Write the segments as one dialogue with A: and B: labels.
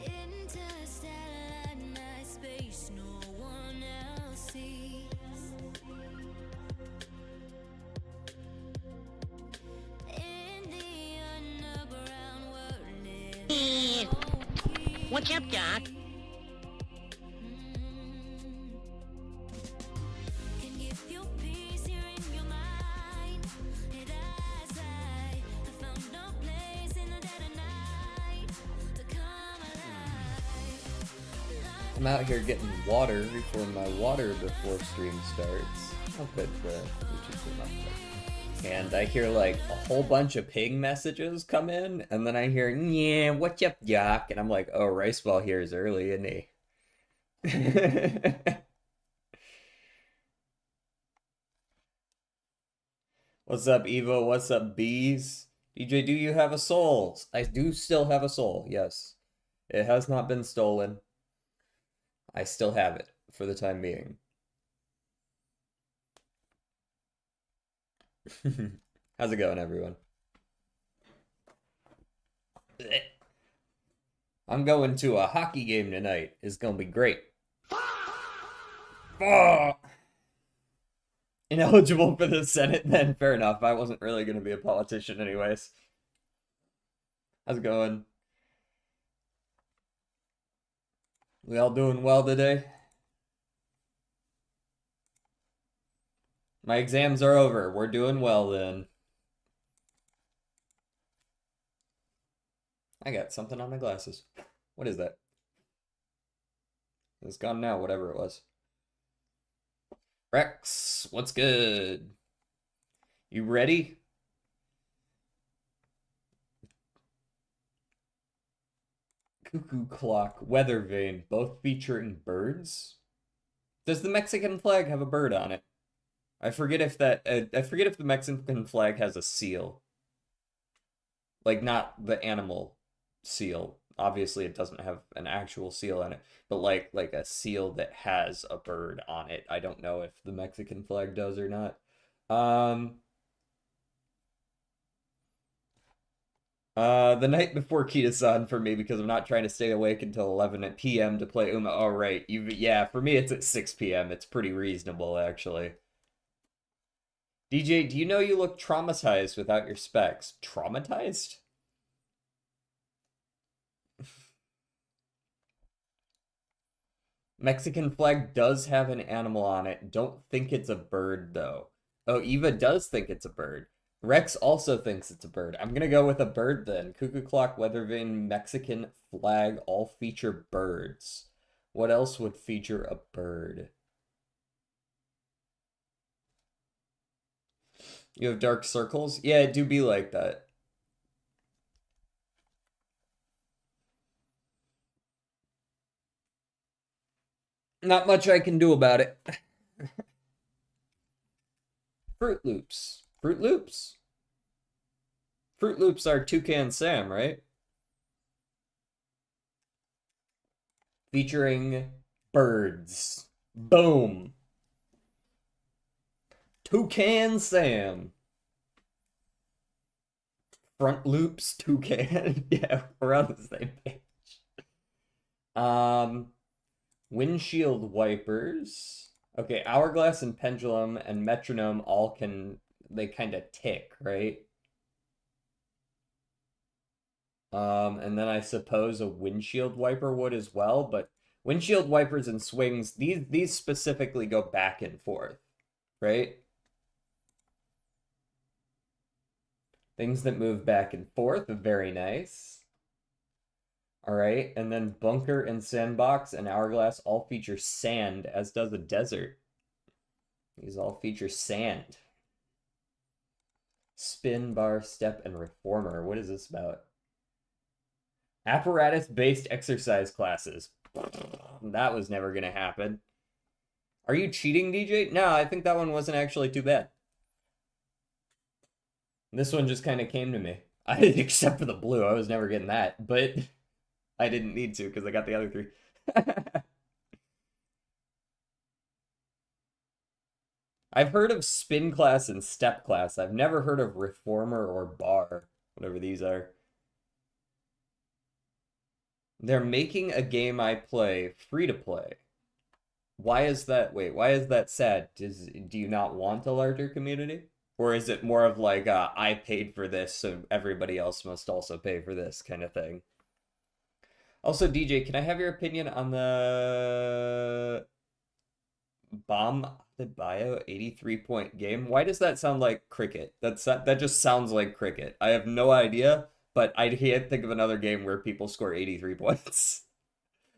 A: Interstellar night space, no one else sees. In the underground world,
B: what's up, Doc?
A: can give you peace here in your mind. And I found no place in the dead of night to come alive.
C: I'm out here getting water, refilling my water before stream starts. Oh, good for YouTube. And I hear like a whole bunch of ping messages come in, and then I hear, yeah, what's up, Doc? And I'm like, oh, Riceball here is early, isn't he? What's up, Evo? What's up, Bees? DJ, do you have a soul? I do still have a soul, yes. It has not been stolen. I still have it for the time being. How's it going, everyone? I'm going to a hockey game tonight. It's gonna be great. Ineligible for the Senate, then fair enough. I wasn't really gonna be a politician anyways. How's it going? We all doing well today? My exams are over. We're doing well then. I got something on my glasses. What is that? It's gone now, whatever it was. Rex, what's good? You ready? Cuckoo Clock, Weather Vane, both featuring birds? Does the Mexican flag have a bird on it? I forget if the Mexican flag has a seal. Like, not the animal seal. Obviously, it doesn't have an actual seal on it, but like a seal that has a bird on it. I don't know if the Mexican flag does or not. The night before Kita-san for me, because I'm not trying to stay awake until 11 p.m. to play Uma. Oh, right. Yeah, for me it's at 6 p.m. It's pretty reasonable, actually. DJ, do you know you look traumatized without your specs? Traumatized? Mexican flag does have an animal on it. Don't think it's a bird, though. Oh, Eva does think it's a bird. Rex also thinks it's a bird. I'm gonna go with a bird then. Cuckoo Clock, Weather Vane, Mexican flag all feature birds. What else would feature a bird? You have dark circles? Yeah, it do be like that. Not much I can do about it. Fruit Loops. Fruit Loops? Fruit Loops are Toucan Sam, right? Featuring birds. Boom. Toucan Sam. Front Loops, Toucan. Yeah, we're on the same page. Windshield wipers. Okay, hourglass and pendulum and metronome all they kind of tick, right? And then I suppose a windshield wiper would as well, but windshield wipers and swings, these specifically go back and forth, right? Things that move back and forth are very nice. All right, and then bunker and sandbox and hourglass all feature sand, as does a desert. These all feature sand. Spin, bar, step, and reformer. What is this about? Apparatus-based exercise classes. That was never gonna happen. Are you cheating, DJ? No, I think that one wasn't actually too bad. This one just kind of came to me. Except for the blue, I was never getting that, but I didn't need to because I got the other three. I've heard of spin class and step class. I've never heard of reformer or bar, whatever these are. They're making a game I play free to play. Why is that? Wait, why is that sad? Do you not want a larger community? Or is it more of like, I paid for this, so everybody else must also pay for this kind of thing? Also, DJ, can I have your opinion on the Bomb the Bio 83-point game? Why does that sound like cricket? That just sounds like cricket. I have no idea, but I can't think of another game where people score 83 points,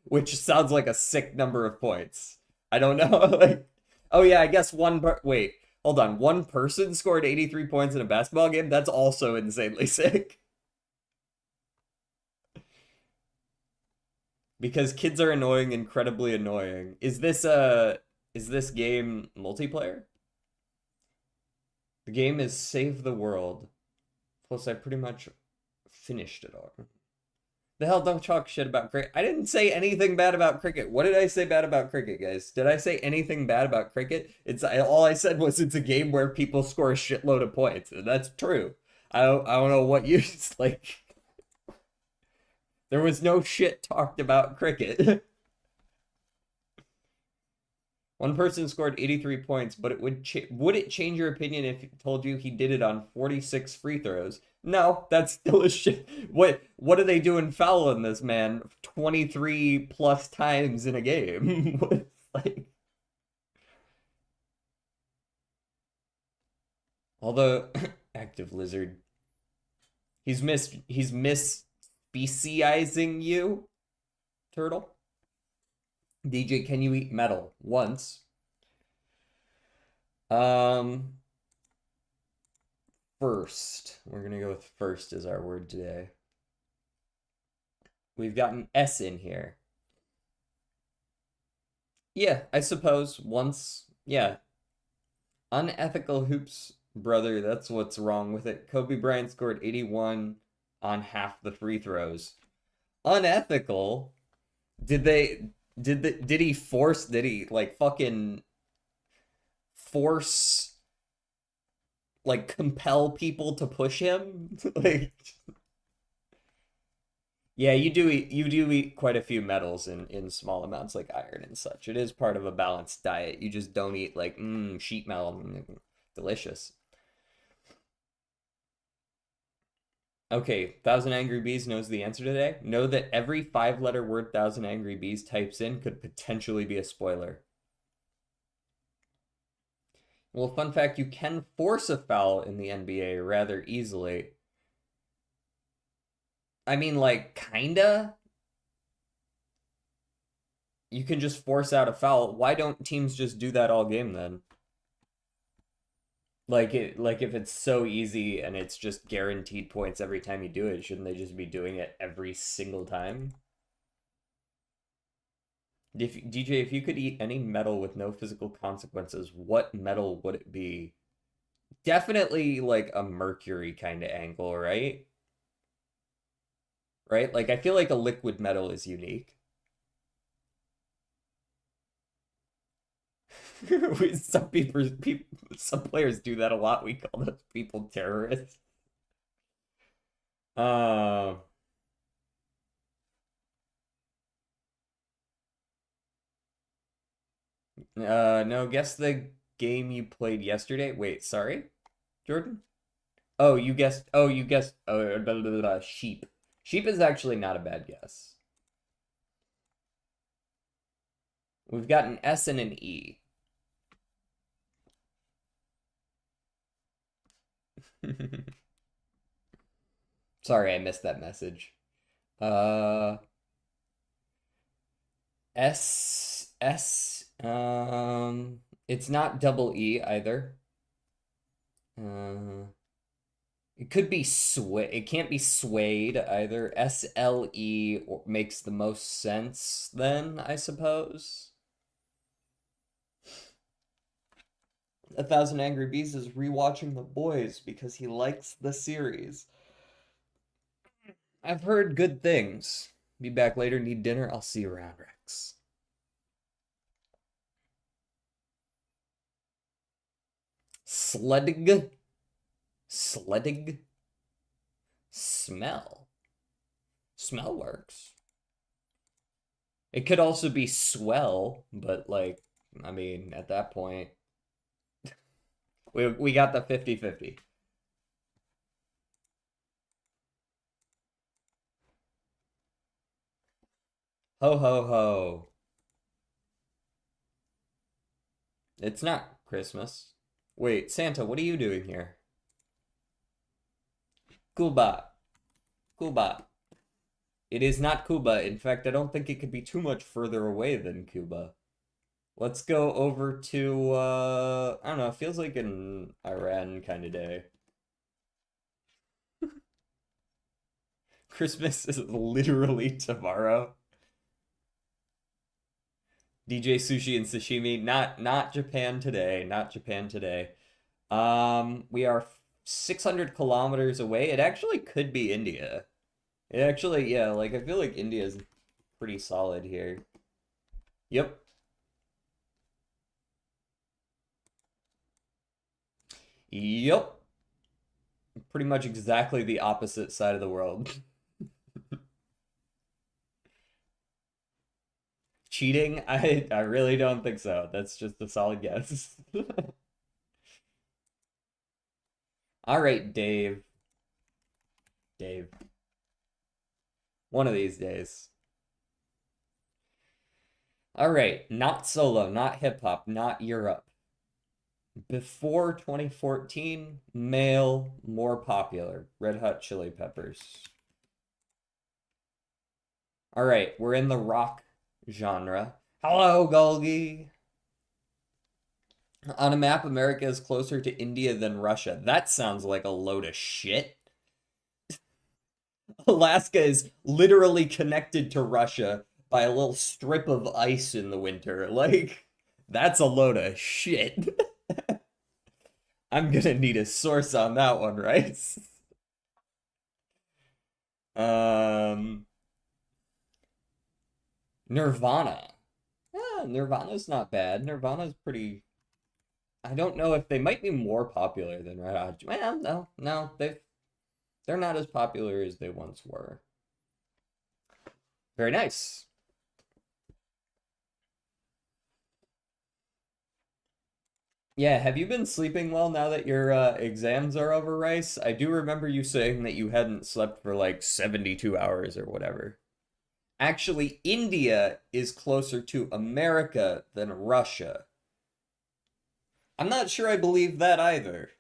C: which sounds like a sick number of points. I don't know. Like, oh yeah, I guess wait, hold on. One person scored 83 points in a basketball game? That's also insanely sick. Because kids are annoying, incredibly annoying. Is this game multiplayer? The game is Save the World. Plus, I pretty much finished it all. The hell, don't talk shit about cricket. I didn't say anything bad about cricket. What did I say bad about cricket, guys? Did I say anything bad about cricket? All I said was it's a game where people score a shitload of points, and that's true. I don't know what you like. There was no shit talked about cricket. One person scored 83 points, but would it change your opinion if it told you he did it on 46 free throws? No, that's still a shit. What are they doing fouling this man 23 plus times in a game? Like, although active lizard, he's miss speciesizing you, turtle. DJ, can you eat metal? Once. First. We're gonna go with first as our word today. We've got an S in here. Yeah, I suppose once. Yeah. Unethical hoops, brother. That's what's wrong with it. Kobe Bryant scored 81 on half the free throws. Unethical? Did he like fucking force like compel people to push him? Like, yeah, you do eat quite a few metals in small amounts like iron and such. It is part of a balanced diet. You just don't eat like sheet metal. Delicious. Okay, Thousand Angry Bees knows the answer today. Know that every 5-letter word Thousand Angry Bees types in could potentially be a spoiler. Well, fun fact, you can force a foul in the NBA rather easily. I mean, like, kinda. You can just force out a foul. Why don't teams just do that all game then? Like if it's so easy and it's just guaranteed points every time you do it, shouldn't they just be doing it every single time? DJ, if you could eat any metal with no physical consequences, what metal would it be? Definitely like a mercury kind of angle, right? Right? Like I feel like a liquid metal is unique. Some players do that a lot. We call those people terrorists. Uh, no, guess the game you played yesterday. Wait, sorry, Jordan? You guessed, blah, blah, blah, sheep. Sheep is actually not a bad guess. We've got an S and an E. Sorry, I missed that message. Uh, it's not double E either. Uh, it could be sway. It can't be swayed either. SLE makes the most sense then, I suppose. A Thousand Angry Bees is rewatching The Boys because he likes the series. I've heard good things. Be back later, need dinner. I'll see you around, Rex. Sledig. Sledig. Smell. Smell works. It could also be swell, but like, I mean, at that point, we got the 50-50. Ho ho ho. It's not Christmas. Wait, Santa, what are you doing here? Cuba. Cuba. It is not Cuba. In fact, I don't think it could be too much further away than Cuba. Let's go over to, I don't know, it feels like an Iran kind of day. Christmas is literally tomorrow. DJ Sushi and Sashimi, not Japan today, not Japan today. We are 600 kilometers away. It actually could be India. It actually, yeah, like I feel like India is pretty solid here. Yep. Yep. Pretty much exactly the opposite side of the world. Cheating? I really don't think so. That's just a solid guess. All right, Dave. Dave. One of these days. All right, not solo, not hip hop, not Europe. Before 2014, male, more popular. Red Hot Chili Peppers. All right, we're in the rock genre. Hello, Golgi. On a map, America is closer to India than Russia. That sounds like a load of shit. Alaska is literally connected to Russia by a little strip of ice in the winter. Like, that's a load of shit. I'm gonna need a source on that one, right? Um, Nirvana. Yeah, Nirvana's not bad. Nirvana's pretty. I don't know if they might be more popular than Red Hot. Well, no, they're not as popular as they once were. Very nice. Yeah, have you been sleeping well now that your exams are over, Rice? I do remember you saying that you hadn't slept for like 72 hours or whatever. Actually, India is closer to America than Russia. I'm not sure I believe that either.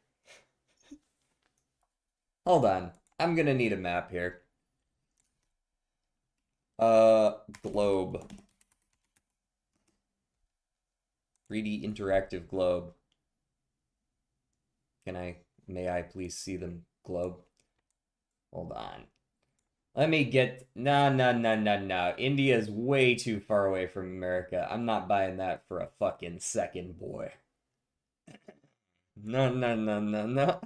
C: Hold on. I'm gonna need a map here. Globe. 3D interactive globe. May I please see the globe? Hold on. Let me get, no. India is way too far away from America. I'm not buying that for a fucking second, boy. No.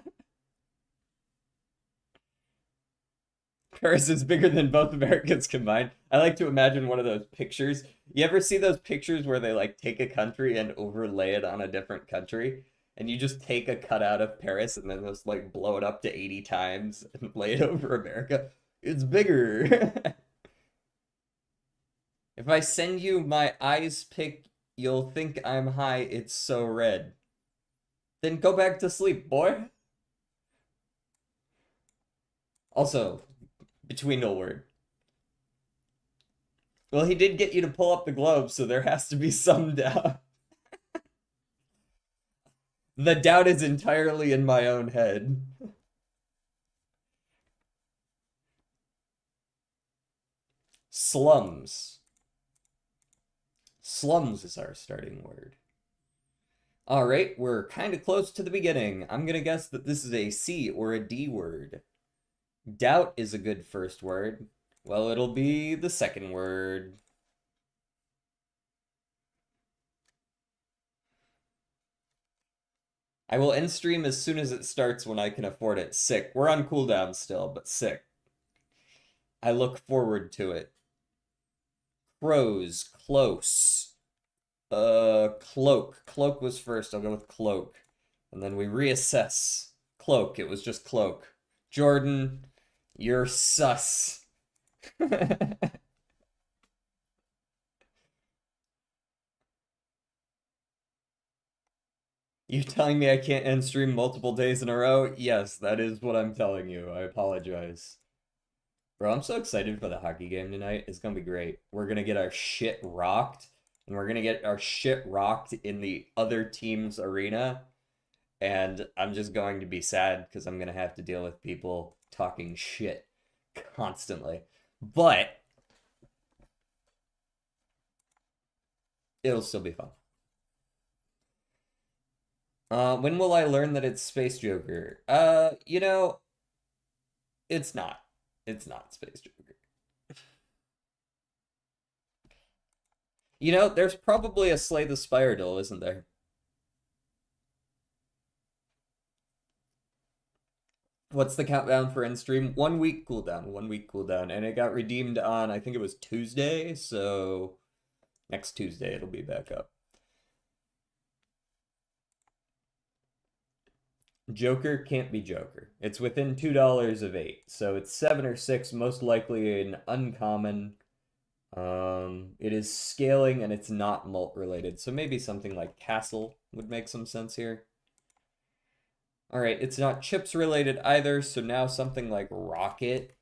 C: Paris is bigger than both Americas combined. I like to imagine one of those pictures. You ever see those pictures where they like take a country and overlay it on a different country? And you just take a cutout of Paris and then just like blow it up to 80 times and lay it over America. It's bigger. If I send you my eyes pic, you'll think I'm high. It's so red. Then go back to sleep, boy. Also, between no word. Well, he did get you to pull up the globe, so there has to be some doubt. The doubt is entirely in my own head. Slums. Slums is our starting word. All right, we're kind of close to the beginning. I'm gonna guess that this is a C or a D word. Doubt is a good first word. Well, it'll be the second word. I will end stream as soon as it starts when I can afford it. Sick. We're on cooldown still, but sick. I look forward to it. Crows, close. Cloak. Cloak was first. I'll go with cloak. And then we reassess. Cloak. It was just cloak. Jordan, you're sus. You telling me I can't end stream multiple days in a row? Yes, that is what I'm telling you. I apologize. Bro, I'm so excited for the hockey game tonight. It's gonna be great. We're gonna get our shit rocked, and we're gonna get our shit rocked in the other team's arena. And I'm just going to be sad because I'm gonna have to deal with people talking shit constantly. But it'll still be fun. When will I learn that it's Space Joker? It's not. It's not Space Joker. There's probably a Slay the Spire duel, isn't there? What's the countdown for end stream? 1 week cooldown, 1 week cooldown, and it got redeemed on, I think it was Tuesday, so next Tuesday it'll be back up. Joker can't be Joker. It's within $2 of 8, so it's 7 or 6, most likely an uncommon. It is scaling and it's not mult related, so maybe something like Castle would make some sense here. Alright, it's not chips related either, so now something like Rocket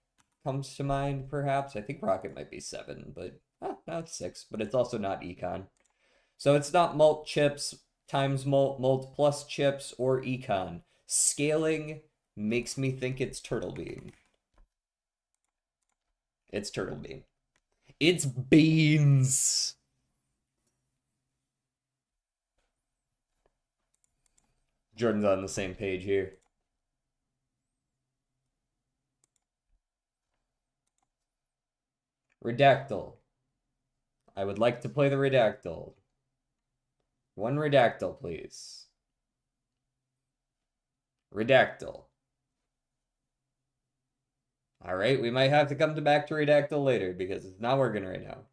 C: comes to mind, perhaps. I think Rocket might be 7, but now it's 6, but it's also not Econ. So it's not mult chips times mult plus chips or Econ. Scaling makes me think it's Turtle Bean. It's Turtle Bean. It's beans. Jordan's on the same page here. Redactyl. I would like to play the Redactyl. One Redactyl, please. Redactyl. Alright, we might have to come back to Redactyl later because it's not working right now.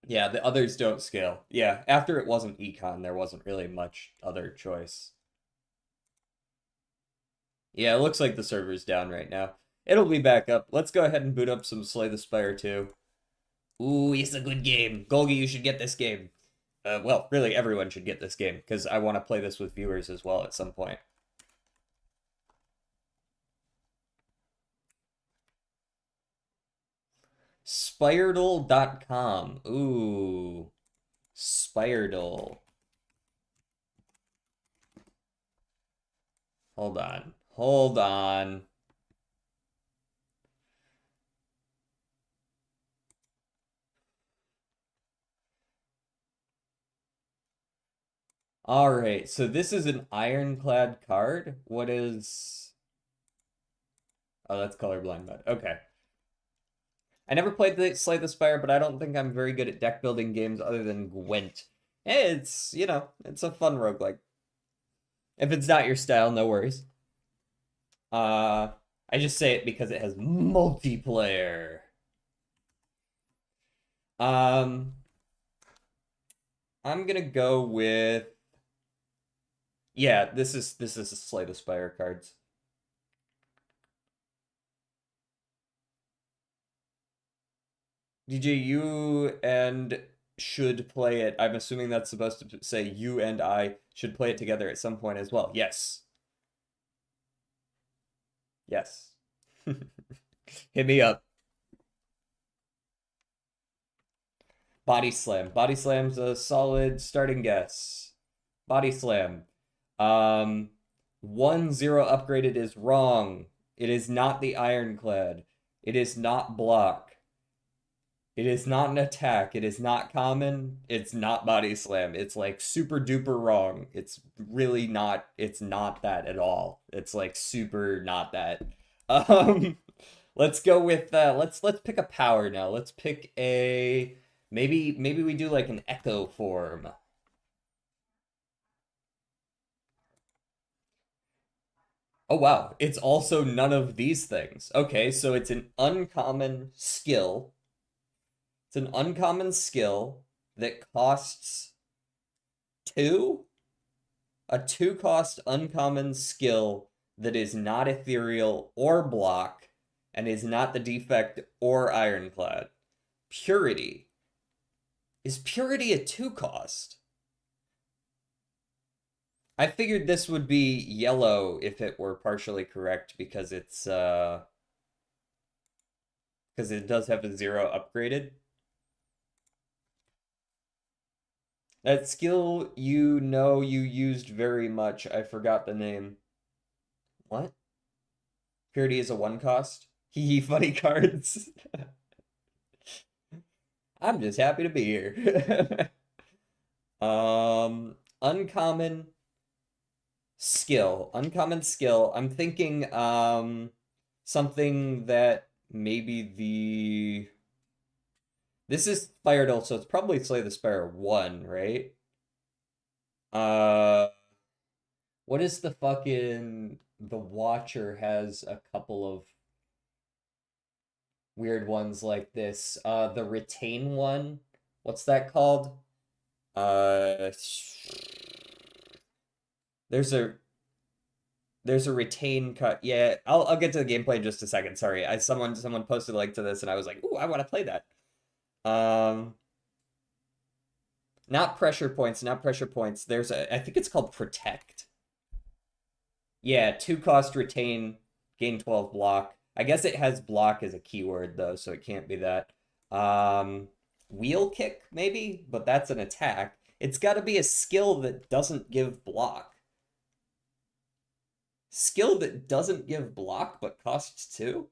C: Yeah, the others don't scale. Yeah, after it wasn't Econ, there wasn't really much other choice. Yeah, it looks like the server's down right now. It'll be back up. Let's go ahead and boot up some Slay the Spire 2. Ooh, it's a good game. Golgi, you should get this game. Well, really, everyone should get this game, because I want to play this with viewers as well at some point. Spiredle.com. Ooh. Spiredle. Hold on. Hold on. Alright, so this is an ironclad card. What is... Oh, that's colorblind mode. Okay. I never played the Slay the Spire, but I don't think I'm very good at deck building games other than Gwent. It's, it's a fun roguelike. If it's not your style, no worries. I just say it because it has multiplayer. I'm gonna go with... Yeah, this is a Slay the Spire cards. DJ, you and should play it. I'm assuming that's supposed to say you and I should play it together at some point as well. Yes. Yes. Hit me up. Body Slam. Body Slam's a solid starting guess. Body Slam. 1-0 upgraded is wrong. It is not the Ironclad. It is not block. It is not an attack. It is not common. It's not Body Slam. It's like super duper wrong. It's really not. It's not that at all. It's like super not that. Let's go with let's pick a power now. Let's pick a maybe we do like an echo form. Oh wow, it's also none of these things. Okay, so it's an uncommon skill. It's an uncommon skill that costs 2? A 2-cost uncommon skill that is not ethereal or block and is not the defect or ironclad. Purity. Is Purity a 2-cost? I figured this would be yellow if it were partially correct because it's because it does have a 0 upgraded. That skill you know you used very much. I forgot the name. What? Purity is a 1-cost? Hee hee, funny cards. I'm just happy to be here. Uncommon skill. Uncommon skill. I'm thinking something that maybe the this is Spire, so it's probably Slay the Spire 1, right? What is the fucking the Watcher has a couple of weird ones like this. The Retain one. What's that called? Uh, there's a retain cut. Yeah, I'll get to the gameplay in just a second. Sorry, someone posted a link to this and I was like, ooh, I want to play that. Not pressure points, not pressure points. There's I think it's called Protect. Yeah, 2-cost retain, gain 12 block. I guess it has block as a keyword though, so it can't be that. Wheel kick maybe, but that's an attack. It's got to be a skill that doesn't give block. Skill that doesn't give block but costs 2?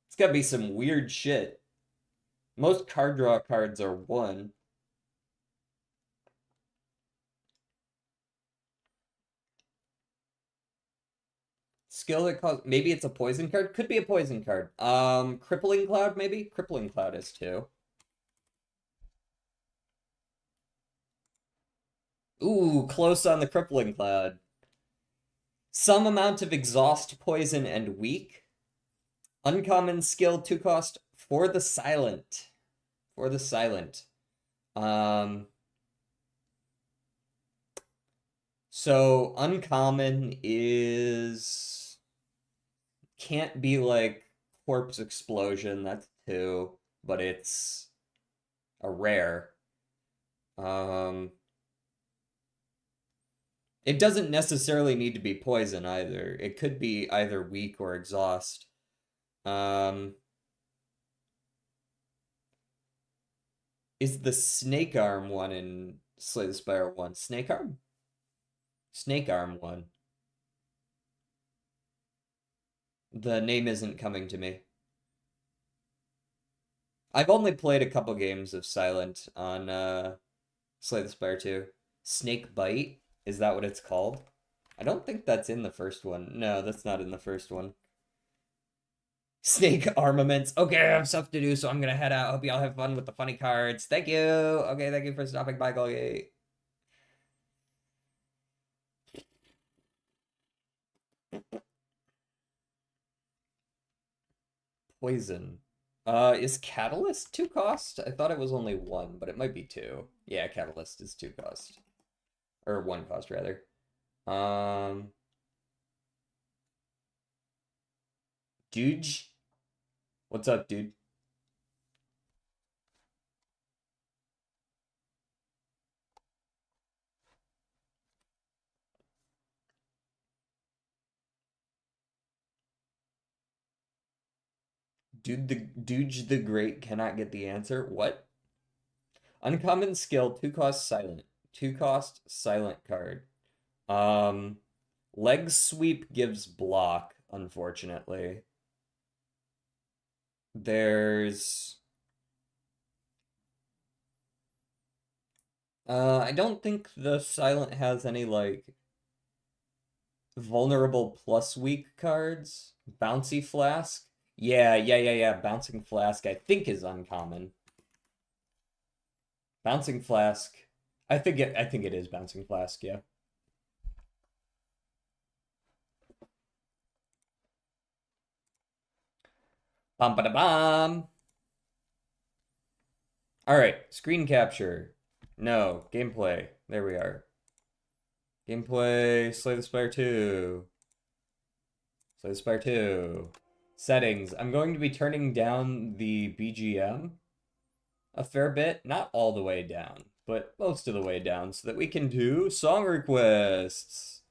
C: It's got to be some weird shit. Most card draw cards are 1. Skill that costs... Maybe it's a poison card? Could be a poison card. Crippling Cloud, maybe? Crippling Cloud is 2. Ooh, close on the Crippling Cloud. Some amount of exhaust, poison, and weak. Uncommon skill, 2-cost, for the silent. For the silent. So uncommon is can't be like corpse explosion, that's 2, but it's a rare. It doesn't necessarily need to be poison either. It could be either weak or exhaust. Is the snake arm one in Slay the Spire 1? Snake arm? Snake arm one. The name isn't coming to me. I've only played a couple games of Silent on Slay the Spire 2. Snake Bite? Is that what it's called? I don't think that's in the first one. No, that's not in the first one. Snake armaments. Okay, I have stuff to do, so I'm gonna head out. Hope y'all have fun with the funny cards. Thank you. Okay, thank you for stopping by, Colgate. Poison. Is Catalyst 2-cost? I thought it was only 1, but it might be 2. Yeah, Catalyst is 2-cost. Or 1-cost, rather. Dude? What's up, dude? Dude the Great cannot get the answer. What? Uncommon skill, 2-cost silent. 2-cost silent card. Leg sweep gives block, unfortunately. There's I don't think the silent has any like vulnerable plus weak cards. Bouncy Flask. Yeah. Bouncing Flask I think is uncommon. Bouncing Flask. I think it is Bouncing Flask, yeah. Bum ba da bum. Alright, screen capture. No, gameplay. There we are. Gameplay, Slay the Spire 2. Slay the Spire 2. Settings. I'm going to be turning down the BGM a fair bit. Not all the way down, but most of the way down so that we can do song requests.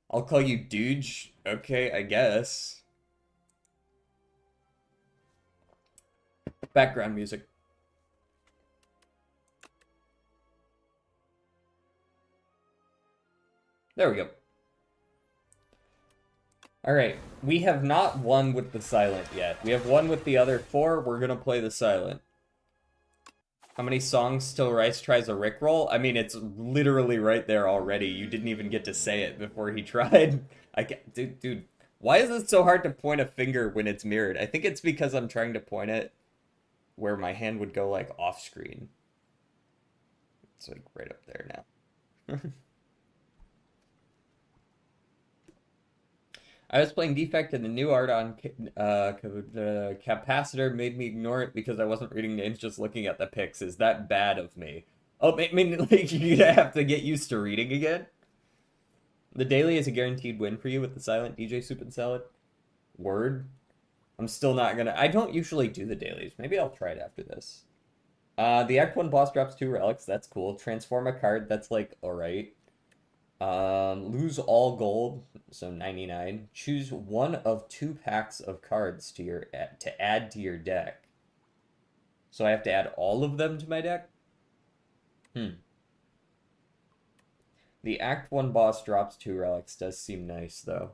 C: I'll call you Dooge. Okay, I guess. Background music. There we go. Alright, we have not won with the silent yet. We have won with the other 4. We're gonna play the silent. How many songs till Rice tries a Rickroll? I mean, it's literally right there already. You didn't even get to say it before he tried. I can't, dude, why is it so hard to point a finger when it's mirrored? I think it's because I'm trying to point it where my hand would go, like, off screen. It's, like, right up there now. I was playing Defect and the new art on the capacitor made me ignore it because I wasn't reading names, just looking at the pics. Is that bad of me? Oh, I mean, like, you'd have to get used to reading again? The daily is a guaranteed win for you with the silent DJ Soup and Salad. Word? I'm still not gonna... I don't usually do the dailies. Maybe I'll try it after this. The Act 1 boss drops 2 relics. That's cool. Transform a card. That's, like, alright. Lose all gold, so 99. Choose one of 2 packs of cards to add to your deck. So I have to add all of them to my deck? The Act 1 boss drops 2 relics. Does seem nice, though.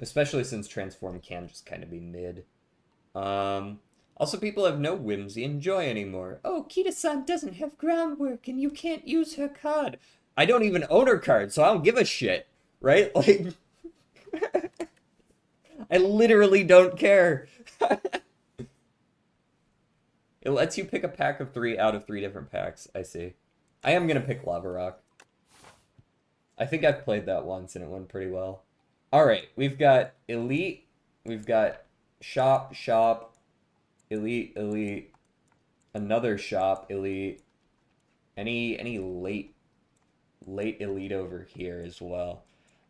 C: Especially since Transform can just kind of be mid. Also, people have no whimsy and joy anymore. Oh, Kita-san doesn't have groundwork and you can't use her card. I don't even own her card, so I don't give a shit, right? Like, I literally don't care. It lets you pick a pack of 3 out of 3 different packs. I see. I am going to pick Lava Rock. I think I've played that once and it went pretty well. Alright, we've got Elite. We've got Shop, Elite, another Shop, Elite. Any late Elite over here as well.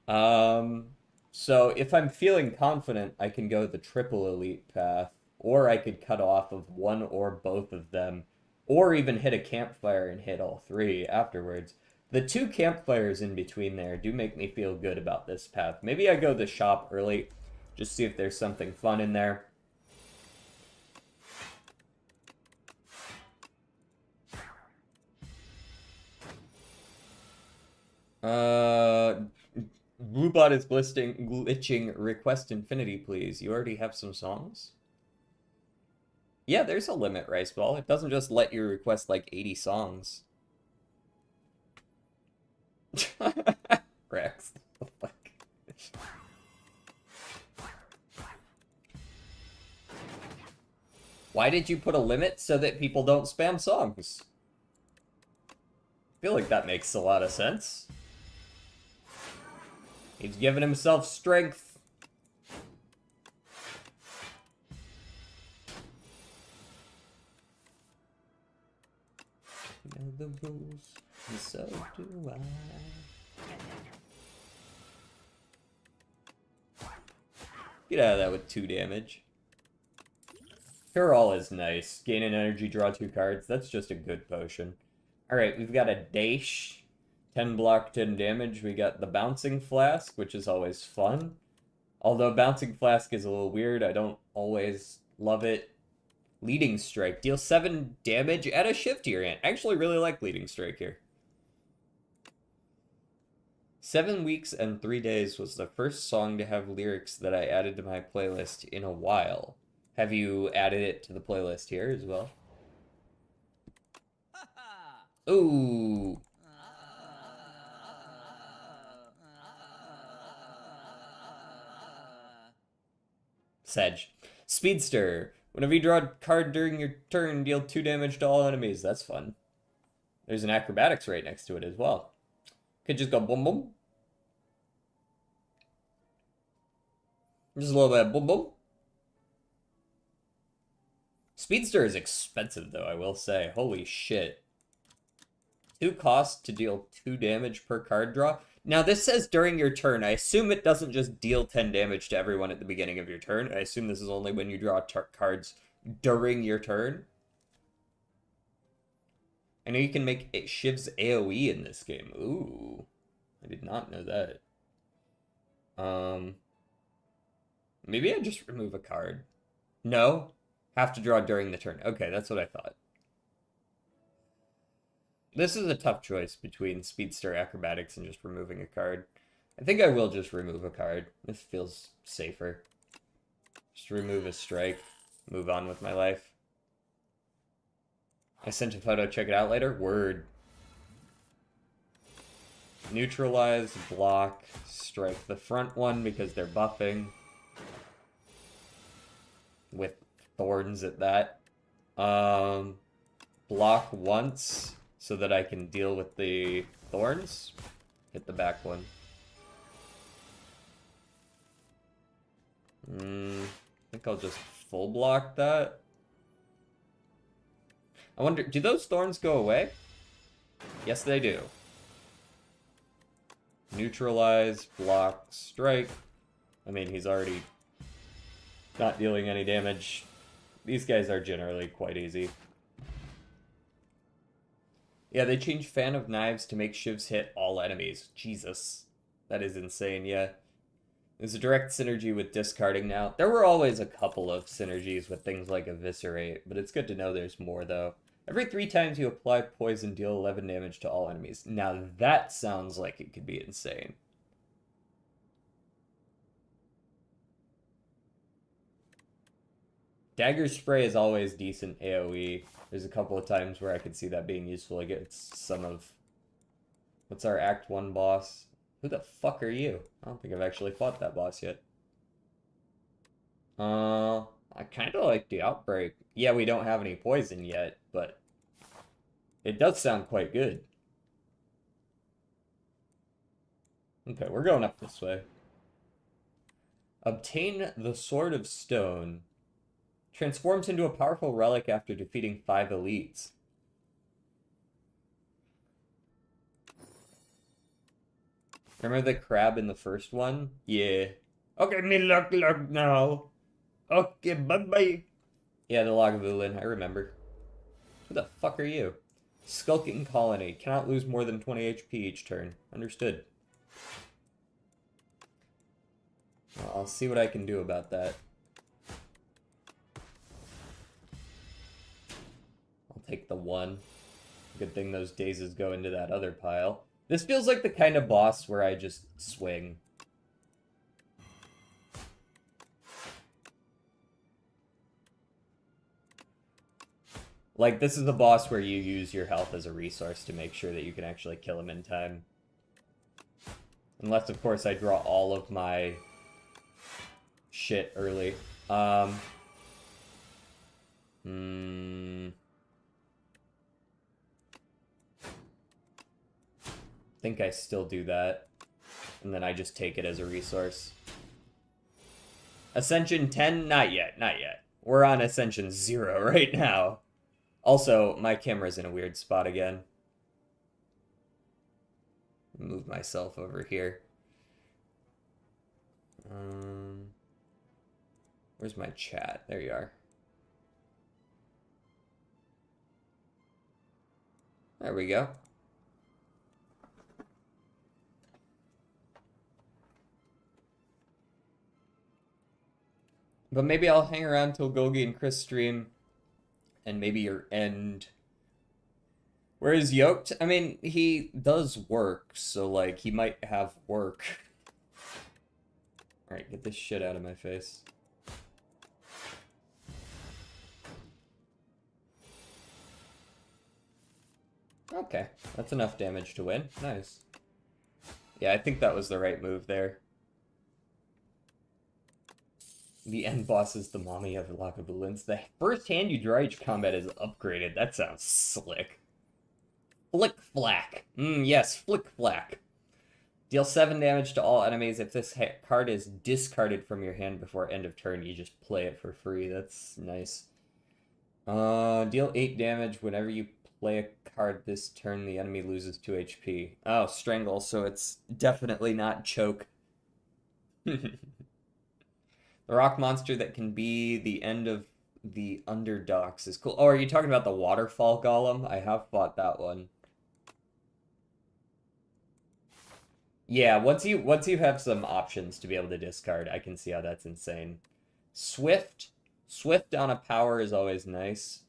C: So if I'm feeling confident, I can go the triple Elite path, or I could cut off of one or both of them, or even hit a campfire and hit all 3 afterwards. The 2 campfires in between there do make me feel good about this path. Maybe I go the Shop early, just see if there's something fun in there. Bluebot is glitching. Request infinity, please. You already have some songs? Yeah, there's a limit, Riceball. It doesn't just let you request like 80 songs. Rex. What the fuck? Why did you put a limit so that people don't spam songs? I feel like that makes a lot of sense. He's giving himself strength. You know the rules, and so do I. Get out of that with 2 damage. Cure All is nice. Gain an energy, draw 2 cards. That's just a good potion. Alright, we've got a Dash. 10 block, 10 damage. We got the Bouncing Flask, which is always fun. Although Bouncing Flask is a little weird. I don't always love it. Leading Strike. Deal 7 damage. Add a shift to your hand. I actually really like Leading Strike here. 7 weeks and 3 days was the first song to have lyrics that I added to my playlist in a while. Have you added it to the playlist here as well? Ooh. Sedge. Speedster. Whenever you draw a card during your turn, deal 2 damage to all enemies. That's fun. There's an acrobatics right next to it as well. Could just go boom boom. Just a little bit of boom boom. Speedster is expensive though, I will say. Holy shit. 2 costs to deal 2 damage per card draw. Now, this says during your turn. I assume it doesn't just deal 10 damage to everyone at the beginning of your turn. I assume this is only when you draw cards during your turn. I know you can make Shiv's AoE in this game. Ooh. I did not know that. Maybe I just remove a card. No? Have to draw during the turn. Okay, that's what I thought. This is a tough choice between Speedster Acrobatics and just removing a card. I think I will just remove a card. This feels safer. Just remove a strike. Move on with my life. I sent a photo, check it out later. Word. Neutralize, block, strike the front one because they're buffing. With thorns at that. Block once so that I can deal with the thorns. Hit the back one. I think I'll just full block that. I wonder, do those thorns go away? Yes, they do. Neutralize, block, strike. I mean, he's already not dealing any damage. These guys are generally quite easy. Yeah, they changed Fan of Knives to make Shivs hit all enemies. Jesus. That is insane, yeah. There's a direct synergy with discarding now. There were always a couple of synergies with things like Eviscerate, but it's good to know there's more, though. Every 3 times you apply poison, deal 11 damage to all enemies. Now that sounds like it could be insane. Dagger Spray is always decent AoE. There's a couple of times where I could see that being useful against some of... What's our Act 1 boss? Who the fuck are you? I don't think I've actually fought that boss yet. I kind of like the Outbreak. Yeah, we don't have any poison yet, but it does sound quite good. Okay, we're going up this way. Obtain the Sword of Stone. Transforms into a powerful relic after defeating 5 elites. Remember the crab in the first one? Yeah. Okay, me luck now. Okay, bye-bye. Yeah, the Lagavulin, I remember. Who the fuck are you? Skulking Colony. Cannot lose more than 20 HP each turn. Understood. Well, I'll see what I can do about that. I'll take the 1. Good thing those dazes go into that other pile. This feels like the kind of boss where I just swing. Like, this is the boss where you use your health as a resource to make sure that you can actually kill him in time. Unless, of course, I draw all of my shit early. Think I still do that. And then I just take it as a resource. Ascension 10? Not yet, not yet. We're on Ascension 0 right now. Also, my camera's in a weird spot again. Move myself over here. Where's my chat? There you are. There we go. But maybe I'll hang around till Golgi and Chris stream, and maybe your end. Where is Yoked? I mean, he does work, so, like, he might have work. Alright, get this shit out of my face. Okay, that's enough damage to win. Nice. Yeah, I think that was the right move there. The end boss is the mommy of Lagavulins. The first hand you draw each combat is upgraded. That sounds slick. Flick Flack. Yes, Flick Flack. Deal 7 damage to all enemies. If this card is discarded from your hand before end of turn, you just play it for free. That's nice. Deal 8 damage whenever you Play a card this turn, the enemy loses 2 HP. Oh, Strangle, so it's definitely not Choke. The rock monster that can be the end of the Underdogs is cool. Oh, are you talking about the Waterfall Golem? I have fought that one. Yeah, once you have some options to be able to discard, I can see how that's insane. Swift on a power is always nice.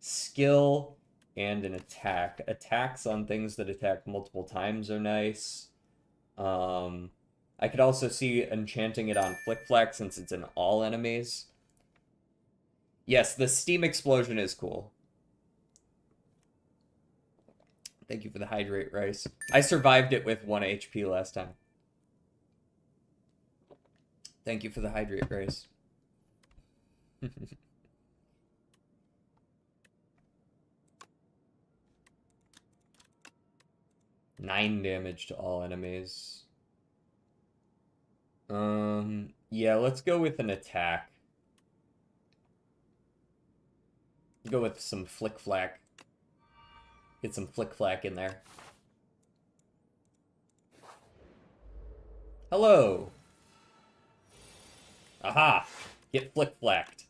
C: Skill and an attack. Attacks on things that attack multiple times are nice. I could also see enchanting it on Flick Flack since it's in all enemies. Yes, the Steam Explosion is cool. Thank you for the Hydrate Rice. I survived it with 1 HP last time. Thank you for the Hydrate Rice. 9 damage to all enemies. Yeah, let's go with an attack. Go with some Flick Flack. Get some Flick Flack in there. Hello! Aha! Get Flick Flacked.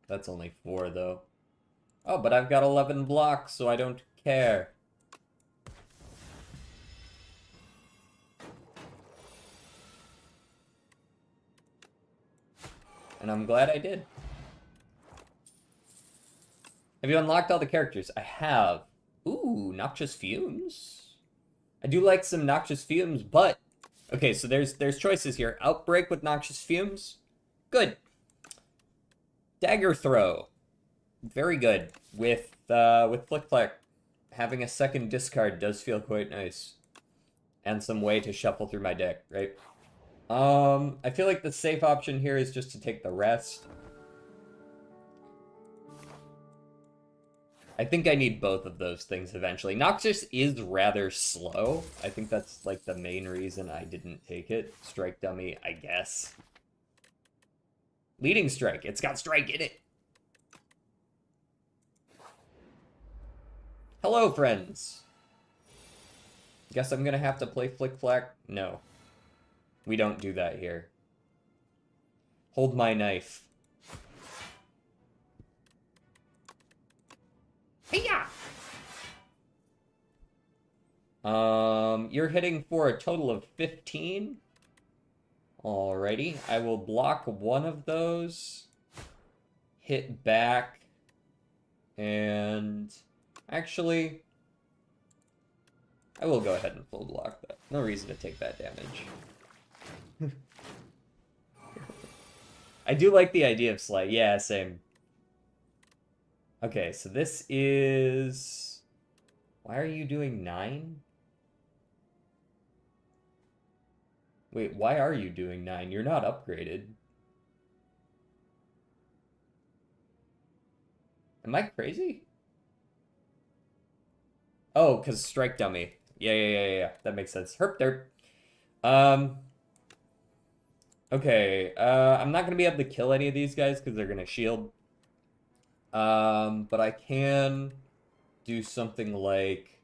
C: That's only 4, though. Oh, but I've got 11 blocks, so I don't care. And I'm glad I did. Have you unlocked all the characters? I have. Ooh, Noxious Fumes. I do like some Noxious Fumes, but... Okay, so there's choices here. Outbreak with Noxious Fumes. Good. Dagger Throw. Very good. With Flick Flack, having a second discard does feel quite nice. And some way to shuffle through my deck, right? I feel like the safe option here is just to take the rest. I think I need both of those things eventually. Noxious is rather slow. I think that's like the main reason I didn't take it. Strike Dummy, I guess. Leading Strike. It's got Strike in it. Hello, friends. Guess I'm gonna have to play Flick Flack. No. We don't do that here. Hold my knife. Hey-ya! You're hitting for a total of 15. Alrighty, I will block one of those, hit back, and actually, I will go ahead and full block that. No reason to take that damage. I do like the idea of Slay. Yeah, same. Okay, so this is... Why are you doing 9? Wait, why are you doing 9? You're not upgraded. Am I crazy? Oh, because Strike Dummy. Yeah. That makes sense. Herp derp. Okay, I'm not going to be able to kill any of these guys because they're going to shield. But I can do something like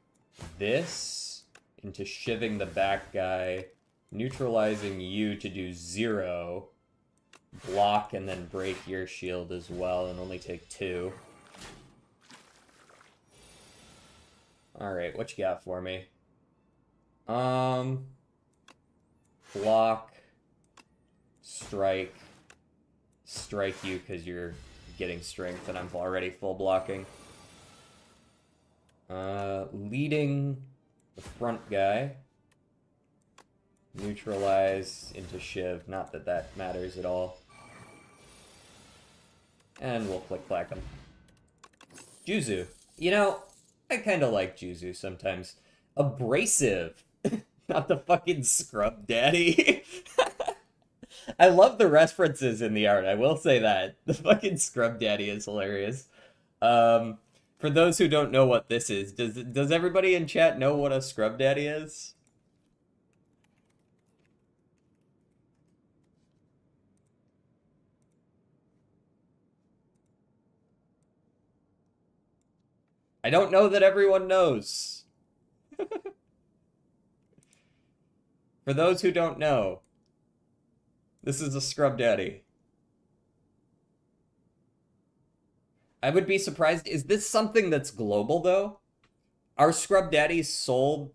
C: this into shivving the back guy, neutralizing you to do 0, block and then break your shield as well and only take 2. Alright, what you got for me? Block, strike you because you're getting strength and I'm already full blocking. Leading the front guy. Neutralize into shiv. Not that that matters at all. And we'll Flick Flack him. Juzu. You know, I kind of like Juzu sometimes. Abrasive. Not the fucking Scrub Daddy. I love the references in the art, I will say that. The fucking Scrub Daddy is hilarious. For those who don't know what this is, does everybody in chat know what a Scrub Daddy is? I don't know that everyone knows. For those who don't know, this is a Scrub Daddy. I would be surprised. Is this something that's global, though? Are Scrub Daddies sold,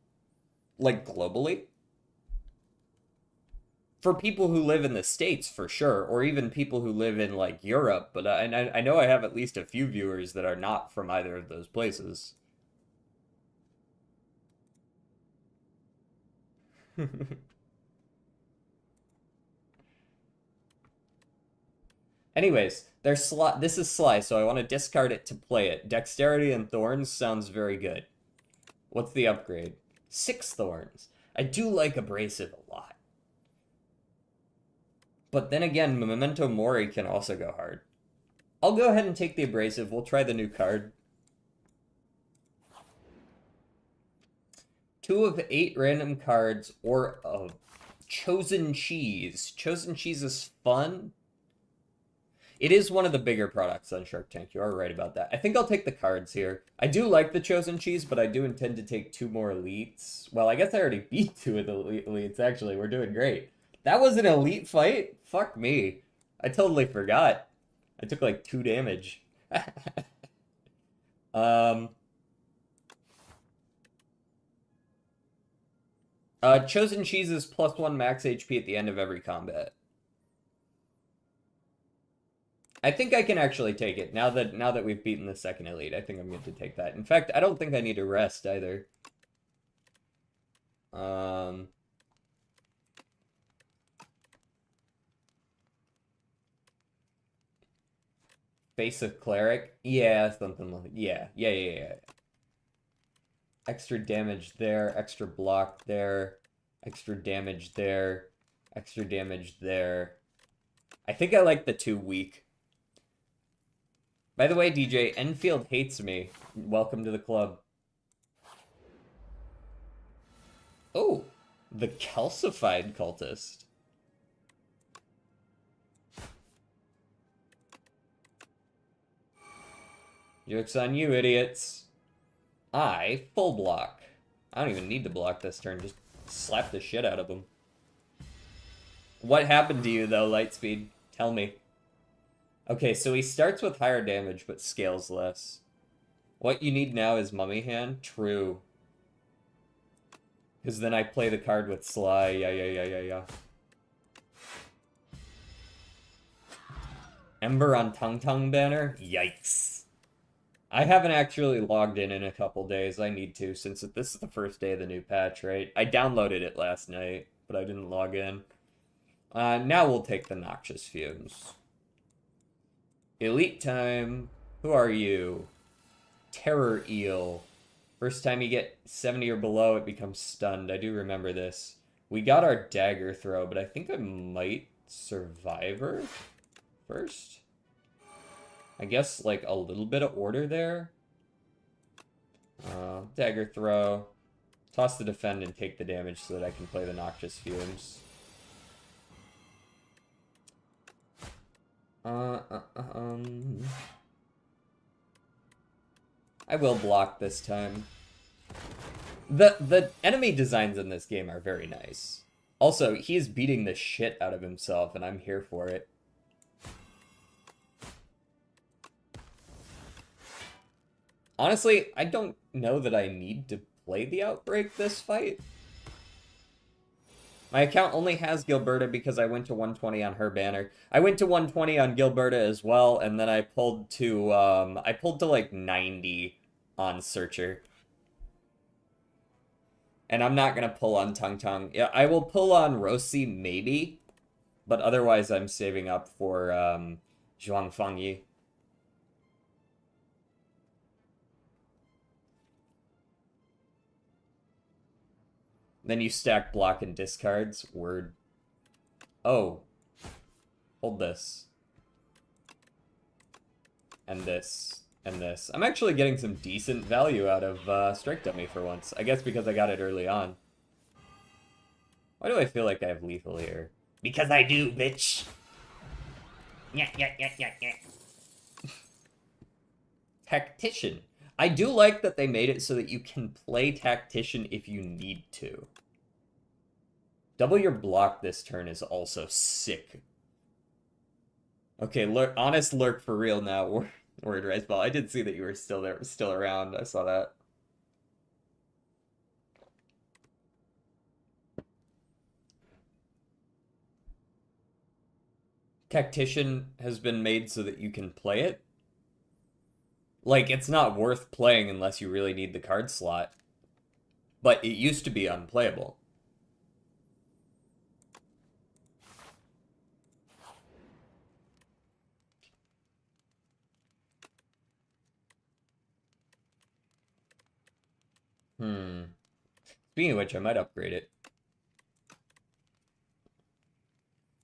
C: like, globally? For people who live in the States, for sure, or even people who live in, like, Europe, but I know I have at least a few viewers that are not from either of those places. Anyways, this is Sly, so I want to discard it to play it. Dexterity and Thorns sounds very good. What's the upgrade? 6 Thorns. I do like Abrasive a lot. But then again, Memento Mori can also go hard. I'll go ahead and take the Abrasive. We'll try the new card. 2 of 8 random cards or a Chosen Cheese. Chosen Cheese is fun. It is one of the bigger products on Shark Tank. You are right about that. I think I'll take the cards here. I do like the Chosen Cheese, but I do intend to take 2 more elites. Well, I guess I already beat 2 of the elites, actually. We're doing great. That was an elite fight? Fuck me. I totally forgot. I took like 2 damage. Chosen Cheese is +1 max HP at the end of every combat. I think I can actually take it now that we've beaten the second elite. I think I'm going to take that. In fact, I don't think I need to rest either. Face of Cleric? Yeah, something like... Yeah. Extra damage there, extra block there, extra damage there, extra damage there. I think I like the 2 weak. By the way, DJ, Enfield hates me. Welcome to the club. Oh, the calcified cultist. Joke's on you, idiots. I full block. I don't even need to block this turn. Just slap the shit out of him. What happened to you, though, Lightspeed? Tell me. Okay, so he starts with higher damage, but scales less. What you need now is Mummy Hand? True. Because then I play the card with Sly. Yeah. Ember on Tung Tung banner? Yikes. I haven't actually logged in a couple days. I need to, since this is the first day of the new patch, right? I downloaded it last night, but I didn't log in. Now we'll take the Noxious Fumes. Elite time. Who are you? Terror Eel. First time you get 70 or below, it becomes stunned. I do remember this. We got our dagger throw, but I think I might survive her first. I guess, like, a little bit of order there. Dagger throw. Toss the defend and take the damage so that I can play the Noxious Fumes. I will block this time. The enemy designs in this game are very nice. Also, he is beating the shit out of himself, and I'm here for it. Honestly, I don't know that I need to play the Outbreak this fight. My account only has Gilberta because I went to 120 on her banner. I went to 120 on Gilberta as well, and then I pulled to like 90 on Searcher. And I'm not gonna pull on Tung Tung. Yeah, I will pull on Rosi maybe, but otherwise I'm saving up for Zhuang Fangyi. Then you stack block and discards. Word. Oh. Hold this. And this. And this. I'm actually getting some decent value out of Strike Dummy for once. I guess because I got it early on. Why do I feel like I have lethal here? Because I do, bitch! Yeah. Tactician. I do like that they made it so that you can play Tactician if you need to. Double your block this turn is also sick. Okay, lurk, honest lurk for real now. Word Rise Ball. I did see that you were still there, still around. I saw that. Tactician has been made so that you can play it. Like, it's not worth playing unless you really need the card slot. But it used to be unplayable. Speaking of which, I might upgrade it.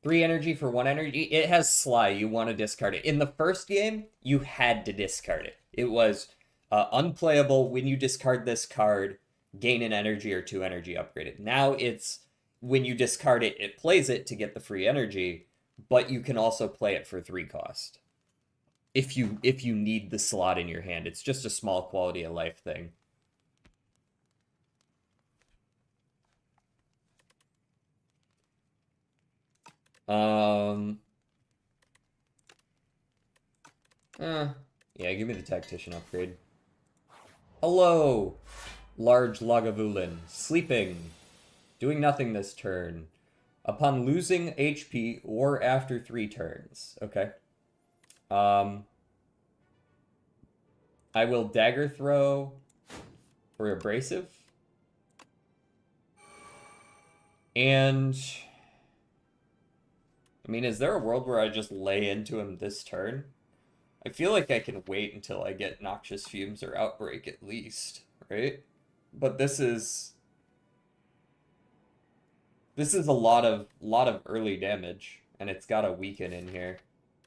C: 3 energy for 1 energy. It has Sly. You want to discard it. In the first game, you had to discard it. It was unplayable. When you discard this card, gain an energy or 2 energy upgraded. Now it's when you discard it, it plays it to get the free energy, but you can also play it for 3 cost. If you need the slot in your hand. It's just a small quality of life thing. Yeah, give me the Tactician upgrade. Hello, large Lagavulin. Sleeping. Doing nothing this turn. Upon losing HP or after 3 turns. Okay. I will Dagger Throw for Abrasive. And... I mean, is there a world where I just lay into him this turn? I feel like I can wait until I get Noxious Fumes or Outbreak at least, right? But this is a lot of early damage, and it's got a weaken in here.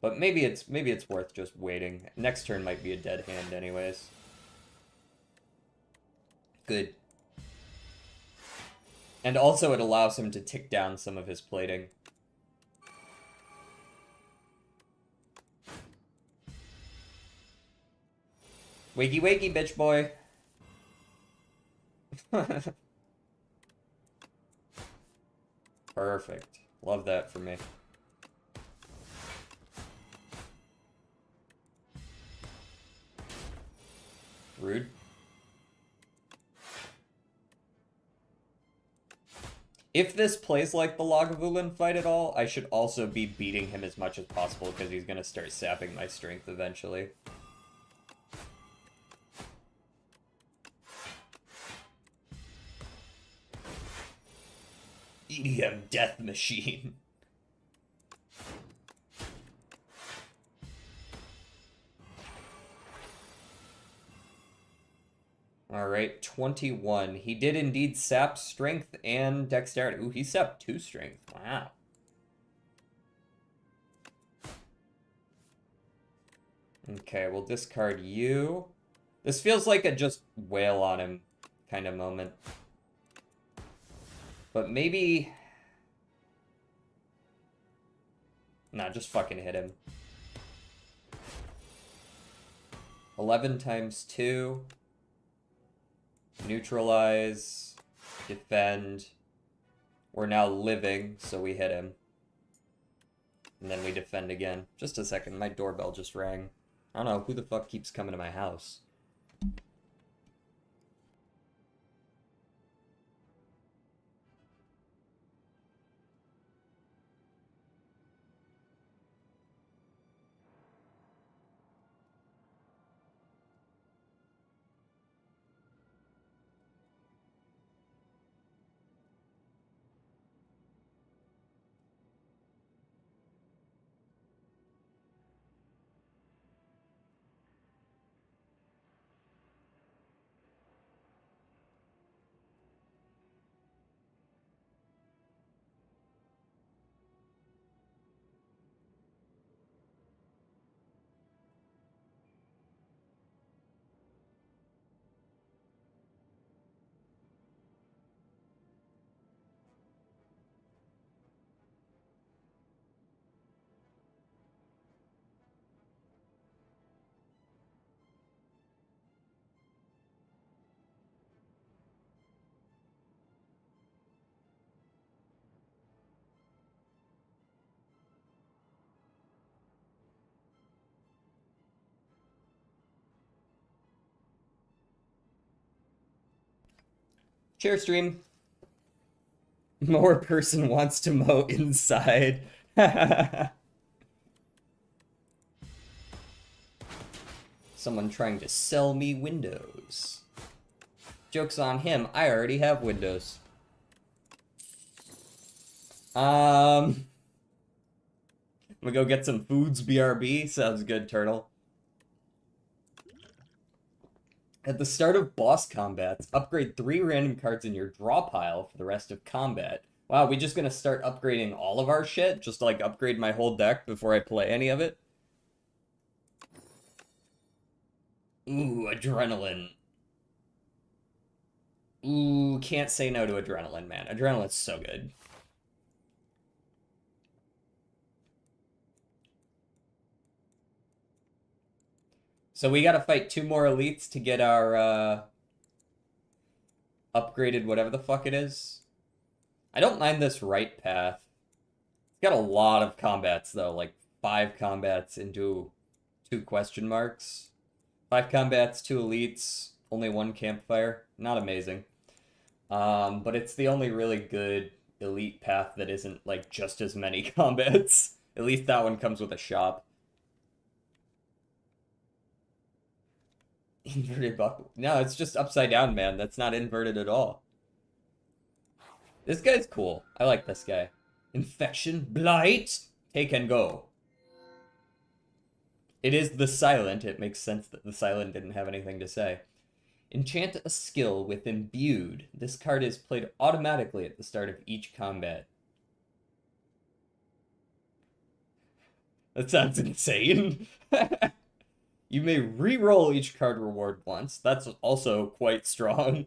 C: But maybe it's worth just waiting. Next turn might be a dead hand anyways. Good. And also it allows him to tick down some of his plating. Wakey wakey, bitch boy. Perfect. Love that for me. Rude. If this plays like the Lagavulin fight at all, I should also be beating him as much as possible because he's going to start sapping my strength eventually. EDM Death Machine. Alright, 21. He did indeed sap strength and dexterity. Ooh, he sapped 2 strength. Wow. Okay, we'll discard you. This feels like a just wail on him kind of moment. But maybe... Nah, just fucking hit him. 11 times 2. Neutralize. Defend. We're now living, so we hit him. And then we defend again. Just a second, my doorbell just rang. I don't know, who the fuck keeps coming to my house? Share stream. More person wants to mow inside. Someone trying to sell me windows. Joke's on him, I already have windows. I'm gonna go get some foods, BRB. Sounds good, Turtle. At the start of boss combats, upgrade 3 random cards in your draw pile for the rest of combat. Wow, we just gonna start upgrading all of our shit? Just to, like, upgrade my whole deck before I play any of it? Ooh, adrenaline. Ooh, can't say no to adrenaline, man. Adrenaline's so good. So we gotta fight 2 more elites to get our, upgraded whatever the fuck it is. I don't mind this right path. It's got a lot of combats, though. Like, 5 combats into 2 question marks. 5 combats, 2 elites, only 1 campfire. Not amazing. But it's the only really good elite path that isn't, like, just as many combats. At least that one comes with a shop. Inverted buckle. No, it's just upside down, man. That's not inverted at all. This guy's cool. I like this guy. Infection, blight, take and go. It is the silent. It makes sense that the silent didn't have anything to say. Enchant a skill with imbued. This card is played automatically at the start of each combat. That sounds insane. You may re-roll each card reward once. That's also quite strong.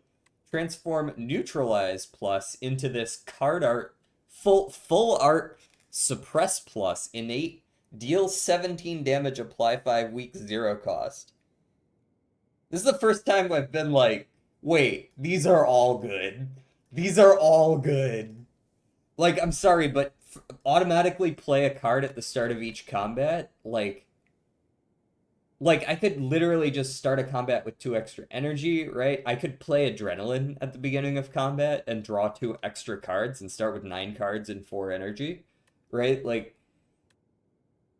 C: Transform Neutralize Plus into this card art, full art Suppress Plus, innate, deal 17 damage, apply 5 weak, 0 cost. This is the first time I've been like, wait, these are all good. These are all good. Like, I'm sorry, but automatically play a card at the start of each combat, like, I could literally just start a combat with 2 extra energy, right? I could play Adrenaline at the beginning of combat and draw 2 extra cards and start with 9 cards and 4 energy, right? Like,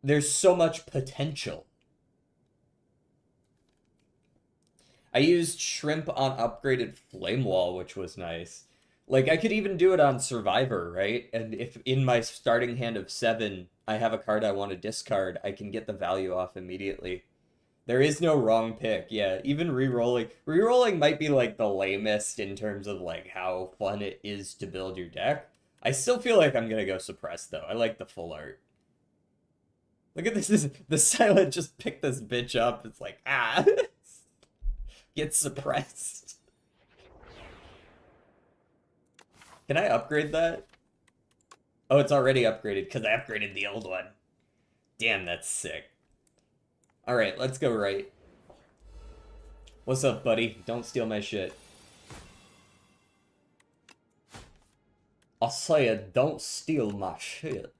C: there's so much potential. I used Shrimp on upgraded Flame Wall, which was nice. Like, I could even do it on Survivor, right? And if in my starting hand of 7, I have a card I want to discard, I can get the value off immediately. There is no wrong pick. Yeah, even re-rolling. Re-rolling might be, like, the lamest in terms of, like, how fun it is to build your deck. I still feel like I'm gonna go Suppress, though. I like the full art. Look at this. The Silent just picked this bitch up. It's like, ah. Get suppressed. Can I upgrade that? Oh, it's already upgraded because I upgraded the old one. Damn, that's sick. Alright, let's go right. What's up, buddy? Don't steal my shit. I'll say it, don't steal my shit.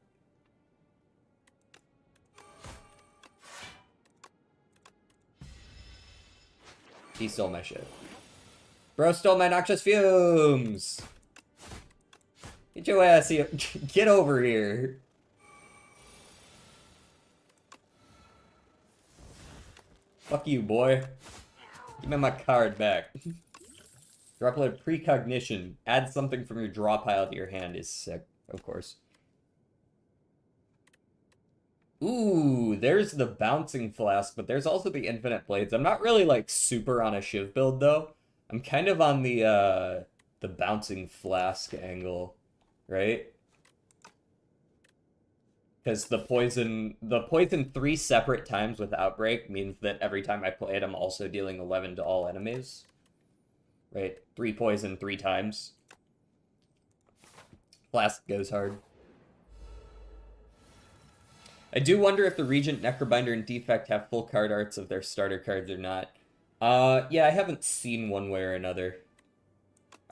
C: He stole my shit. Bro stole my noxious fumes! Get your ass here. Get over here. Fuck you, boy. Give me my card back. Droplet of Precognition. Add something from your draw pile to your hand is sick, of course. Ooh, there's the Bouncing Flask, but there's also the Infinite Blades. I'm not really, like, super on a Shiv build, though. I'm kind of on the Bouncing Flask angle, right? Because the poison 3 separate times with Outbreak means that every time I play it, I'm also dealing 11 to all enemies. Right? 3 poison 3 times. Flask goes hard. I do wonder if the Regent, Necrobinder, and Defect have full card arts of their starter cards or not. Yeah, I haven't seen one way or another.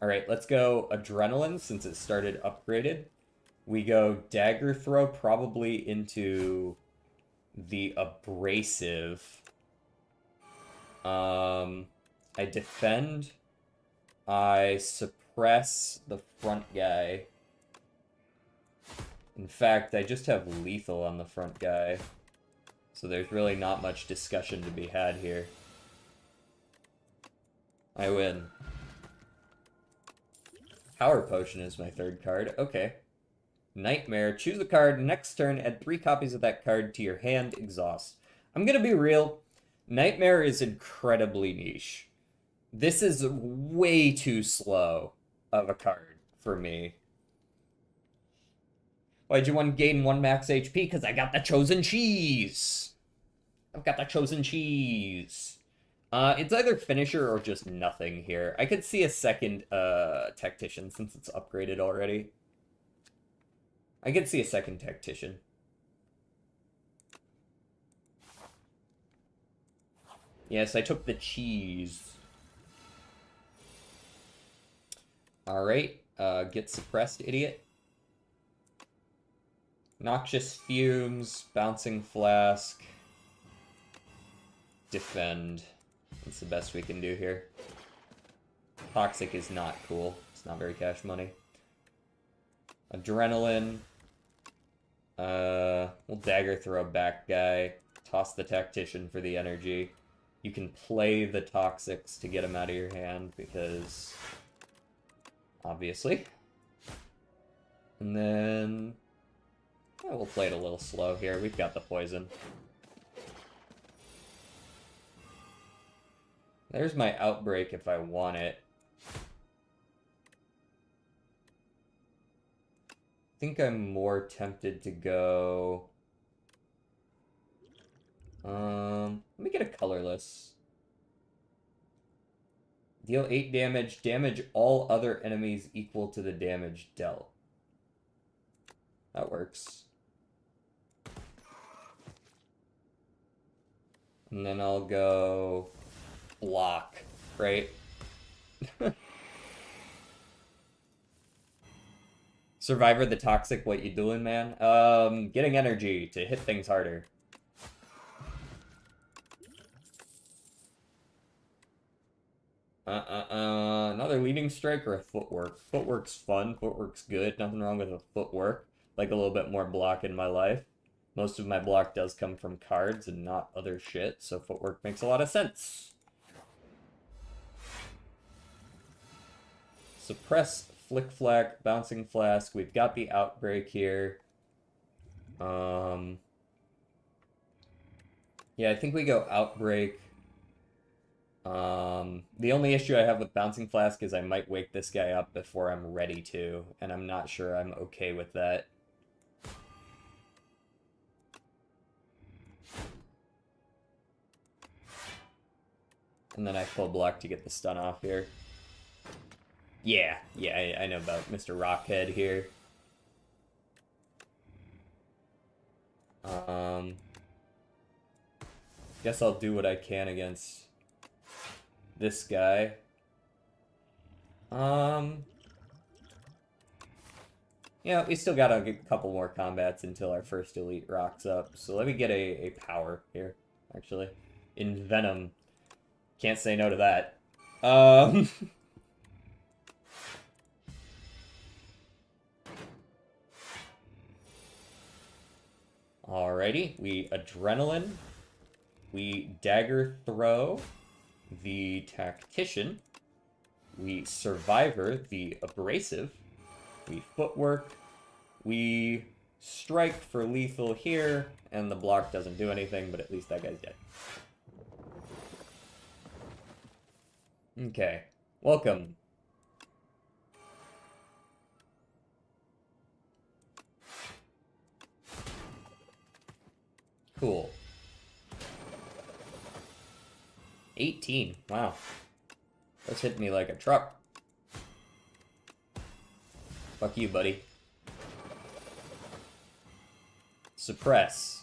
C: Alright, let's go Adrenaline, since it started upgraded. We go Dagger Throw, probably into the Abrasive. I Defend. I Suppress. suppress the front guy. In fact, I just have lethal on the front guy. So there's really not much discussion to be had here. I win. Power Potion is my third card. Okay. Nightmare. Choose a card. Next turn, add 3 copies of that card to your hand. Exhaust. I'm gonna be real. Nightmare is incredibly niche. This is way too slow of a card for me. Why'd you want to gain 1 max HP? Because I got the Chosen Cheese. I've got the Chosen Cheese. It's either Finisher or just nothing here. I could see a second Tactician since it's upgraded already. I could see a second Tactician. Yes, I took the cheese. Alright, get suppressed, idiot. Noxious Fumes, Bouncing Flask. Defend. That's the best we can do here. Toxic is not cool. It's not very cash money. Adrenaline. We'll Dagger Throw back guy. Toss the Tactician for the energy. You can play the Toxics to get them out of your hand because... obviously. And then... yeah, we'll play it a little slow here. We've got the poison. There's my Outbreak if I want it. I think I'm more tempted to go... let me get a colorless. Deal 8 damage. Damage all other enemies equal to the damage dealt. That works. And then I'll go... block, right? Survivor the Toxic, what you doing, man? Getting energy to hit things harder. Another Leading Strike or a Footwork? Footwork's fun, Footwork's good, nothing wrong with a Footwork. Like a little bit more block in my life. Most of my block does come from cards and not other shit, so Footwork makes a lot of sense. Suppress, Flick Flack, Bouncing Flask. We've got the Outbreak here. Yeah, I think we go Outbreak. The only issue I have with Bouncing Flask is I might wake this guy up before I'm ready to, and I'm not sure I'm okay with that. And then I full block to get the stun off here. Yeah, I know about Mr. Rockhead here. Guess I'll do what I can against this guy. Yeah, we still got a couple more combats until our first elite rocks up. So let me get a power here, actually. Envenom. Can't say no to that. Alrighty, we Adrenaline. We Dagger Throw. The Tactician. We Survivor, the Abrasive. We Footwork. We Strike for lethal here, and the block doesn't do anything, but at least that guy's dead. Okay, welcome. Cool. 18. Wow. That's hit me like a truck. Fuck you, buddy. Suppress.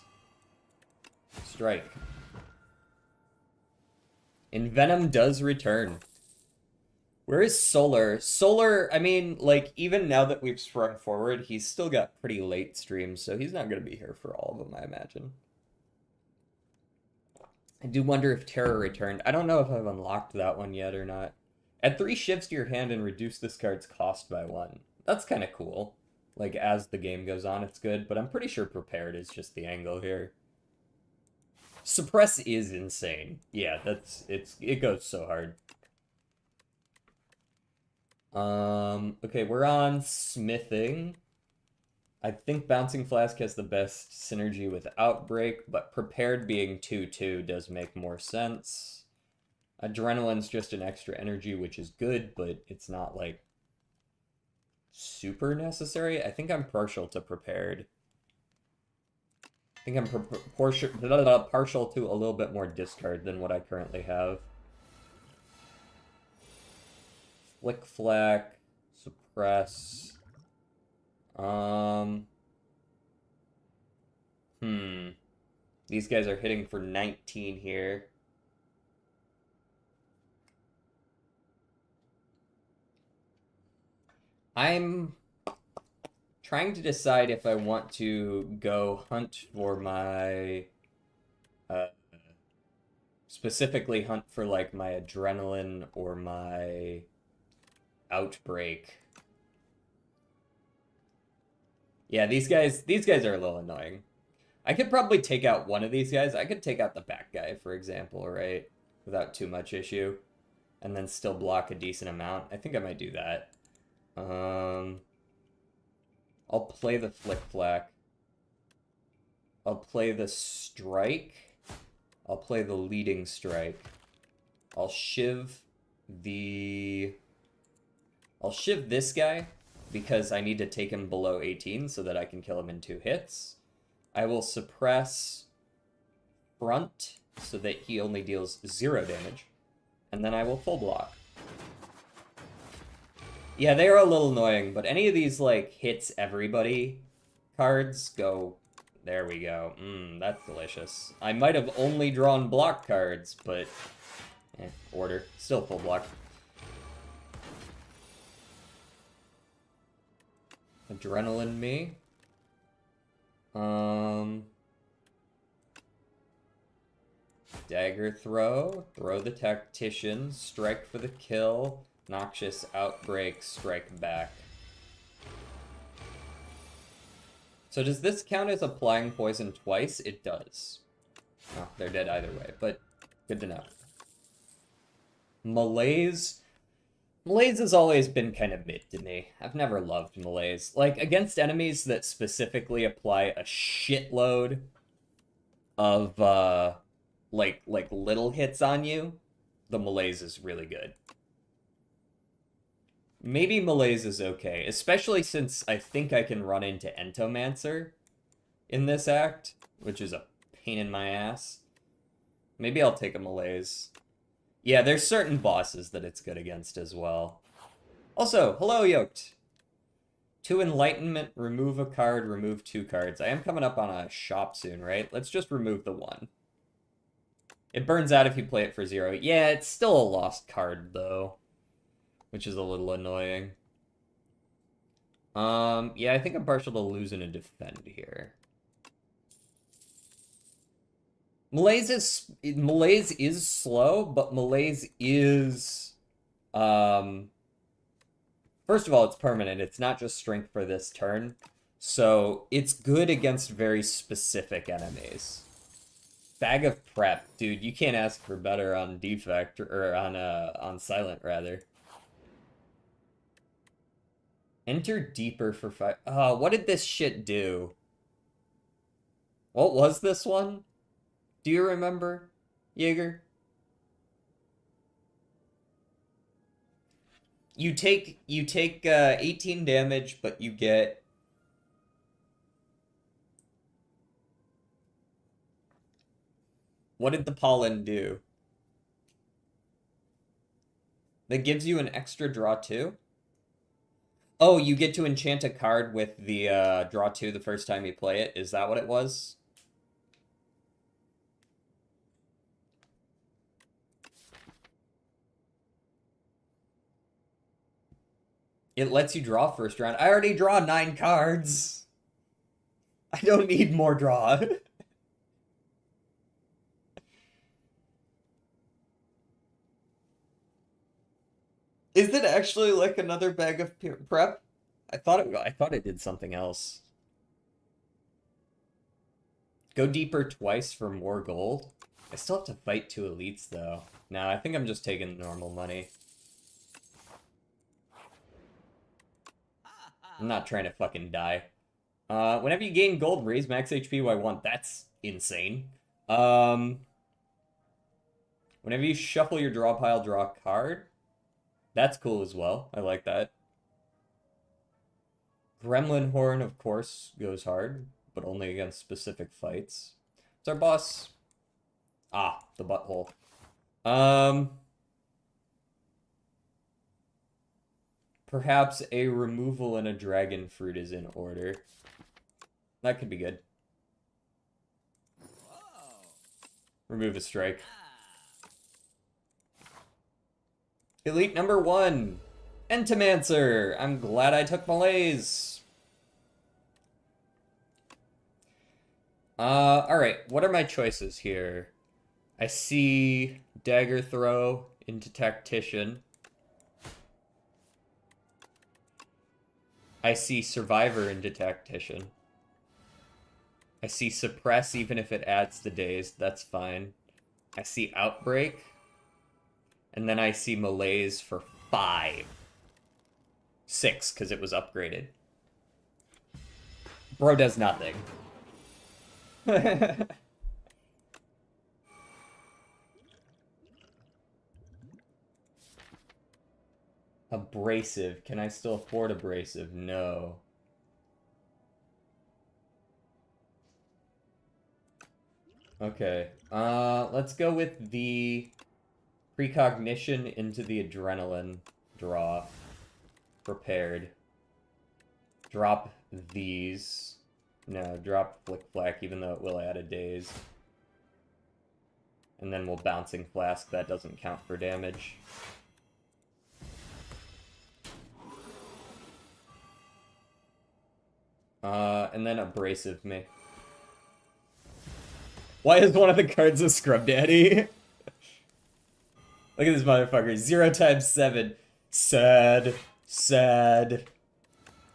C: Strike. Envenom does return. Where is Solar? Solar, I mean, like, even now that we've sprung forward, he's still got pretty late streams, so he's not going to be here for all of them, I imagine. I do wonder if Terror returned. I don't know if I've unlocked that one yet or not. Add 3 shivs to your hand and reduce this card's cost by 1. That's kind of cool. Like, as the game goes on, it's good, but I'm pretty sure prepared is just the angle here. Suppress is insane. Yeah, it goes so hard. Okay, we're on smithing. I think Bouncing Flask has the best synergy with Outbreak, but Prepared being 2/2 does make more sense. Adrenaline's just an extra energy, which is good, but it's not, like, super necessary. I think I'm partial to Prepared. I think I'm partial to a little bit more discard than what I currently have. Flick Flack, Suppress. These guys are hitting for 19 here. I'm trying to decide if I want to go hunt for my, specifically hunt for, like, my Adrenaline or my Outbreak. Yeah, these guys are a little annoying. I could probably take out one of these guys. I could take out the back guy, for example, right? Without too much issue. And then still block a decent amount. I think I might do that. I'll play the Flick Flack. I'll play the Strike. I'll play the Leading Strike. I'll shiv this guy because I need to take him below 18 so that I can kill him in 2 hits. I will suppress front so that he only deals 0 damage. And then I will full block. Yeah, they are a little annoying, but any of these, like, hits everybody cards go... There we go. That's delicious. I might have only drawn block cards, but... order. Still full block. Adrenaline me. Dagger throw. Throw the tactician. Strike for the kill. Noxious Outbreak. Strike back. So does this count as applying poison twice? It does. Oh, they're dead either way, but good to know. Malaise. Malaise has always been kind of mid to me. I've never loved Malaise. Like, against enemies that specifically apply a shitload of, like little hits on you, the Malaise is really good. Maybe Malaise is okay, especially since I think I can run into Entomancer in this act, which is a pain in my ass. Maybe I'll take a Malaise. Yeah, there's certain bosses that it's good against as well. Also, hello, Yoked. 2 Enlightenment, remove a card, remove 2 cards. I am coming up on a shop soon, right? Let's just remove the 1. It burns out if you play it for 0. Yeah, it's still a lost card, though, which is a little annoying. Yeah, I think I'm partial to losing a defend here. Malaise is slow, but Malaise is, first of all, it's permanent. It's not just strength for this turn. So it's good against very specific enemies. Bag of Prep, dude, you can't ask for better on Defect, or on Silent, rather. Enter Deeper for 5. Oh, what did this shit do? What was this one? Do you remember, Jaeger? You take 18 damage, but you get... What did the pollen do? That gives you an extra draw 2? Oh, you get to enchant a card with the draw 2 the first time you play it? Is that what it was? It lets you draw first round. I already draw 9 cards. I don't need more draw. Is it actually like another bag of prep? I thought it did something else. Go deeper twice for more gold. I still have to fight 2 elites though. Nah, I think I'm just taking normal money. I'm not trying to fucking die. Whenever you gain gold, raise max HP by 1. That's insane. Whenever you shuffle your draw pile, draw a card. That's cool as well. I like that. Gremlin Horn, of course, goes hard, but only against specific fights. It's our boss. Ah, the butthole. Perhaps a removal and a dragon fruit is in order. That could be good. Remove a strike. Elite number 1. Entomancer. I'm glad I took Malaise. Alright. What are my choices here? I see Dagger Throw into Tactician. I see Survivor into Tactician. I see Suppress even if it adds the days. That's fine. I see Outbreak. And then I see Malaise for 5. 6, because it was upgraded. Bro does nothing. Abrasive. Can I still afford abrasive? No. Okay. Let's go with the precognition into the adrenaline draw. Prepared. Drop these. No, drop Flick Flack, even though it will add a daze. And then we'll Bouncing Flask. That doesn't count for damage. And then Abrasive me. Why is one of the cards a Scrub Daddy? Look at this motherfucker. 0 times 7. Sad. Sad.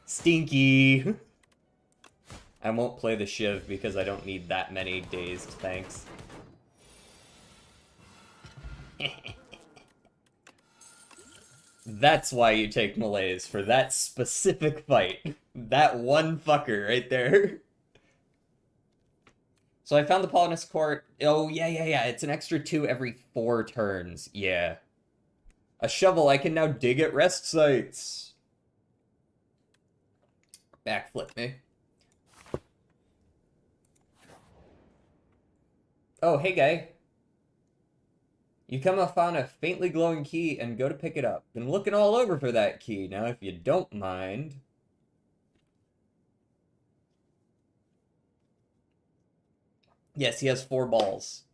C: Stinky. I won't play the Shiv because I don't need that many dazed, thanks. That's why you take Malaise, for that specific fight. That one fucker right there. So I found the Polynis Court. Oh, yeah. It's an extra 2 every 4 turns. Yeah. A shovel. I can now dig at rest sites. Backflip me. Oh, hey, guy. You come upon a faintly glowing key and go to pick it up. Been looking all over for that key. Now, if you don't mind... Yes, he has 4 balls.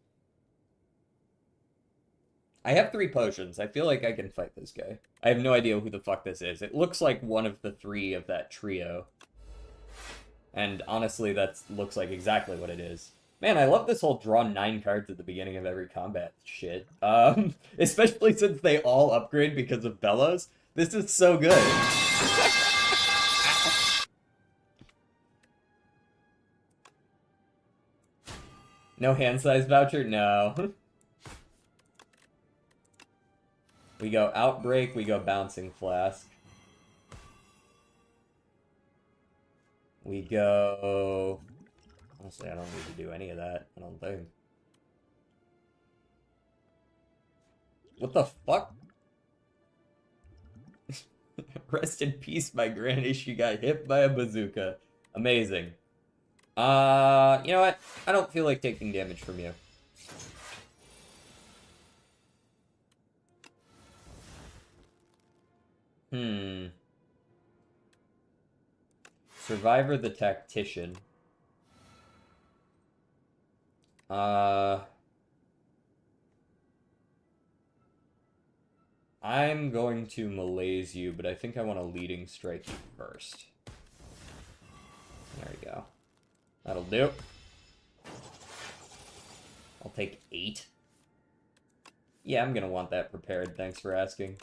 C: I have 3 potions. I feel like I can fight this guy. I have no idea who the fuck this is. It looks like one of the 3 of that trio. And honestly, that looks like exactly what it is. Man, I love this whole draw 9 cards at the beginning of every combat shit. Especially since they all upgrade because of Bellows. This is so good. No hand size voucher? No. We go Outbreak, we go Bouncing Flask. We go... Honestly, I don't need to do any of that, I don't think. What the fuck? Rest in peace, my granny. She got hit by a bazooka. Amazing. You know what? I don't feel like taking damage from you. Survivor the Tactician. I'm going to malaise you, but I think I want a leading strike you first. There we go. That'll do. I'll take 8. Yeah, I'm gonna want that prepared, thanks for asking.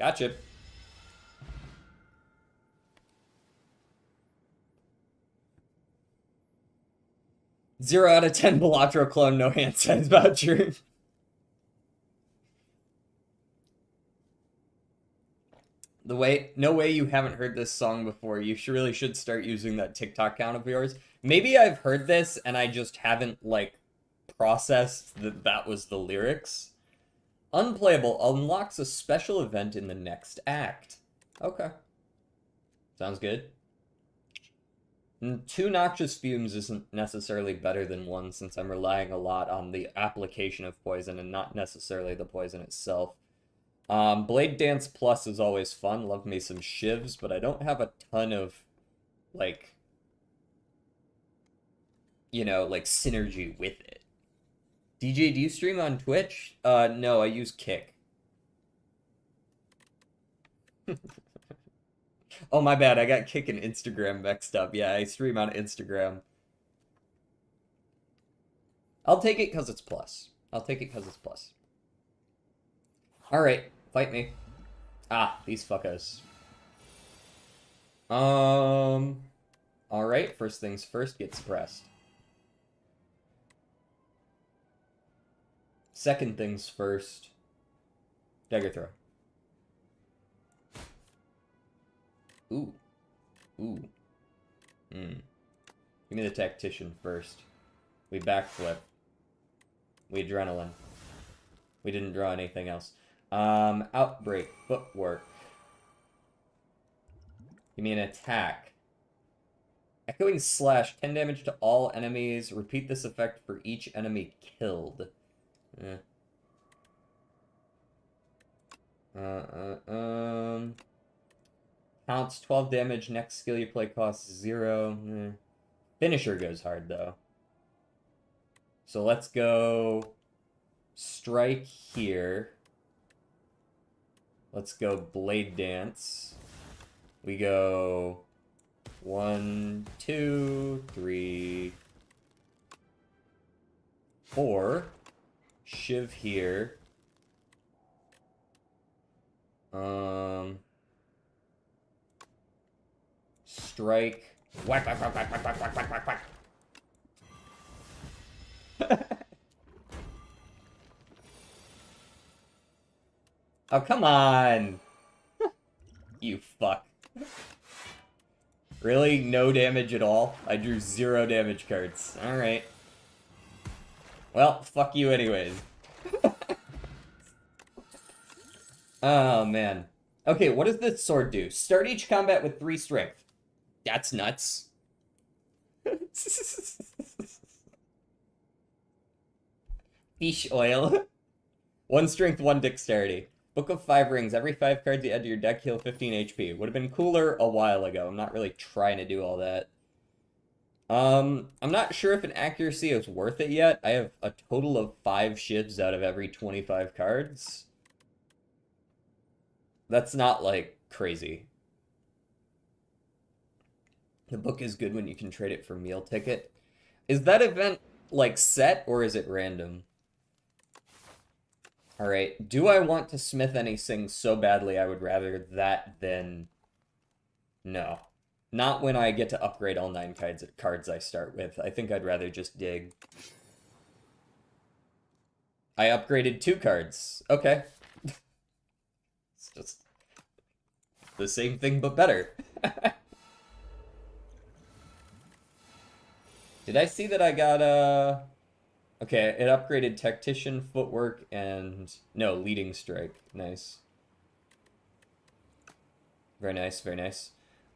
C: Gotcha. Zero out of 10 Balatro clone, no hand signs voucher. No way you haven't heard this song before. You really should start using that TikTok account of yours. Maybe I've heard this and I just haven't, like, processed that that was the lyrics. Unplayable unlocks a special event in the next act. Okay. Sounds good. Two noxious fumes isn't necessarily better than one, since I'm relying a lot on the application of poison and not necessarily the poison itself. Blade Dance Plus is always fun. Love me some shivs, but I don't have a ton of, like, you know, like, synergy with it. DJ, do you stream on Twitch? No, I use Kick. Oh, my bad. I got Kick and Instagram mixed up. Yeah, I stream on Instagram. I'll take it because it's plus. I'll take it because it's plus. Alright, fight me. Ah, these fuckers. Alright, first things first, get suppressed. Second things first, dagger throw. Ooh. Ooh. Give me the tactician first. We backflip. We adrenaline. We didn't draw anything else. Outbreak. Footwork. Give me an attack. Echoing Slash. 10 damage to all enemies. Repeat this effect for each enemy killed. Counts 12 damage. Next skill you play costs 0. Finisher goes hard, though. So let's go Strike here. Let's go Blade Dance. We go 1, 2, 3, 4. Shiv here. Strike. Whack, whack, whack, whack, whack, whack, whack, whack, whack, whack. Oh, come on! You fuck. Really? No damage at all? I drew 0 damage cards. Alright. Well, fuck you anyways. Oh, man. Okay, what does this sword do? Start each combat with 3 strength. That's nuts. Fish oil. 1 strength, 1 dexterity. Book of 5 rings. Every 5 cards you add to your deck heal 15 HP. Would have been cooler a while ago. I'm not really trying to do all that. I'm not sure if an accuracy is worth it yet. I have a total of 5 shivs out of every 25 cards. That's not, like, crazy. The book is good when you can trade it for meal ticket. Is that event, like, set, or is it random? Alright, do I want to smith anything so badly I would rather that than... No. Not when I get to upgrade all 9 cards I start with. I think I'd rather just dig. I upgraded 2 cards. Okay. It's just the same thing but better. Did I see that I got okay, it upgraded Tactician, Footwork, and... No, Leading Strike. Nice. Very nice, very nice.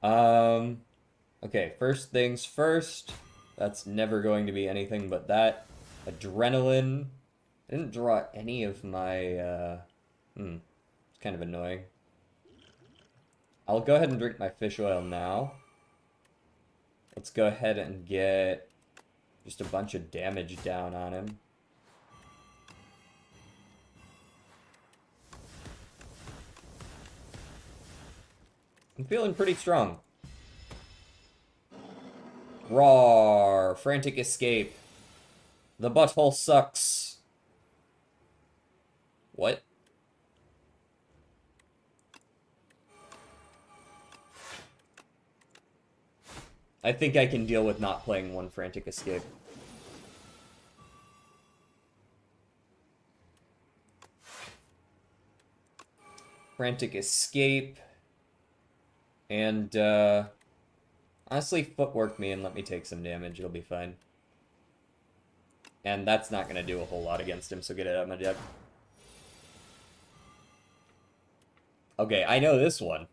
C: Okay, first things first. That's never going to be anything but that. Adrenaline. I didn't draw any of my, it's kind of annoying. I'll go ahead and drink my fish oil now. Let's go ahead and get just a bunch of damage down on him. I'm feeling pretty strong. Roar! Frantic escape. The butthole sucks. What? I think I can deal with not playing one Frantic Escape. Frantic Escape. And, honestly, Footwork me and let me take some damage. It'll be fine. And that's not going to do a whole lot against him, so get it out of my deck. Okay, I know this one.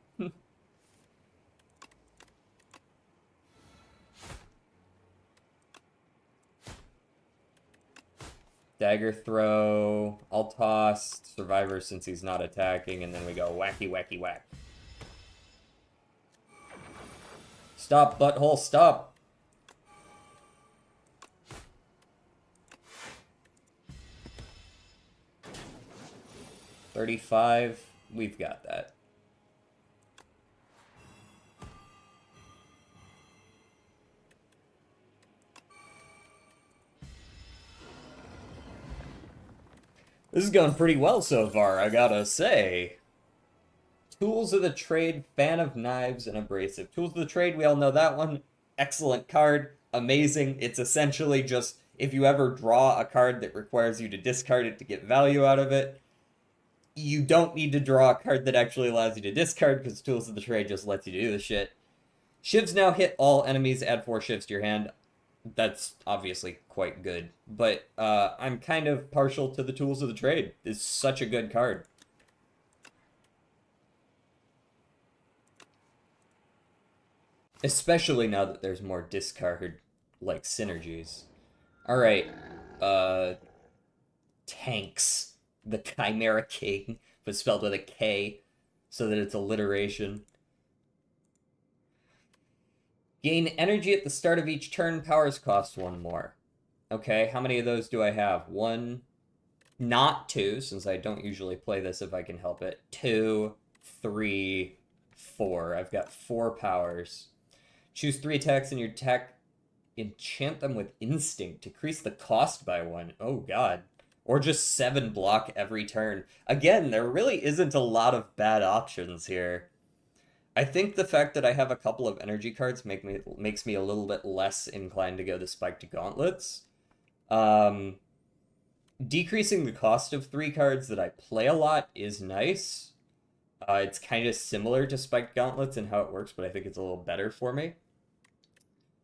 C: Dagger throw. I'll toss Survivor since he's not attacking, and then we go wacky, wacky, whack. Stop, butthole, stop! $35. We've got that. This is going pretty well so far, I gotta say. Tools of the Trade, Fan of Knives, and Abrasive. Tools of the Trade, we all know that one. Excellent card. Amazing. It's essentially just, if you ever draw a card that requires you to discard it to get value out of it, you don't need to draw a card that actually allows you to discard, because Tools of the Trade just lets you do the shit. Shivs now hit all enemies, add 4 shivs to your hand. That's obviously quite good. But I'm kind of partial to the Tools of the Trade. It's such a good card. Especially now that there's more discard, like, synergies. Alright, Tanks. The Chimera King, but spelled with a K, so that it's alliteration. Gain energy at the start of each turn, powers cost 1 more. Okay, how many of those do I have? 1, not 2, since I don't usually play this if I can help it. 2, 3, 4. I've got 4 powers. Choose 3 attacks in your deck. Enchant them with Instinct. Decrease the cost by 1. Oh, God. Or just 7 block every turn. Again, there really isn't a lot of bad options here. I think the fact that I have a couple of energy cards makes me a little bit less inclined to go the Spiked Gauntlets. Decreasing the cost of 3 cards that I play a lot is nice. It's kind of similar to Spiked Gauntlets and how it works, but I think it's a little better for me.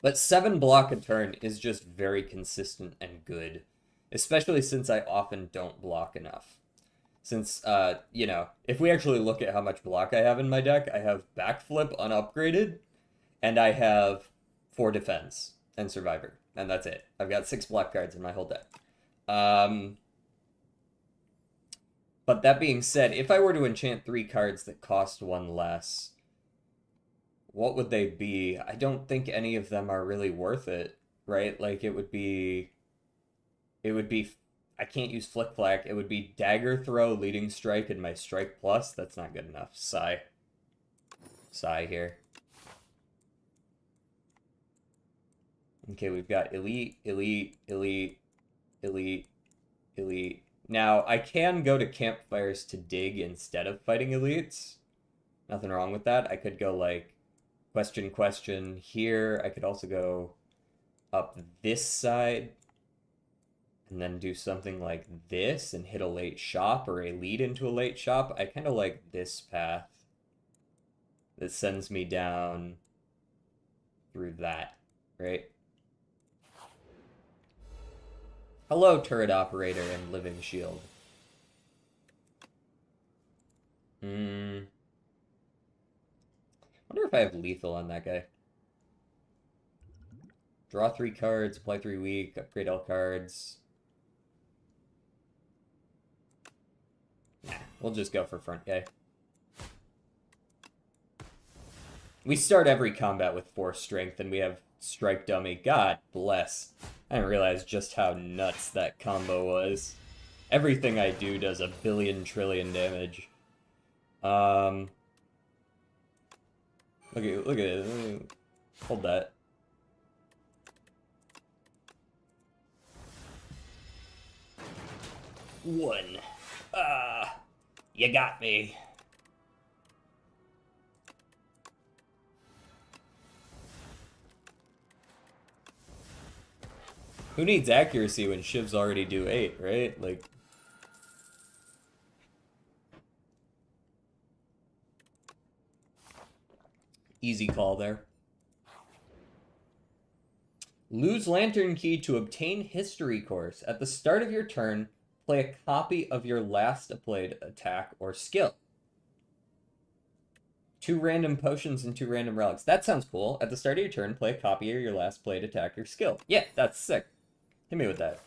C: But 7 block a turn is just very consistent and good. Especially since I often don't block enough. Since, you know, if we actually look at how much block I have in my deck, I have Backflip unupgraded, and I have 4 Defense and Survivor, and that's it. I've got 6 block cards in my whole deck. But that being said, if I were to enchant 3 cards that cost 1 less, what would they be? I don't think any of them are really worth it, right? Like, it would be, I can't use Flick Flack. It would be Dagger Throw, Leading Strike, and my Strike Plus. That's not good enough. Sigh. Sigh here. Okay, we've got Elite, Elite, Elite, Elite, Elite. Now, I can go to Campfires to dig instead of fighting Elites. Nothing wrong with that. I could go, like, Question, Question here. I could also go up this side and then do something like this and hit a late shop or a lead into a late shop. I kind of like this path that sends me down through that, right? Hello, Turret Operator and Living Shield. Wonder if I have lethal on that guy. Draw 3 cards, play 3 weak, upgrade all cards. Nah, we'll just go for front guy. We start every combat with 4 strength, and we have Strike Dummy. God bless. I didn't realize just how nuts that combo was. Everything I do does a billion trillion damage. Look at it. Hold that. One. You got me. Who needs accuracy when shivs already do 8, right? Like... Easy call there. Lose Lantern Key to obtain History Course. At the start of your turn, play a copy of your last played attack or skill. 2 random potions and 2 random relics. That sounds cool. At the start of your turn, play a copy of your last played attack or skill. Yeah, that's sick. Hit me with that.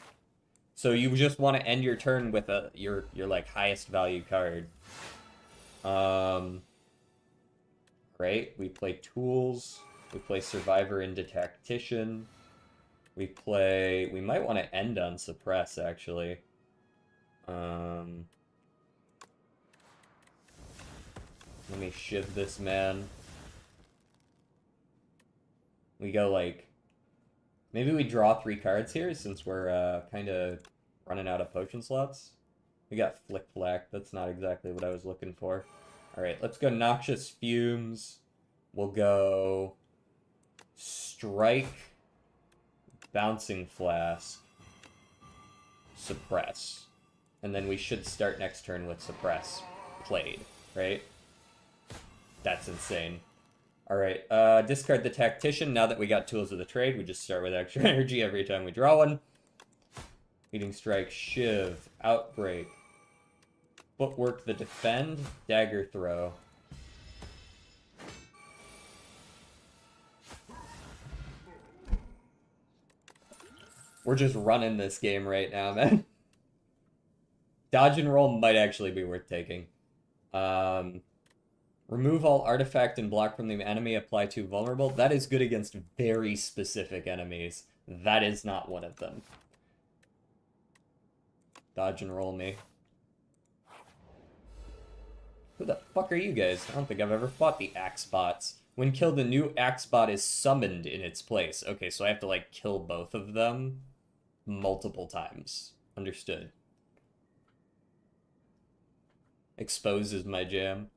C: So you just want to end your turn with your like highest value card. Right? We play Tools. We play Survivor into Tactician. We might want to end on Suppress, actually. Let me shiv this man. We go, like... Maybe we draw 3 cards here, since we're, kind of running out of potion slots. We got Flick Flack. That's not exactly what I was looking for. Alright, let's go Noxious Fumes. We'll go... Strike... Bouncing Flask, Suppress. And then we should start next turn with Suppress played, right? That's insane. Alright, discard the Tactician. Now that we got Tools of the Trade, we just start with extra energy every time we draw one. Leading Strike, Shiv, Outbreak, Footwork the Defend, Dagger Throw. We're just running this game right now, man. Dodge and roll might actually be worth taking. Remove all artifact and block from the enemy, apply to vulnerable. That is good against very specific enemies. That is not one of them. Dodge and roll me. Who the fuck are you guys? I don't think I've ever fought the Axe bots. When killed, a new Axe bot is summoned in its place. Okay, so I have to, like, kill both of them multiple times. Understood. Expose is my jam.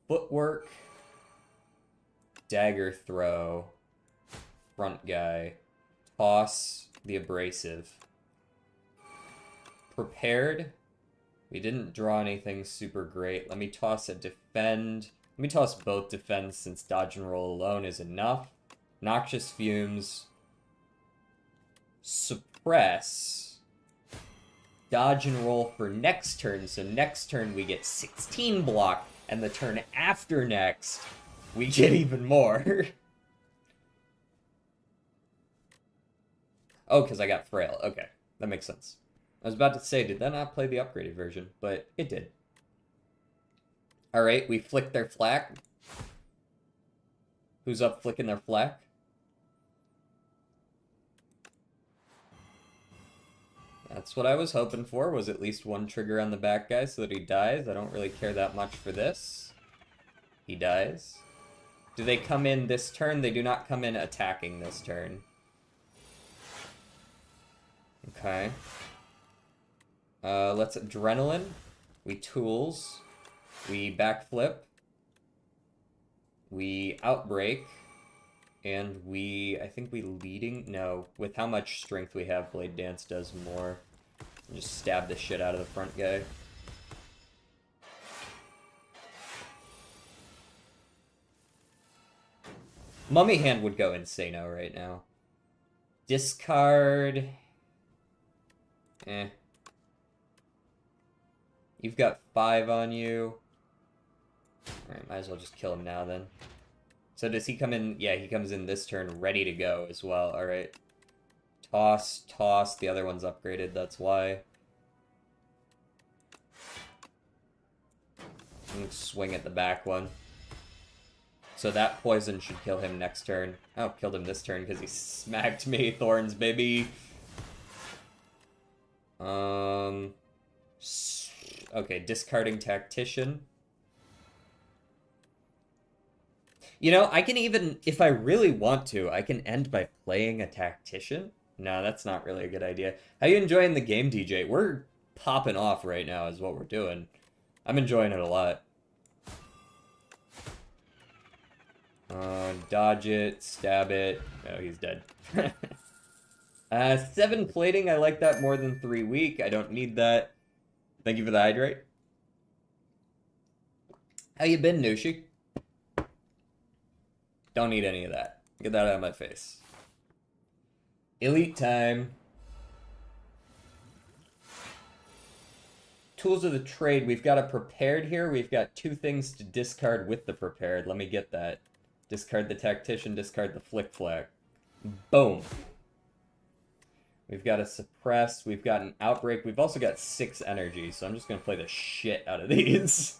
C: Footwork. Dagger throw. Front guy. Toss the abrasive. Prepared. We didn't draw anything super great. Let me toss a defend. Let me toss both defend since dodge and roll alone is enough. Noxious Fumes. Suppress. Dodge and roll for next turn. So next turn we get 16 block. And the turn after next, we get even more. Oh, because I got Frail. Okay, that makes sense. I was about to say, did that not play the upgraded version? But it did. Alright, we flick their flak. Who's up flicking their flak? That's what I was hoping for, was at least one trigger on the back guy so that he dies. I don't really care that much for this. He dies. Do they come in this turn? They do not come in attacking this turn. Okay. Let's Adrenaline. We Tools. We Backflip. We Outbreak. And I think we Leading? No. With how much strength we have, Blade Dance does more. Just stab the shit out of the front guy. Mummy Hand would go insano right now. Discard. Eh. You've got 5 on you. Alright, might as well just kill him now then. So does he come in? Yeah, he comes in this turn ready to go as well. Alright. Toss, toss. The other one's upgraded, that's why. And swing at the back one. So that poison should kill him next turn. Oh, killed him this turn because he smacked me. Thorns, baby. Okay, discarding Tactician. You know, I can even, if I really want to, I can end by playing a Tactician. No, that's not really a good idea. How you enjoying the game, DJ? We're popping off right now is what we're doing. I'm enjoying it a lot. Dodge it, stab it. Oh, he's dead. 7 plating, I like that more than 3 weak. I don't need that. Thank you for the hydrate. How you been, Nushi? Don't need any of that. Get that out of my face. Elite time. Tools of the trade. We've got a prepared here. We've got 2 things to discard with the prepared. Let me get that. Discard the tactician, discard the flick flack. Boom. We've got a suppress. We've got an outbreak. We've also got 6 energy, so I'm just going to play the shit out of these.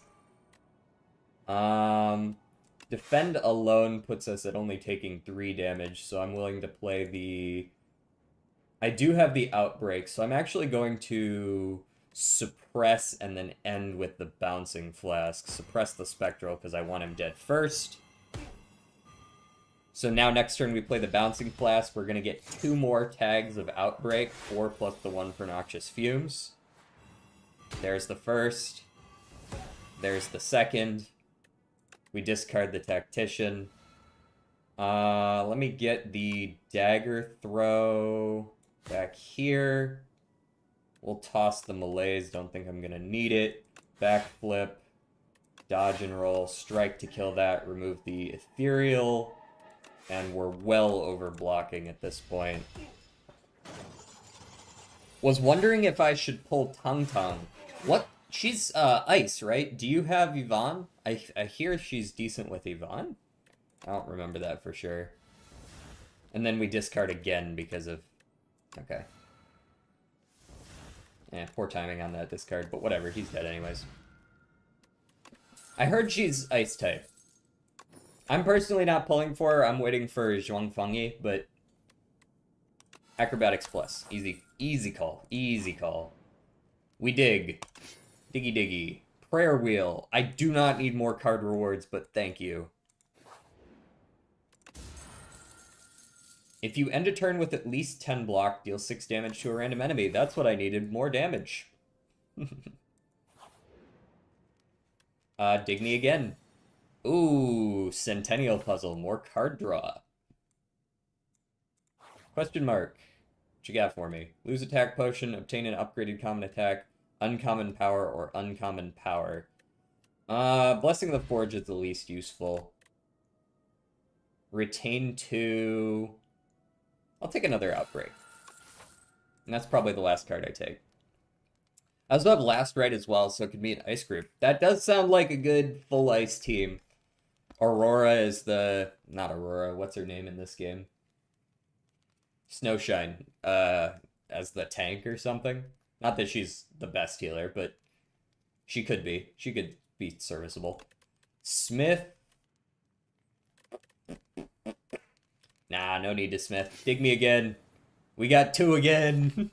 C: Defend alone puts us at only taking 3 damage, so I'm willing to play the... I do have the outbreak, so I'm actually going to suppress and then end with the bouncing flask. Suppress the spectral because I want him dead first. So now next turn we play the bouncing flask. We're going to get 2 more tags of outbreak, 4 plus the 1 for noxious fumes. There's the first. There's the second. We discard the tactician. Let me get the dagger throw back here. We'll toss the malaise. Don't think I'm going to need it. Backflip. Dodge and roll. Strike to kill that. Remove the ethereal. And we're well over blocking at this point. Was wondering if I should pull Tung Tung. What? She's ice, right? Do you have Yvonne? I hear she's decent with Yvonne. I don't remember that for sure. And then we discard again because of... Okay. Yeah, poor timing on that discard, but whatever. He's dead anyways. I heard she's ice type. I'm personally not pulling for her. I'm waiting for Zhuang Fengyi, but acrobatics plus. Easy call. Easy call. We dig. Diggy diggy. Prayer wheel. I do not need more card rewards, but thank you. If you end a turn with at least 10 block, deal 6 damage to a random enemy. That's what I needed. More damage. Dig me again. Ooh, Centennial Puzzle. More card draw. Question mark. What you got for me? Lose attack potion, obtain an upgraded common attack, uncommon power, or uncommon power. Blessing of the Forge is the least useful. Retain 2. I'll take another outbreak. And that's probably the last card I take. I also have Last Right as well, so it could be an ice group. That does sound like a good full ice team. Aurora is the... Not Aurora, what's her name in this game? Snowshine, as the tank or something. Not that she's the best healer, but she could be. She could be serviceable. Smith. Nah, no need to Smith. Dig me again. We got 2 again.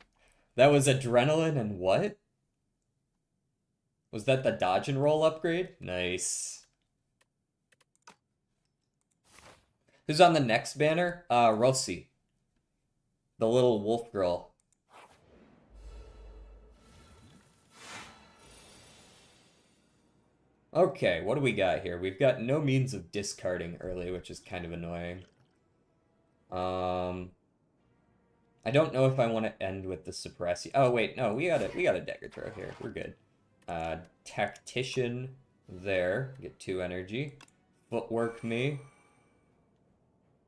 C: That was adrenaline and what? Was that the dodge and roll upgrade? Nice. Who's on the next banner? Rossi. The little wolf girl. Okay, what do we got here? We've got no means of discarding early, which is kind of annoying. I don't know if I want to end with the suppress. Oh wait, no, we got a dagger throw here. We're good. Tactician there. Get 2 energy. Footwork me.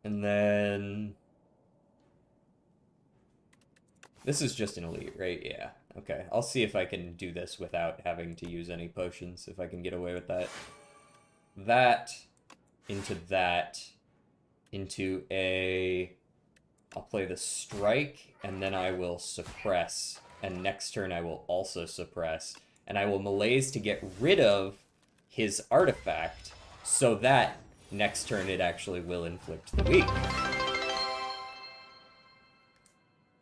C: And then... This is just an elite, right? Yeah. Okay. I'll see if I can do this without having to use any potions, if I can get away with that. That. Into a... I'll play the strike, and then I will suppress. And next turn I will also suppress. And I will malaise to get rid of his artifact, so that next turn it actually will inflict the weak.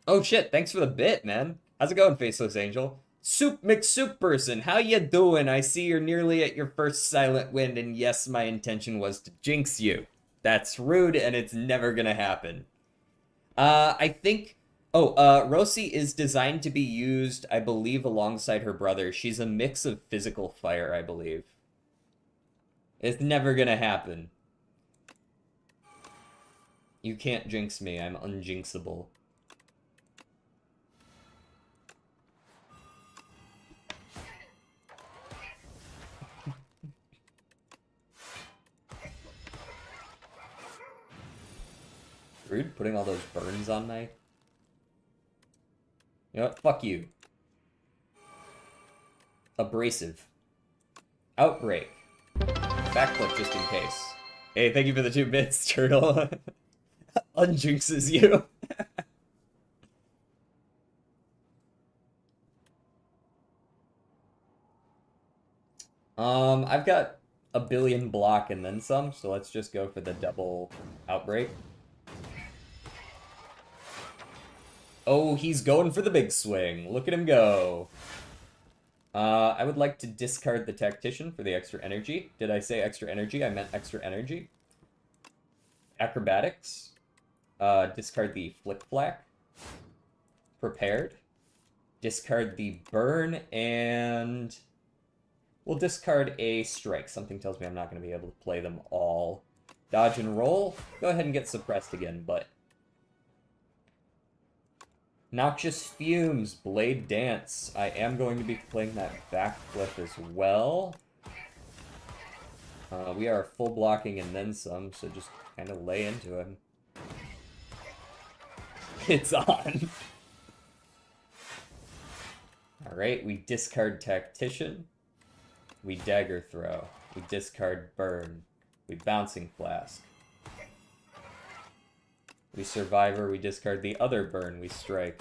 C: Oh shit, thanks for the bit, man. How's it going, Faceless Angel? Soup McSoup person, how ya doing? I see you're nearly at your first silent wind, and yes, my intention was to jinx you. That's rude, and it's never gonna happen. I think... Rossi is designed to be used, I believe, alongside her brother. She's a mix of physical fire, I believe. It's never gonna happen. You can't jinx me. I'm unjinxable. Rude, putting all those burns on my... You know what? Fuck you. Abrasive. Outbreak. Backflip just in case. Hey, thank you for the 2 bits, Turtle. Unjinxes you. I've got a billion block and then some, so let's just go for the double outbreak. Oh, he's going for the big swing. Look at him go. I would like to discard the Tactician for the extra energy. Did I say extra energy? I meant extra energy. Acrobatics. Discard the Flick Flack. Prepared. Discard the Burn, and... we'll discard a Strike. Something tells me I'm not going to be able to play them all. Dodge and roll. Go ahead and get suppressed again, but... Noxious Fumes, Blade Dance. I am going to be playing that backflip as well. We are full blocking and then some, so just kind of lay into him. It's on. Alright, we discard Tactician. We Dagger Throw. We discard Burn. We Bouncing Flask. We Survivor, we discard the other Burn, we Strike.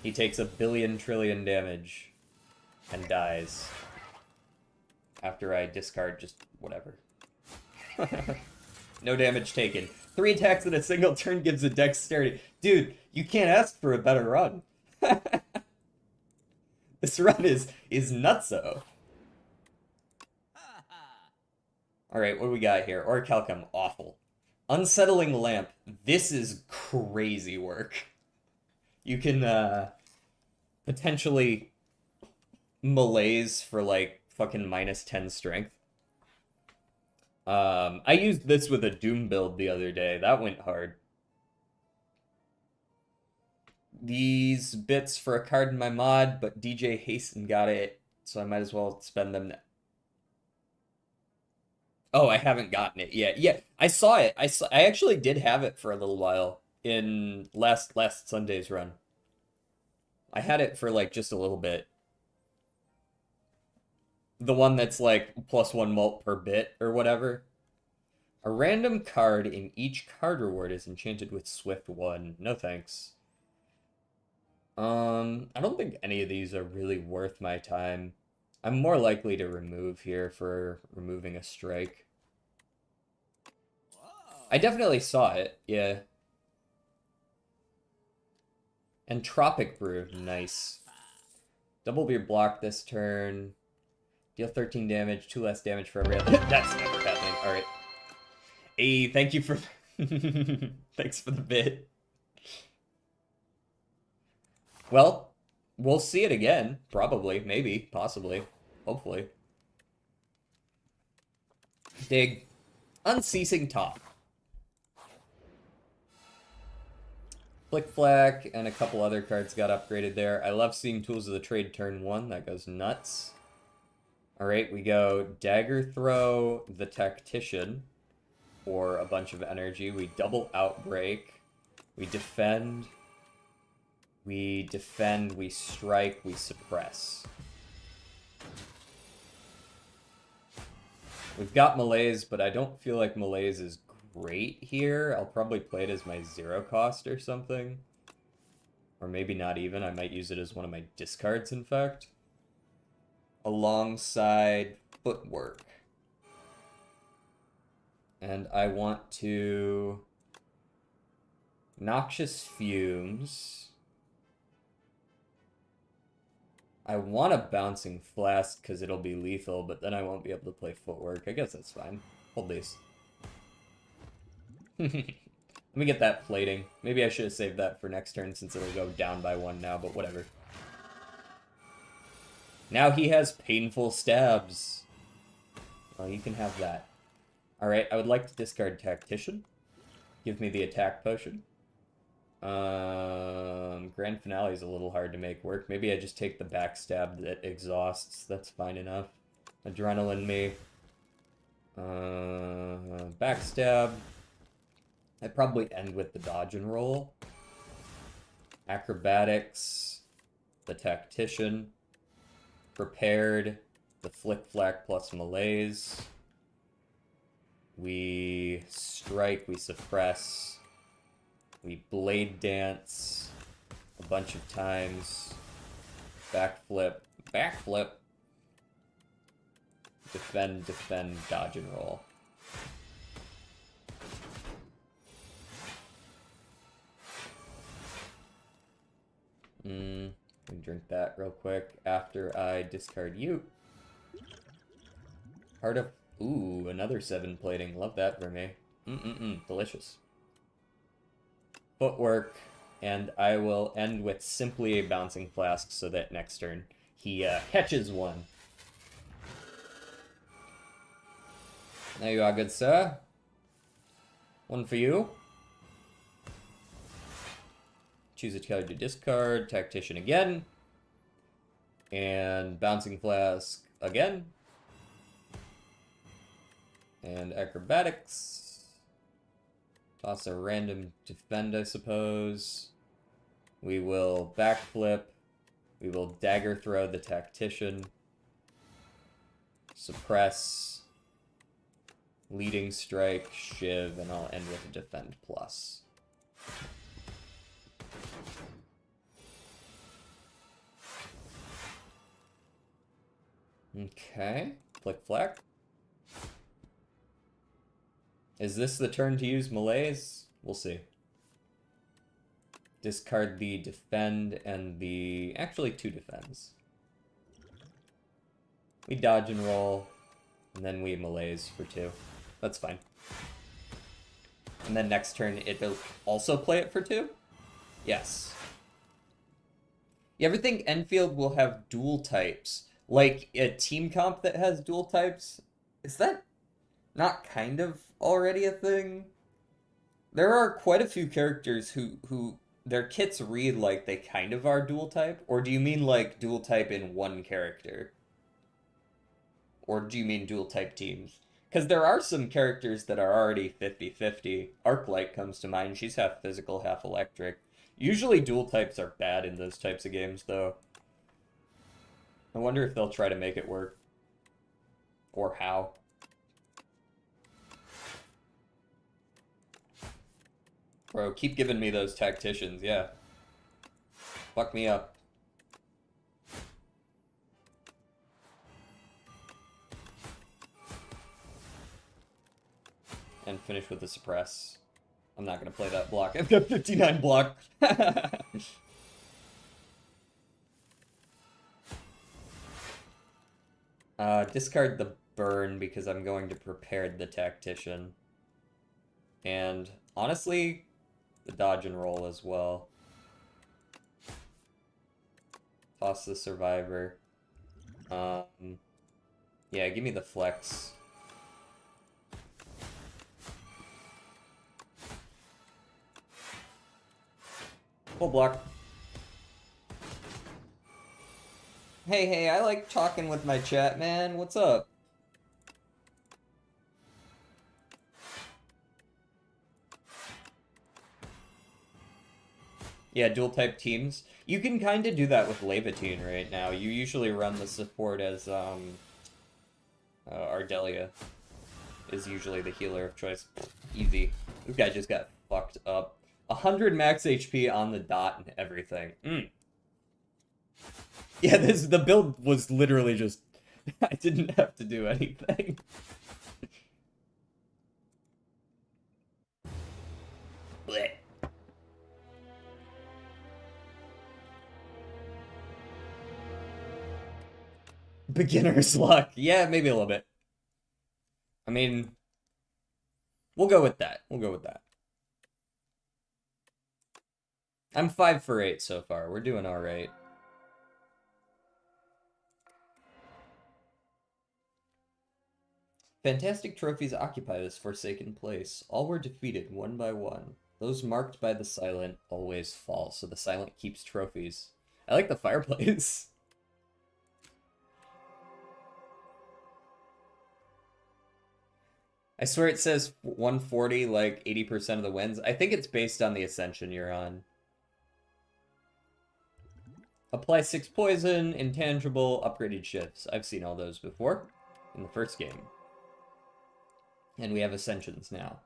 C: He takes 1 billion trillion damage and dies. After I discard just whatever. No damage taken. 3 attacks in a single turn gives a dexterity. Dude, you can't ask for a better run. This run is nutso. Alright, what do we got here? Orichalcum, awful. Unsettling Lamp. This is crazy work. You can, potentially malaise for, like, fucking -10 strength. I used this with a Doom build the other day. That went hard. These bits for a card in my mod, but DJ Hasten got it, so I might as well spend them now. Oh, I haven't gotten it yet. Yeah, I saw it. I actually did have it for a little while in last Sunday's run. I had it for like just a little bit. The one that's like +1 mult per bit or whatever. A random card in each card reward is enchanted with Swift 1. No thanks. I don't think any of these are really worth my time. I'm more likely to remove here for removing a strike. I definitely saw it, yeah. Entropic Brew, nice. Double your block this turn. Deal 13 damage, 2 less damage for every other... That's never happening, alright. Hey, thank you for... Thanks for the bit. Well, we'll see it again. Probably, maybe, possibly, hopefully. Dig. Unceasing Top. Flick Flack and a couple other cards got upgraded there. I love seeing Tools of the Trade turn 1. That goes nuts. Alright, we go Dagger Throw, the Tactician, for a bunch of energy. We double Outbreak. We defend. We strike, we suppress. We've got Malaise, but I don't feel like Malaise is great here. I'll probably play it as my 0 cost or something. Or maybe not even. I might use it as one of my discards, in fact. Alongside Footwork. And I want to... Noxious Fumes... I want a Bouncing Flask because it'll be lethal, but then I won't be able to play Footwork. I guess that's fine. Hold these. Let me get that plating. Maybe I should have saved that for next turn since it'll go down by 1 now, but whatever. Now he has Painful Stabs. Well, you can have that. Alright, I would like to discard Tactician. Give me the attack potion. Grand Finale is a little hard to make work. Maybe I just take the backstab that exhausts. That's fine enough. Adrenaline me. Backstab. I'd probably end with the dodge and roll. Acrobatics. The Tactician. Prepared. The Flick Flack plus Malaise. We strike, we suppress. We blade dance a bunch of times. Backflip, backflip. Defend, defend, dodge and roll. Let me drink that real quick after I discard you. Heart of... Ooh, another 7 plating. Love that for me. Delicious. Footwork. And I will end with simply a Bouncing Flask so that next turn he catches one. There you are, good sir. One for you. Choose a card to discard. Tactician again. And Bouncing Flask again. And acrobatics. Toss a random defend, I suppose. We will backflip. We will dagger throw the tactician. Suppress. Leading strike, shiv, and I'll end with a defend plus. Okay. Flick flack. Is this the turn to use Malaise? We'll see. Discard the defend and the... Actually, 2 defends. We dodge and roll, and then we Malaise for 2. That's fine. And then next turn, it'll also play it for 2? Yes. You ever think Enfield will have dual types? Like a team comp that has dual types? Is that not kind of already a thing? There are quite a few characters who their kits read like they kind of are dual type, or do you mean like dual type in one character? Or do you mean dual type teams? Because there are some characters that are already 50-50. Arclight comes to mind. She's half physical, half electric. Usually dual types are bad in those types of games, though. I wonder if they'll try to make it work. Or how. Bro, keep giving me those tacticians, yeah. Fuck me up. And finish with the suppress. I'm not gonna play that block. I've got 59 block. Discard the burn because I'm going to prepare the tactician. And honestly, the dodge and roll as well. Toss the survivor. Yeah, give me the flex. Full block. Hey, I like talking with my chat, man. What's up? Yeah, dual type teams. You can kind of do that with Levatine right now. You usually run the support as Ardelia is usually the healer of choice. Easy. This guy just got fucked up. 100 max HP on the dot and everything. Yeah, the build was literally just... I didn't have to do anything. Blech. Beginner's luck. Yeah, maybe a little bit. I mean, we'll go with that. We'll go with that. I'm 5 for 8 so far. We're doing all right. Fantastic trophies occupy this forsaken place. All were defeated one by one. Those marked by the silent always fall, so the silent keeps trophies. I like the fireplace. I swear it says 140, like 80% of the wins. I think it's based on the Ascension you're on. Apply 6 poison, intangible, upgraded shifts. I've seen all those before in the first game. And we have Ascensions now.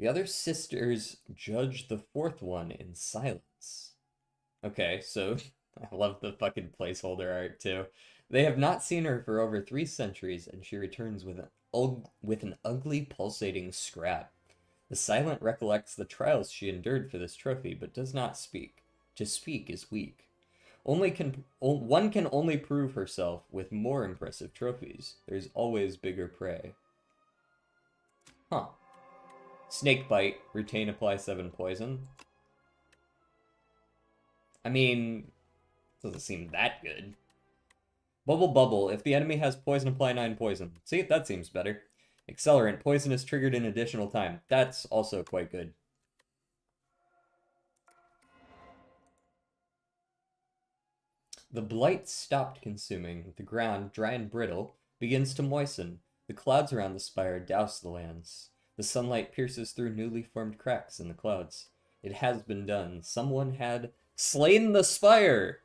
C: The other sisters judge the fourth one in silence. Okay, so I love the fucking placeholder art too. They have not seen her for over 3 centuries, and she returns with an ugly, pulsating scrap. The silent recollects the trials she endured for this trophy, but does not speak. To speak is weak. One can only prove herself with more impressive trophies. There's always bigger prey. Huh. Snake bite, retain, apply 7 poison. I mean, doesn't seem that good. Bubble bubble, if the enemy has poison, apply 9 poison. See, that seems better. Accelerant, poison is triggered in additional time. That's also quite good. The blight stopped consuming. The ground, dry and brittle, begins to moisten. The clouds around the spire douse the lands. The sunlight pierces through newly formed cracks in the clouds. It has been done. Someone had slain the spire!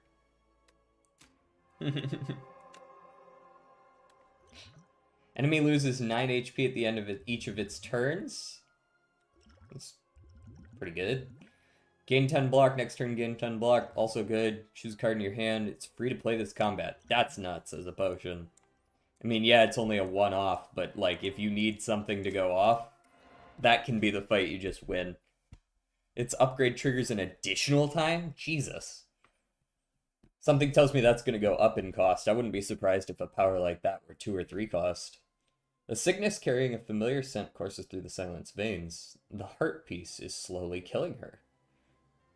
C: Enemy loses 9 HP at the end of each of its turns. That's pretty good. Gain 10 block, next turn gain 10 block, also good. Choose a card in your hand. It's free to play this combat. That's nuts as a potion. I mean, yeah, it's only a one-off, but like, if you need something to go off, that can be the fight you just win. Its upgrade triggers an additional time? Jesus. Something tells me that's going to go up in cost. I wouldn't be surprised if a power like that were 2 or 3 cost. The sickness carrying a familiar scent courses through the silence veins. The heart piece is slowly killing her.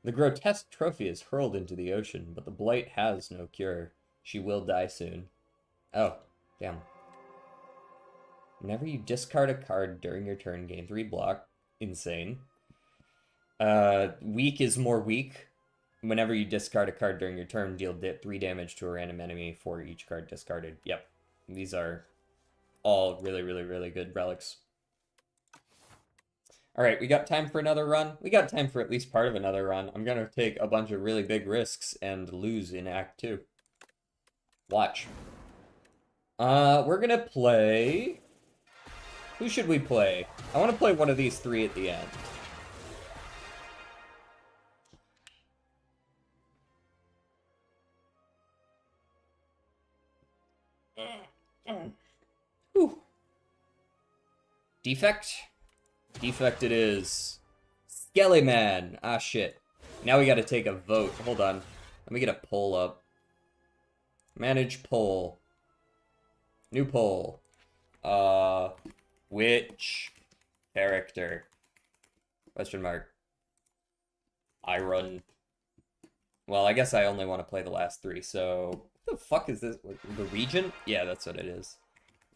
C: The grotesque trophy is hurled into the ocean, but the blight has no cure. She will die soon. Oh, damn. Whenever you discard a card during your turn, gain 3 block. Insane. Weak is more weak. Whenever you discard a card during your turn, deal 3 damage to a random enemy for each card discarded. Yep. These are all really, really, really good relics. Alright, we got time for another run. We got time for at least part of another run. I'm gonna take a bunch of really big risks and lose in Act 2. Watch. We're gonna play... Who should we play? I want to play one of these 3 at the end. Whew. Defect? Defect it is. Skellyman! Ah, shit. Now we gotta take a vote. Hold on. Let me get a poll up. Manage poll. New poll. Which character? Question mark. Iron. Well, I guess I only want to play the last 3, so... What the fuck is this? The Regent? Yeah, that's what it is.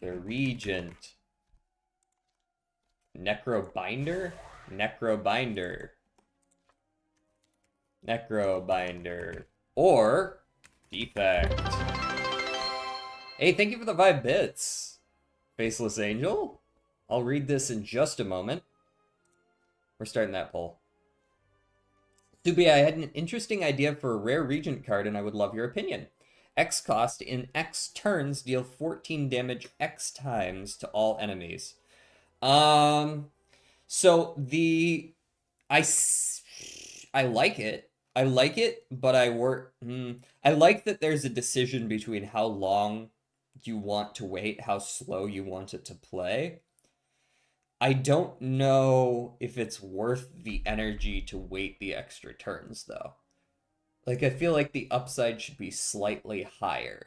C: The Regent. Necrobinder? Necrobinder. Necrobinder. Or... Defect. Hey, thank you for the 5 bits. Faceless Angel? I'll read this in just a moment. We're starting that poll. Subi, I had an interesting idea for a rare Regent card, and I would love your opinion. X cost, in X turns, deal 14 damage X times to all enemies. So the... I like it. I like it, but I like that there's a decision between how long you want to wait, how slow you want it to play. I don't know if it's worth the energy to wait the extra turns, though. Like, I feel like the upside should be slightly higher.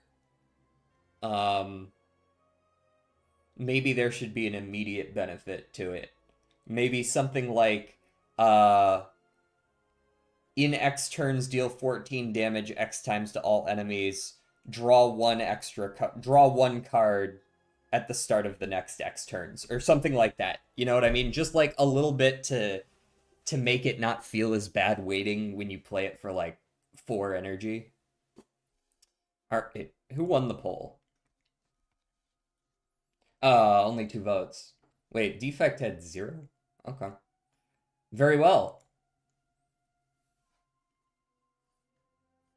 C: Maybe there should be an immediate benefit to it. Maybe something like, in X turns, deal 14 damage X times to all enemies. draw draw one card at the start of the next X turns or something like that. You know what I mean? Just like a little bit to make it not feel as bad waiting when you play it for like 4 energy. Who won the poll? Only 2 votes. Wait, Defect had 0? Okay. Very well.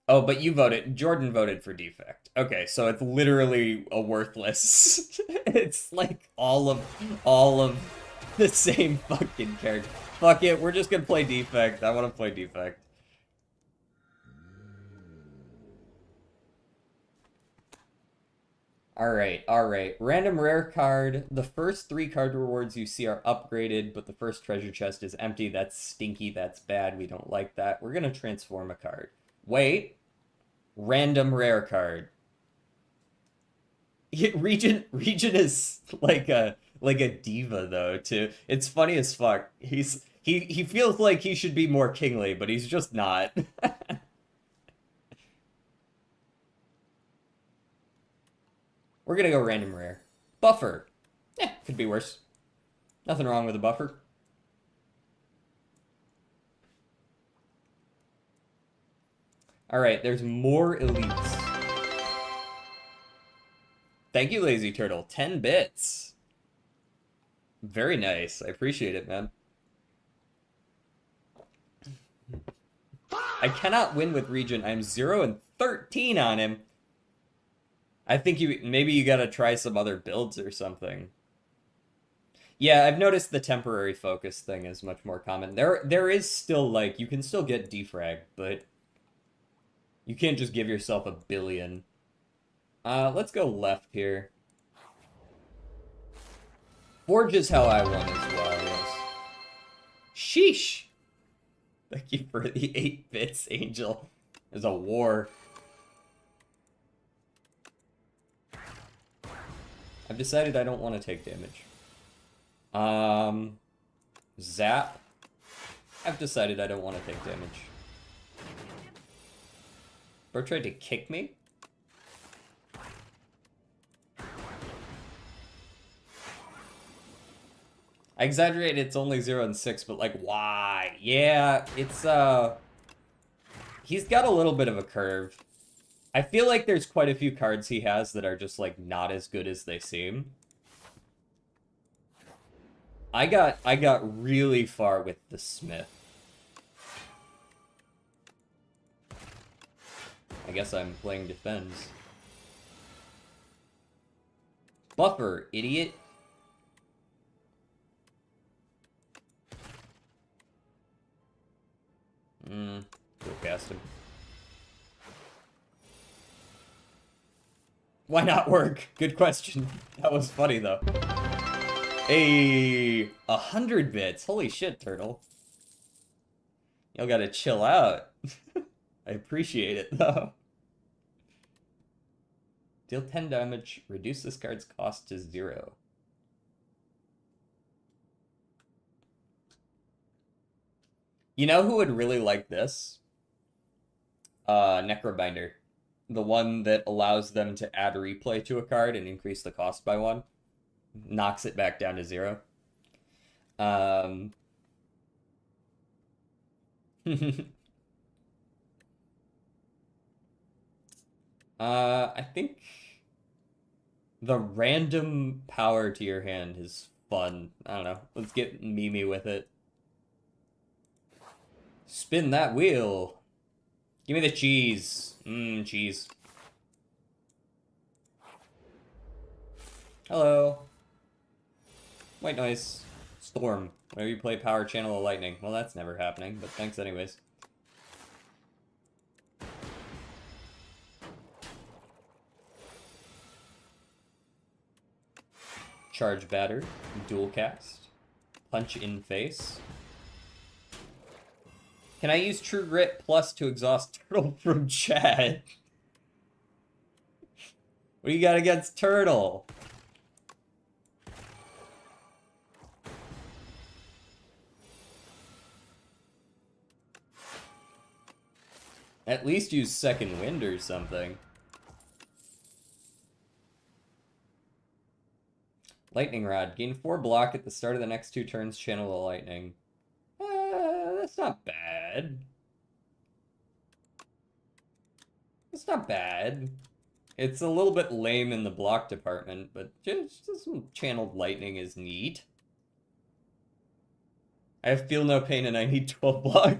C: Oh, but you voted. Jordan voted for Defect. Okay, so it's literally a worthless. It's like all of the same fucking character. Fuck it, we're just gonna play Defect. I want to play Defect. Alright. Random rare card. The first 3 card rewards you see are upgraded, but the first treasure chest is empty. That's stinky, that's bad, we don't like that. We're gonna transform a card. Wait. Random rare card. Regent is like a diva though, too. It's funny as fuck. He feels like he should be more kingly, but he's just not. We're gonna go random rare. Buffer. Could be worse. Nothing wrong with a buffer. Alright, there's more elites. Thank you, Lazy Turtle. 10 bits. Very nice. I appreciate it, man. I cannot win with Regent. I'm 0-13 on him. I think maybe you gotta try some other builds or something. Yeah, I've noticed the temporary focus thing is much more common. There is still, like, you can still get defrag, but you can't just give yourself a billion. Let's go left here. Forge is how I won as well, yes. Sheesh! Thank you for the 8 bits, Angel. There's a war. I've decided I don't want to take damage. Zap. I've decided I don't want to take damage. Bro tried to kick me? I exaggerate, it's only 0-6, but like, why? Yeah, it's, he's got a little bit of a curve. I feel like there's quite a few cards he has that are just, like, not as good as they seem. I got really far with the Smith. I guess I'm playing defense. Buffer, idiot. Go cast him. Why not work? Good question. That was funny, though. Hey, 100 bits. Holy shit, Turtle. Y'all gotta chill out. I appreciate it, though. Deal 10 damage. Reduce this card's cost to 0. You know who would really like this? Necrobinder. The one that allows them to add replay to a card and increase the cost by 1. Knocks it back down to 0. I think the random power to your hand is fun. I don't know. Let's get Mimi with it. Spin that wheel. Give me the cheese. Cheese. Hello. White noise. Storm. Whenever you play power channel of lightning. Well, that's never happening, but thanks anyways. Charge batter. Dual cast. Punch in face. Can I use True Grit Plus to exhaust Turtle from chat? What do you got against Turtle? At least use Second Wind or something. Lightning Rod. Gain 4 block at the start of the next 2 turns, channel the lightning. That's not bad. It's not bad. It's a little bit lame in the block department, but just some channeled lightning is neat. I feel no pain and I need 12 block.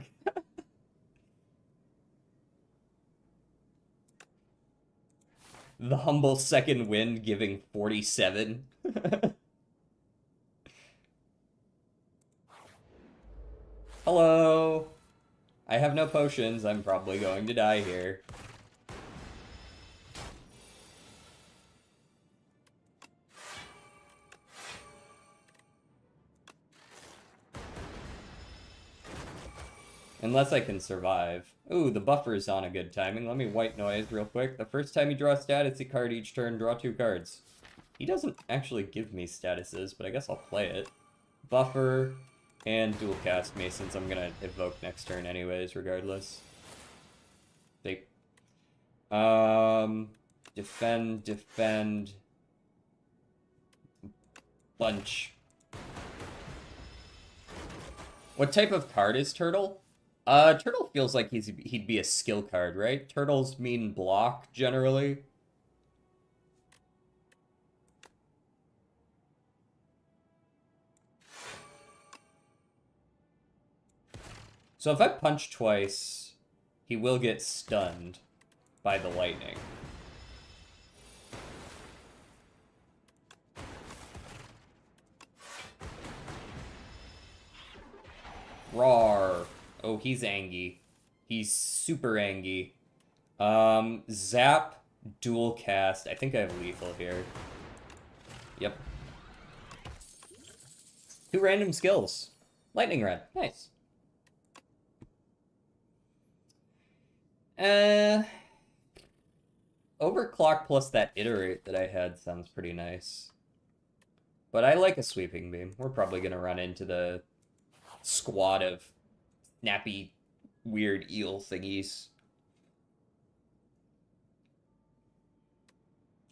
C: The humble second wind giving 47. Hello. I have no potions. I'm probably going to die here. Unless I can survive. Ooh, the buffer's on a good timing. Let me white noise real quick. The first time you draw a status card each turn, draw 2 cards. He doesn't actually give me statuses, but I guess I'll play it. Buffer, and dual cast me, since I'm gonna evoke next turn anyways, regardless. Defend. Bunch. What type of card is Turtle? Turtle feels like he'd be a skill card, right? Turtles mean block, generally. So if I punch twice, he will get stunned by the lightning. Rawr. Oh, he's angry. He's super angry. Zap, dual cast. I think I have lethal here. Yep. 2 random skills. Lightning Rod. Nice. Overclock plus that iterate that I had sounds pretty nice. But I like a sweeping beam. We're probably gonna run into the squad of snappy, weird eel thingies.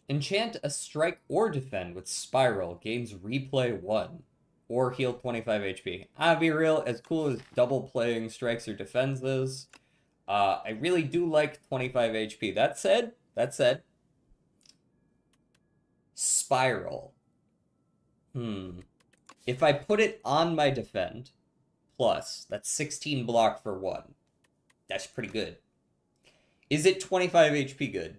C: Enchant a strike or defend with Spiral. Gains replay 1. Or heal 25 HP. I'll be real, as cool as double playing strikes or defends is, I really do like 25 HP. That said, Spiral. If I put it on my defend, plus, that's 16 block for 1. That's pretty good. Is it 25 HP good?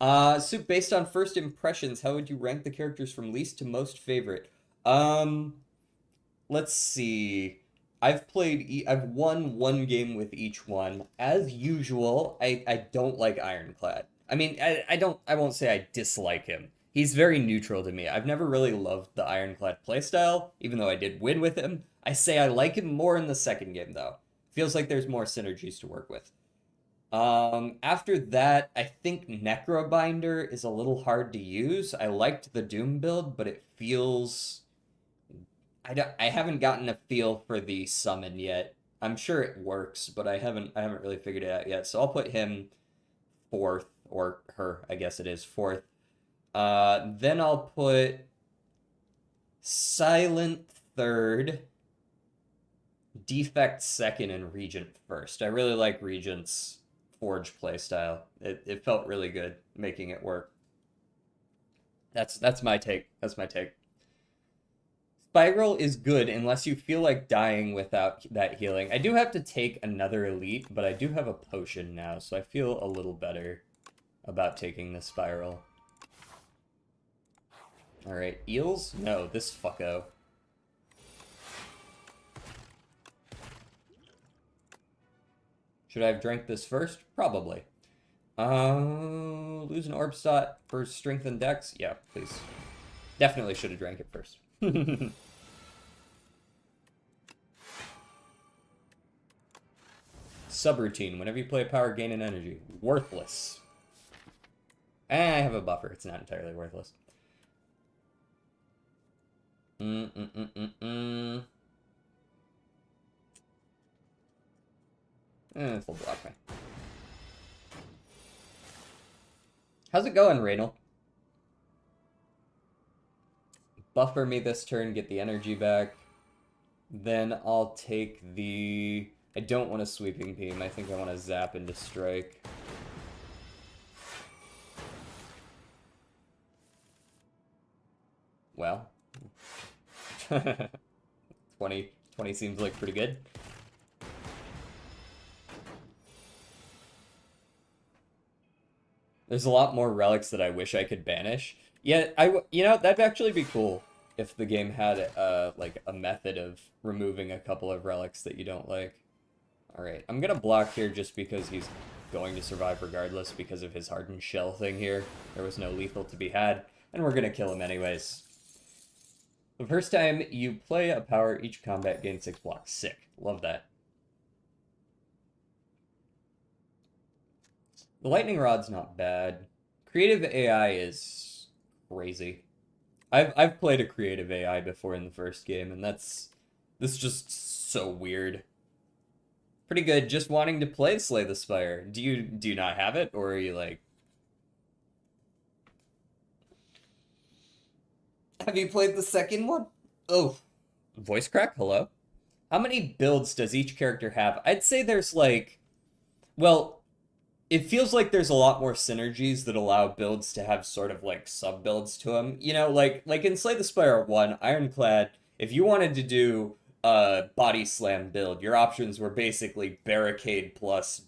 C: So based on first impressions, how would you rank the characters from least to most favorite? Let's see. I've won 1 game with each one. As usual, I don't like Ironclad. I mean, I won't say I dislike him. He's very neutral to me. I've never really loved the Ironclad playstyle, even though I did win with him. I say I like him more in the second game, though. Feels like there's more synergies to work with. After that, I think Necrobinder is a little hard to use. I liked the Doom build, but it feels... I haven't gotten a feel for the summon yet. I'm sure it works, but I haven't really figured it out yet. So I'll put him 4th, or her, I guess it is 4th. Then I'll put Silent 3rd, Defect 2nd, and Regent 1st. I really like Regent's Forge playstyle. It felt really good making it work. That's my take. That's my take. Spiral is good unless you feel like dying without that healing. I do have to take another elite, but I do have a potion now, so I feel a little better about taking the Spiral. Alright, eels? No, this fucko. Should I have drank this first? Probably. Lose an orb slot for strength and dex? Yeah, please. Definitely should have drank it first. Subroutine. Whenever you play a power, gain an energy. Worthless. I have a buffer. It's not entirely worthless. Full block me. How's it going, Raynal? buffer me this turn, get the energy back. Then I'll take the... I don't want a sweeping beam. I think I want to zap into strike. Well. 20 seems like pretty good. There's a lot more relics that I wish I could banish. Yeah, you know, that'd actually be cool if the game had like a method of removing a couple of relics that you don't like. Alright, I'm gonna block here just because he's going to survive regardless because of his hardened shell thing here. There was no lethal to be had, and we're gonna kill him anyways. The first time you play a power, each combat gains 6 blocks. Sick. Love that. The lightning rod's not bad. Creative AI is crazy. I've played a creative AI before in the first game, and this is just so weird. Pretty good. Just wanting to play Slay the Spire. Do you not have it, or are you like? Have you played the second one? Oh, voice crack. Hello. How many builds does each character have? I'd say there's like, well, it feels like there's a lot more synergies that allow builds to have sort of like sub builds to them. You know, like in Slay the Spire 1, Ironclad, if you wanted to do body slam build, your options were basically barricade plus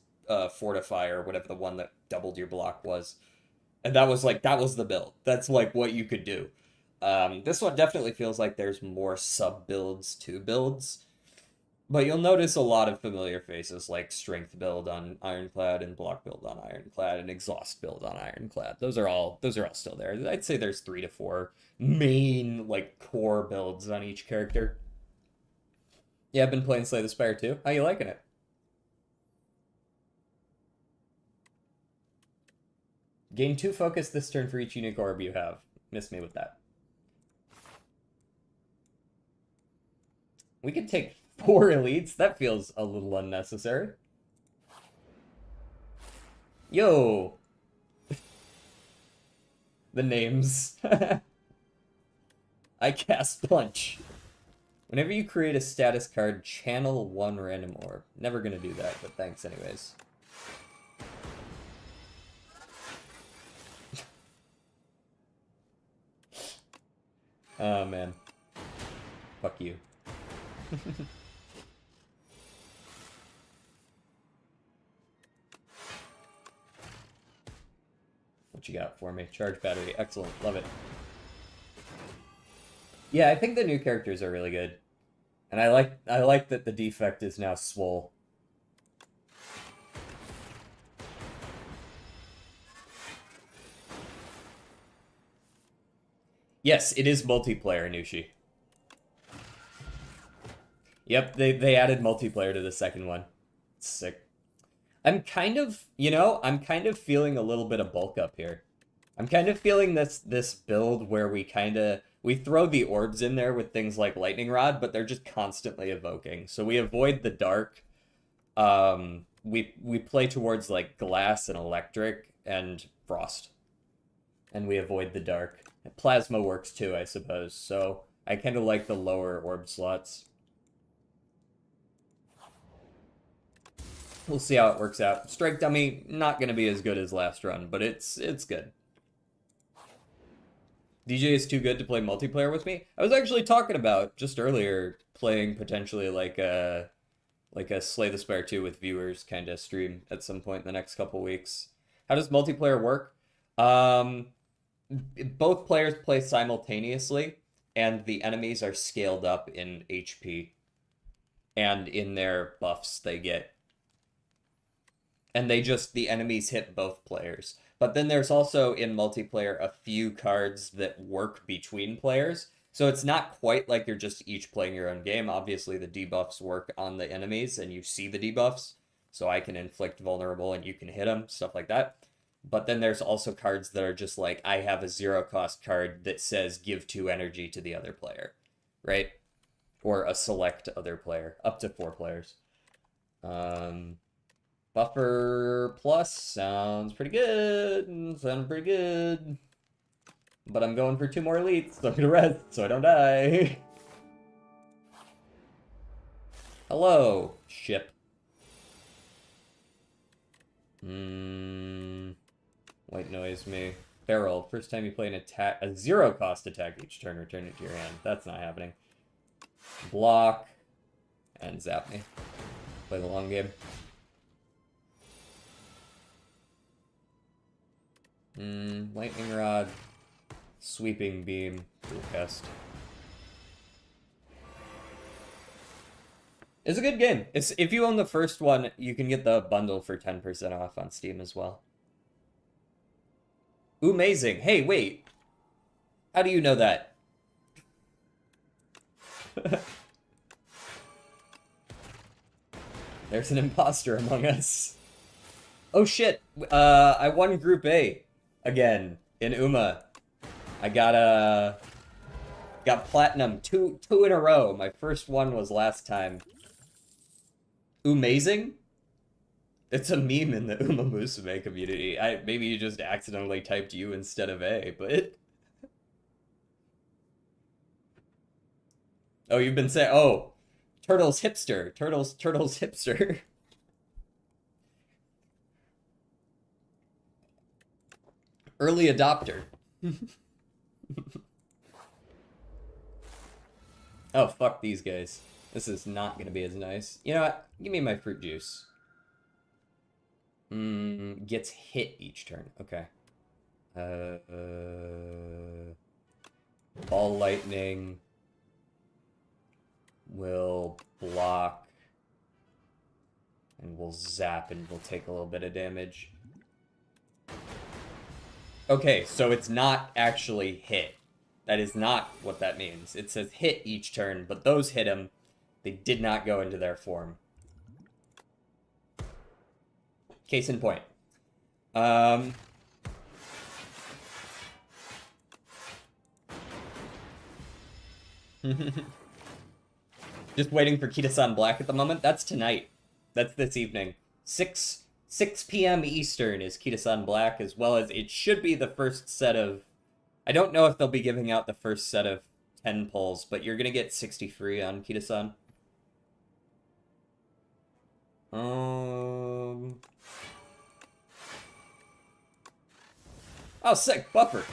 C: fortify or whatever the one that doubled your block was, and that was the build. That's like what you could do. This one definitely feels like there's more sub builds to builds, but you'll notice a lot of familiar faces like strength build on Ironclad and block build on Ironclad and exhaust build on Ironclad. Those are all still there. I'd say there's 3 to 4 main like core builds on each character. Yeah, I've been playing Slay the Spire too. How you liking it? Gain 2 focus this turn for each unique orb you have. Miss me with that. We could take 4 elites. That feels a little unnecessary. Yo! The names. I cast Punch. Whenever you create a status card, channel 1 random orb. Never gonna do that, but thanks anyways. Oh, man. Fuck you. What you got for me? Charge battery. Excellent. Love it. Yeah, I think the new characters are really good. And I like that the defect is now swole. Yes, it is multiplayer, Nushi. Yep, they added multiplayer to the second one. It's sick. I'm kind of feeling a little bit of bulk up here. I'm kind of feeling this build where we throw the orbs in there with things like Lightning Rod, but they're just constantly evoking. So we avoid the dark. We play towards like glass and electric and frost. And we avoid the dark. Plasma works too, I suppose. So I kind of like the lower orb slots. We'll see how it works out. Strike Dummy, not going to be as good as last run, but it's good. DJ is too good to play multiplayer with me. I was actually talking about, just earlier, playing potentially like a Slay the Spire 2 with viewers kind of stream at some point in the next couple weeks. How does multiplayer work? Both players play simultaneously, and the enemies are scaled up in HP and in their buffs they get. And the enemies hit both players. But then there's also, in multiplayer, a few cards that work between players. So it's not quite like you're just each playing your own game. Obviously, the debuffs work on the enemies, and you see the debuffs. So I can inflict vulnerable, and you can hit them, stuff like that. But then there's also cards that are just like, I have a 0-cost card that says give 2 energy to the other player, right? Or a select other player, up to 4 players. Buffer plus sounds pretty good. But I'm going for 2 more elites, so I'm gonna rest so I don't die. Hello, ship. White noise me. Feral, first time you play an attack, a 0-cost attack each turn, return it to your hand. That's not happening. Block, and zap me. Play the long game. Lightning Rod, Sweeping Beam, Dual Cast. It's a good game. If you own the first one, you can get the bundle for 10% off on Steam as well. Ooh, amazing. Hey, wait. How do you know that? There's an imposter among us. Oh shit. I won Group A again in Uma. I got platinum two in a row. My first one was last time. Amazing? It's a meme in the Uma Musume community. Maybe you just accidentally typed U instead of A, but... Oh, you've been saying... Oh, Turtle's hipster. Turtle's hipster. Early adopter. Oh, fuck these guys. This is not gonna be as nice. You know what? Give me my fruit juice. Gets hit each turn. Okay. Ball lightning will block, and we'll zap, and we'll take a little bit of damage. Okay, so it's not actually hit. That is not what that means. It says hit each turn, but those hit him. They did not go into their form. Case in point. Just waiting for Kita-san Black at the moment. That's tonight. That's this evening. 6 p.m. Eastern is Kita-san Black, as well as it should be the first set of... I don't know if they'll be giving out the first set of 10 pulls, but you're gonna get 60 free on Kita-san. Oh, sick. Buffer.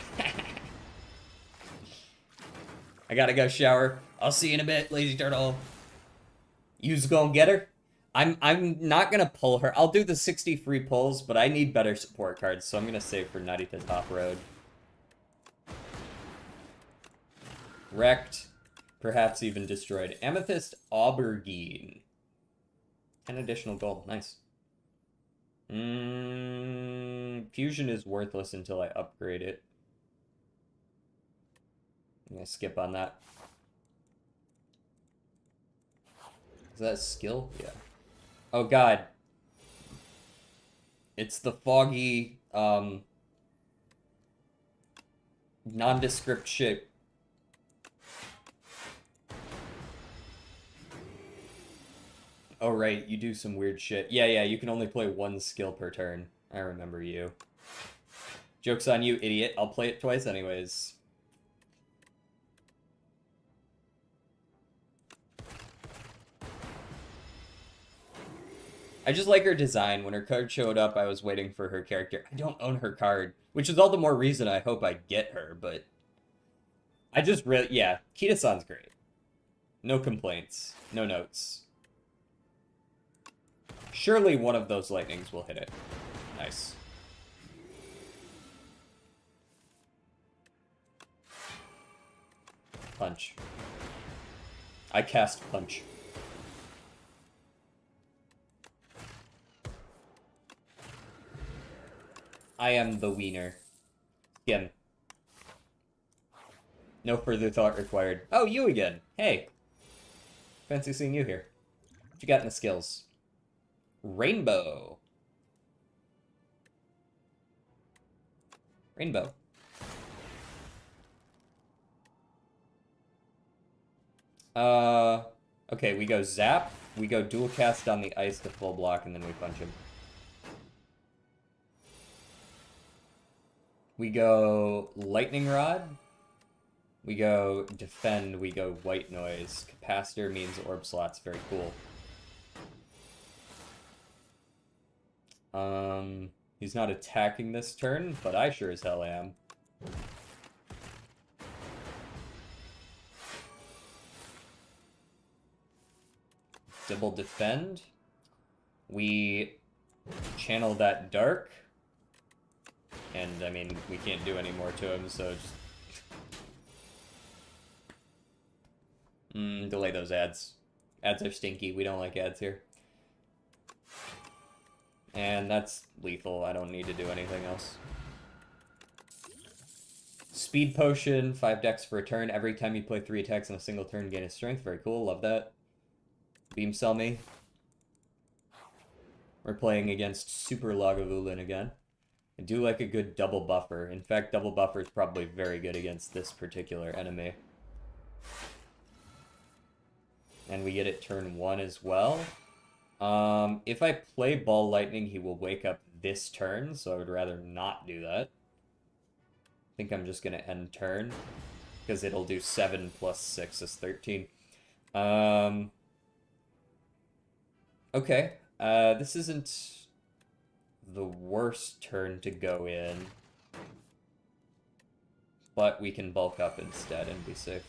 C: I gotta go shower. I'll see you in a bit, Lazy Turtle. You's gonna get her? I'm not gonna pull her. I'll do the 60 free pulls, but I need better support cards, so I'm gonna save for Narita Top Road. Wrecked. Perhaps even destroyed. Amethyst Aubergine. 10 additional gold. Nice. Fusion is worthless until I upgrade it. I'm gonna skip on that. Is that a skill? Yeah. Oh god. It's the foggy, nondescript shape. Oh, right, you do some weird shit. Yeah, you can only play 1 skill per turn. I remember you. Joke's on you, idiot. I'll play it twice anyways. I just like her design. When her card showed up, I was waiting for her character. I don't own her card, which is all the more reason I hope I get her, but... I just really... Yeah, Kita-san's great. No complaints. No notes. Surely one of those lightnings will hit it. Nice. Punch. I cast Punch. I am the wiener. Skim. No further thought required. Oh, you again. Hey. Fancy seeing you here. What you got in the skills? Rainbow. Rainbow. Okay, we go zap, we go dual cast on the ice to full block, and then we punch him. We go Lightning Rod. We go Defend. We go White Noise. Capacitor means Orb Slots. Very cool. He's not attacking this turn, but I sure as hell am. Double Defend. We channel that Dark. And, I mean, we can't do any more to him, so just... delay those ads. Ads are stinky. We don't like ads here. And that's lethal. I don't need to do anything else. Speed Potion, 5 decks for a turn. Every time you play 3 attacks in a single turn, gain a strength. Very cool. Love that. Beam Sell me. We're playing against Super Lagavulin again. I do like a good double buffer. In fact, double buffer is probably very good against this particular enemy. And we get it turn 1 as well. If I play Ball Lightning, he will wake up this turn, so I would rather not do that. I think I'm just going to end turn, because it'll do 7 plus 6 is 13. Okay, this isn't the worst turn to go in, but we can bulk up instead and be safe.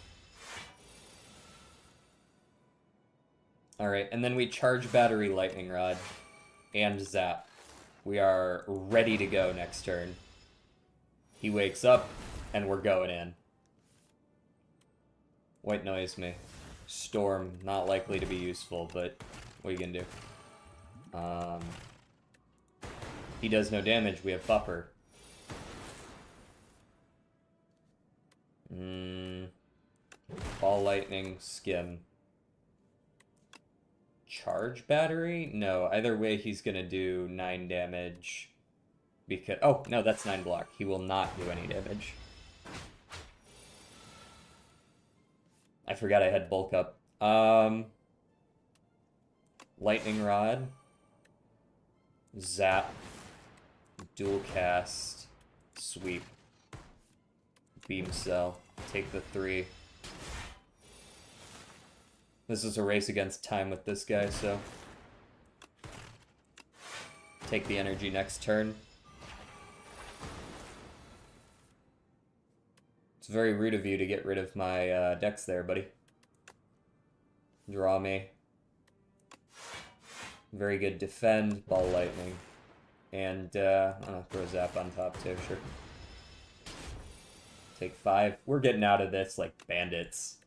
C: Alright, and then we charge Battery Lightning Rod and Zap. We are ready to go next turn. He wakes up, and we're going in. White Noise me. Storm, not likely to be useful, but what are you gonna do? He does no damage, we have Buffer. Ball Lightning, Skim. Charge Battery? No, either way he's gonna do 9 damage. Because oh, no, that's 9 block. He will not do any damage. I forgot I had bulk up. Lightning Rod. Zap. Dual Cast. Sweep. Beam Cell. Take the 3. This is a race against time with this guy, so... Take the energy next turn. It's very rude of you to get rid of my decks there, buddy. Draw me. Very good defend, Ball Lightning. And, throw Zap on top too, sure. Take 5. We're getting out of this like bandits.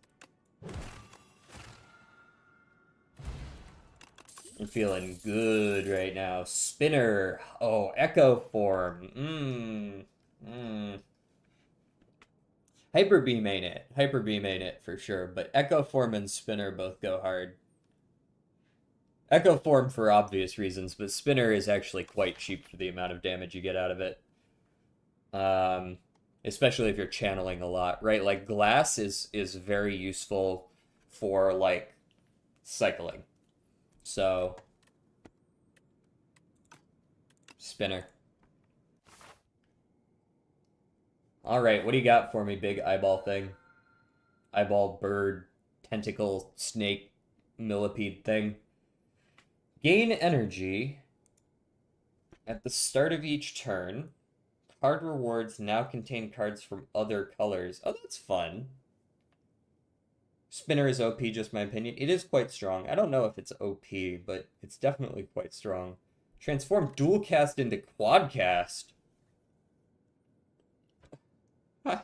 C: I'm feeling good right now. Spinner. Oh, Echo Form. Hyper Beam ain't it. Hyper Beam ain't it for sure. But Echo Form and Spinner both go hard. Echo Form for obvious reasons, but Spinner is actually quite cheap for the amount of damage you get out of it. Especially if you're channeling a lot, right? Like, Glass is very useful for, like, cycling. So, Spinner. Alright, what do you got for me, big eyeball thing? Eyeball, bird, tentacle, snake, millipede thing. Gain energy at the start of each turn. Card rewards now contain cards from other colors. Oh, that's fun. Spinner is OP, just my opinion. It is quite strong. I don't know if it's OP, but it's definitely quite strong. Transform Dual Cast into Quad Cast. I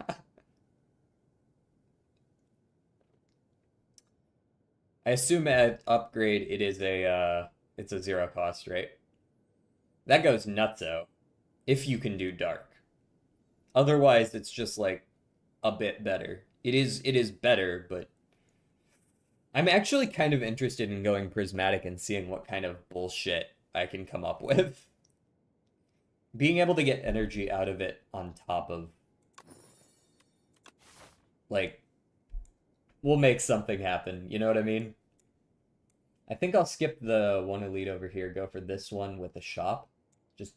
C: assume at upgrade it is it's a 0 cost, right? That goes nutso. If you can do dark. Otherwise, it's just like a bit better. It is better, but I'm actually kind of interested in going prismatic and seeing what kind of bullshit I can come up with. Being able to get energy out of it on top of, like, we'll make something happen, you know what I mean? I think I'll skip the one elite over here, go for this one with the shop. Just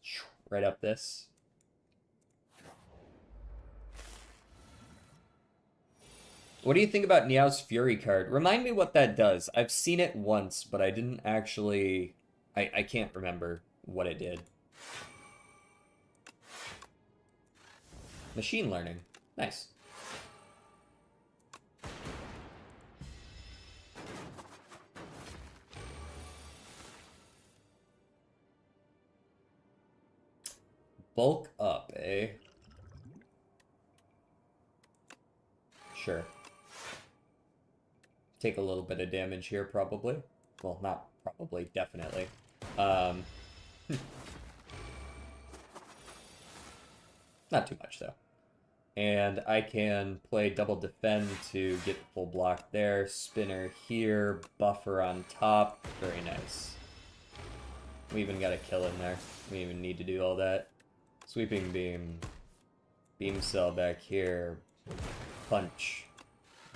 C: right up this. What do you think about Niao's Fury card? Remind me what that does. I've seen it once, but I didn't actually... I can't remember what it did. Machine learning. Nice. Bulk up, eh? Sure. Take a little bit of damage here, probably. Well, not probably, definitely. Not too much, though. And I can play double defend to get full block there. Spinner here, buffer on top. Very nice. We even got a kill in there. We even need to do all that. Sweeping beam. Beam cell back here. Punch.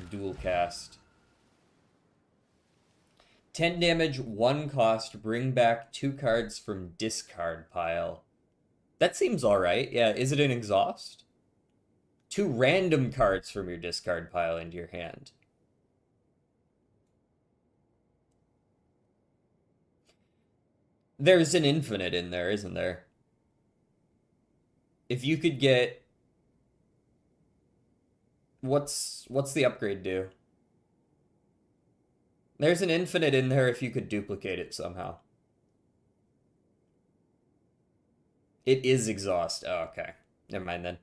C: Dual cast. 10 damage, 1 cost, bring back 2 cards from discard pile. That seems alright. Yeah, is it an exhaust? 2 random cards from your discard pile into your hand. There's an infinite in there, isn't there? If you could get... What's the upgrade do? There's an infinite in there if you could duplicate it somehow. It is exhaust. Oh, okay. Never mind then.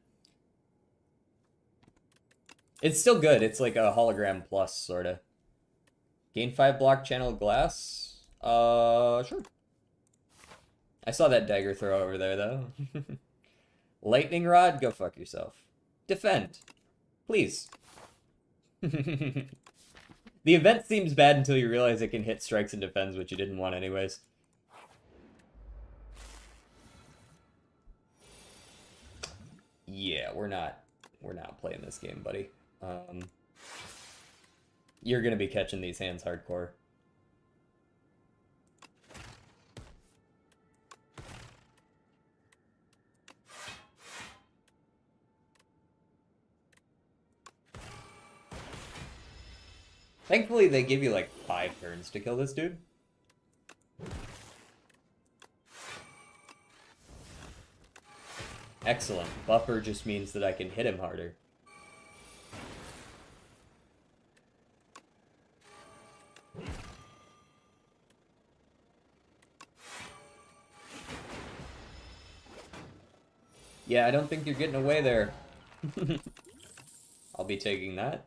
C: It's still good. It's like a hologram plus, sorta. Gain 5 block channel glass? Sure. I saw that dagger throw over there, though. Lightning rod? Go fuck yourself. Defend. Please. The event seems bad until you realize it can hit strikes and defends, which you didn't want anyways. Yeah, we're not playing this game, buddy. You're gonna be catching these hands hardcore. Thankfully, they give you like 5 turns to kill this dude. Excellent. Buffer just means that I can hit him harder. Yeah, I don't think you're getting away there. I'll be taking that.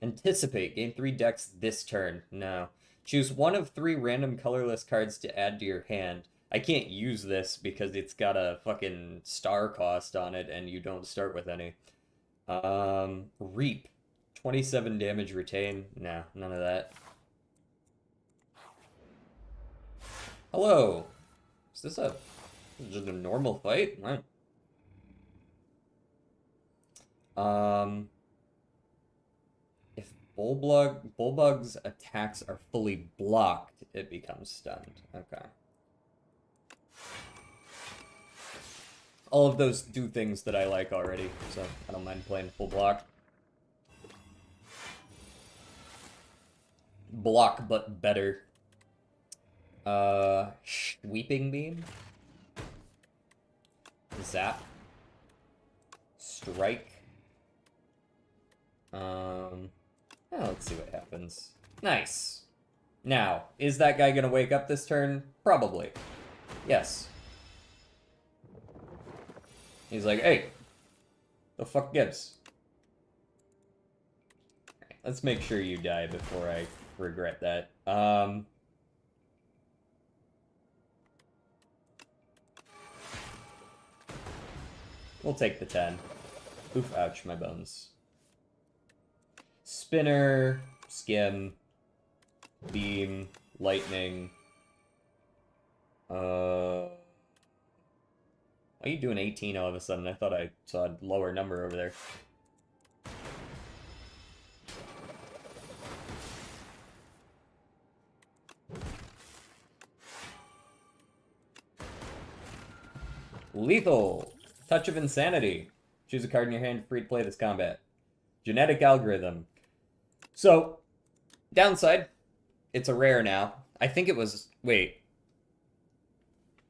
C: Anticipate. Gain 3 decks this turn. No. Choose 1 of 3 random colorless cards to add to your hand. I can't use this because it's got a fucking star cost on it and you don't start with any. Reap. 27 damage retain. Nah, none of that. Hello. Is this just a normal fight? Right. If Bullbug's attacks are fully blocked, it becomes stunned. Okay. All of those do things that I like already, so I don't mind playing full block. Block, but better. Sweeping beam. Zap. Strike. Let's see what happens. Nice. Now, is that guy gonna wake up this turn? Probably. Yes. He's like, hey, the fuck gives? Right, let's make sure you die before I regret that. We'll take the 10. Oof, ouch, my bones. Spinner, skim, beam, lightning. Why are you doing 18 all of a sudden? I thought I saw a lower number over there. Lethal. Touch of Insanity. Choose a card in your hand, free to play this combat. Genetic Algorithm. So, downside, it's a rare now. I think it was. Wait.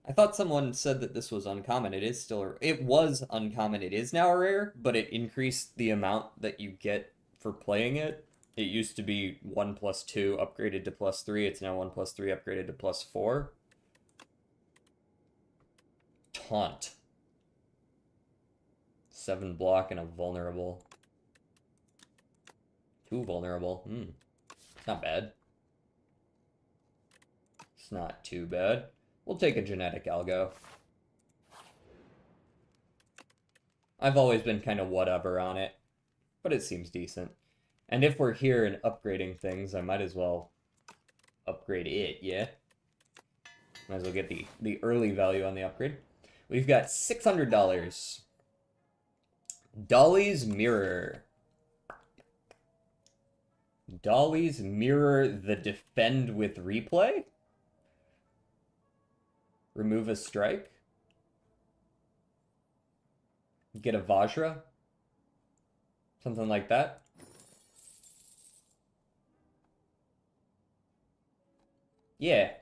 C: I thought someone said that this was uncommon. It is still. It was uncommon. It is now a rare, but it increased the amount that you get for playing it. It used to be 1+2 upgraded to +3. It's now 1+3 upgraded to +4. Taunt. 7 block and a vulnerable. 2 vulnerable. It's not bad. It's not too bad. We'll take a genetic algo. I've always been kind of whatever on it, but it seems decent. And if we're here and upgrading things, I might as well upgrade it, yeah? Might as well get the early value on the upgrade. We've got $600. Dolly's Mirror. Dolly's Mirror the Defend with Replay? Remove a strike? Get a Vajra? Something like that? Yeah.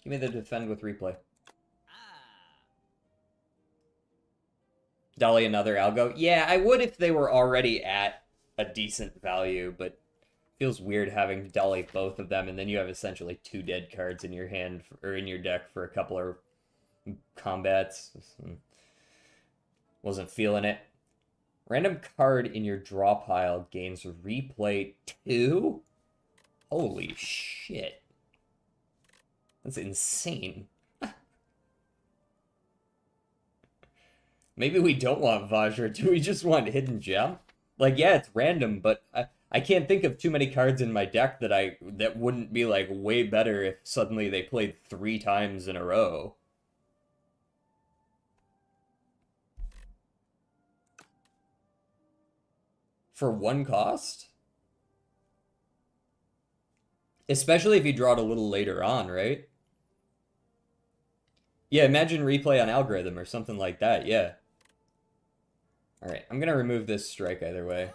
C: Give me the Defend with Replay. Dolly another algo? Yeah, I would if they were already at a decent value, but feels weird having to dolly both of them, and then you have essentially 2 dead cards in your hand, or in your deck for a couple of combats. Wasn't feeling it. Random card in your draw pile gains replay 2? Holy shit. That's insane. Maybe we don't want Vajra. Do we just want Hidden Gem? Like, yeah, it's random, but I can't think of too many cards in my deck that wouldn't be, like, way better if suddenly they played 3 times in a row. For 1 cost? Especially if you draw it a little later on, right? Yeah, imagine replay on algorithm or something like that, yeah. Alright, I'm gonna remove this strike either way.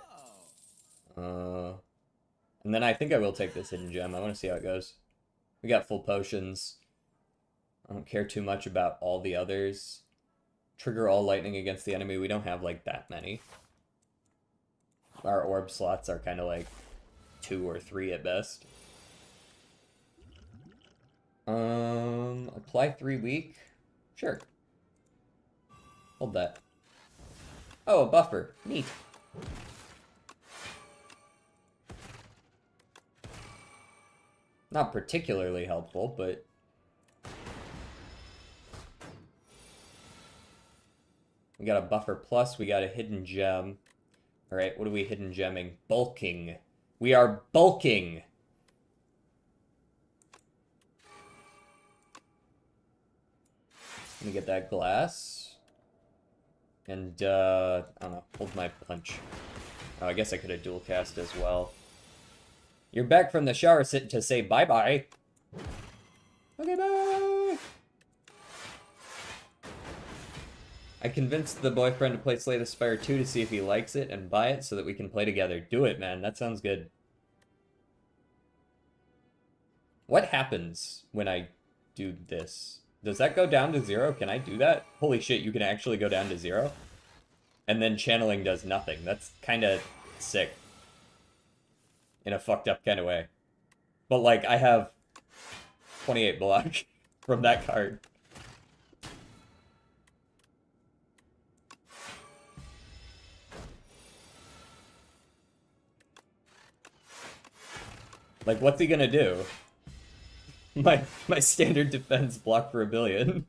C: And then I think I will take this hidden gem. I want to see how it goes. We got full potions. I don't care too much about all the others. Trigger all lightning against the enemy. We don't have, like, that many. Our orb slots are kind of like 2 or 3 at best. Apply 3 week? Sure. Hold that. Oh, a buffer. Neat. Not particularly helpful, but... We got a buffer plus, we got a hidden gem. Alright, what are we hidden gemming? Bulking. We are bulking! Let me get that glass. And, I don't know, hold my punch. Oh, I guess I could have dual cast as well. You're back from the shower sit to say bye-bye. Okay, bye! I convinced the boyfriend to play Slay the Spire 2 to see if he likes it and buy it so that we can play together. Do it, man. That sounds good. What happens when I do this? Does that go down to 0? Can I do that? Holy shit, you can actually go down to 0? And then channeling does nothing. That's kind of sick. In a fucked up kind of way. But, like, I have 28 block from that card. Like, what's he gonna do? My standard defense block for a billion.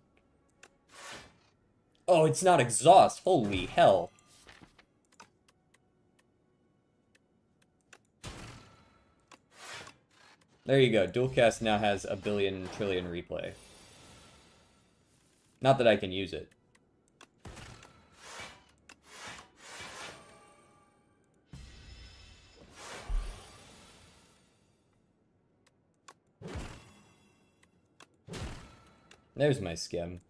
C: Oh, it's not exhaust. Holy hell. There you go. Dualcast now has a billion trillion replay. Not that I can use it. There's my skim.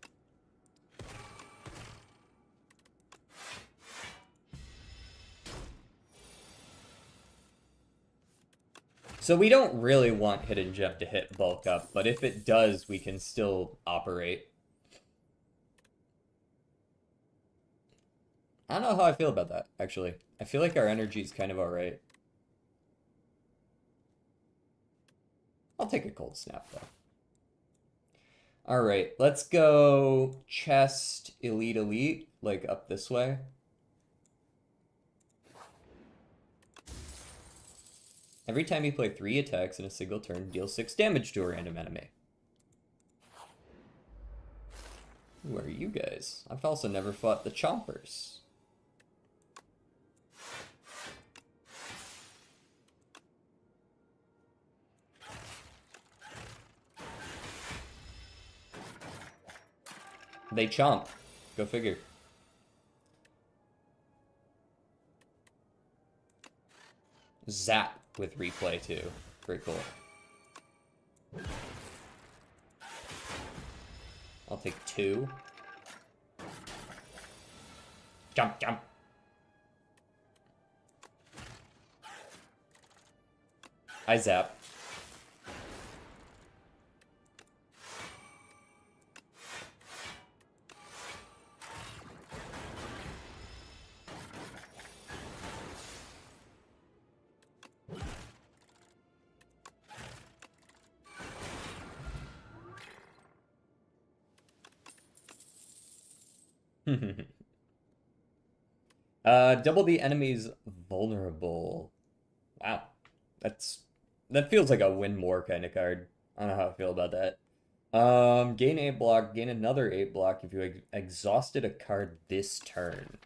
C: So we don't really want Hidden Gem to hit bulk up, but if it does, we can still operate. I don't know how I feel about that, actually. I feel like our energy is kind of alright. I'll take a cold snap, though. Alright, let's go chest, elite, elite, like up this way. Every time you play 3 attacks in a single turn, deal 6 damage to a random enemy. Who are you guys? I've also never fought the Chompers. They chomp. Go figure. Zap with replay too. Pretty cool. I'll take 2. Jump, jump. I zap. Double the enemy's vulnerable. Wow. That feels like a win more kind of card. I don't know how I feel about that. Gain 8 block, gain another 8 block if you exhausted a card this turn.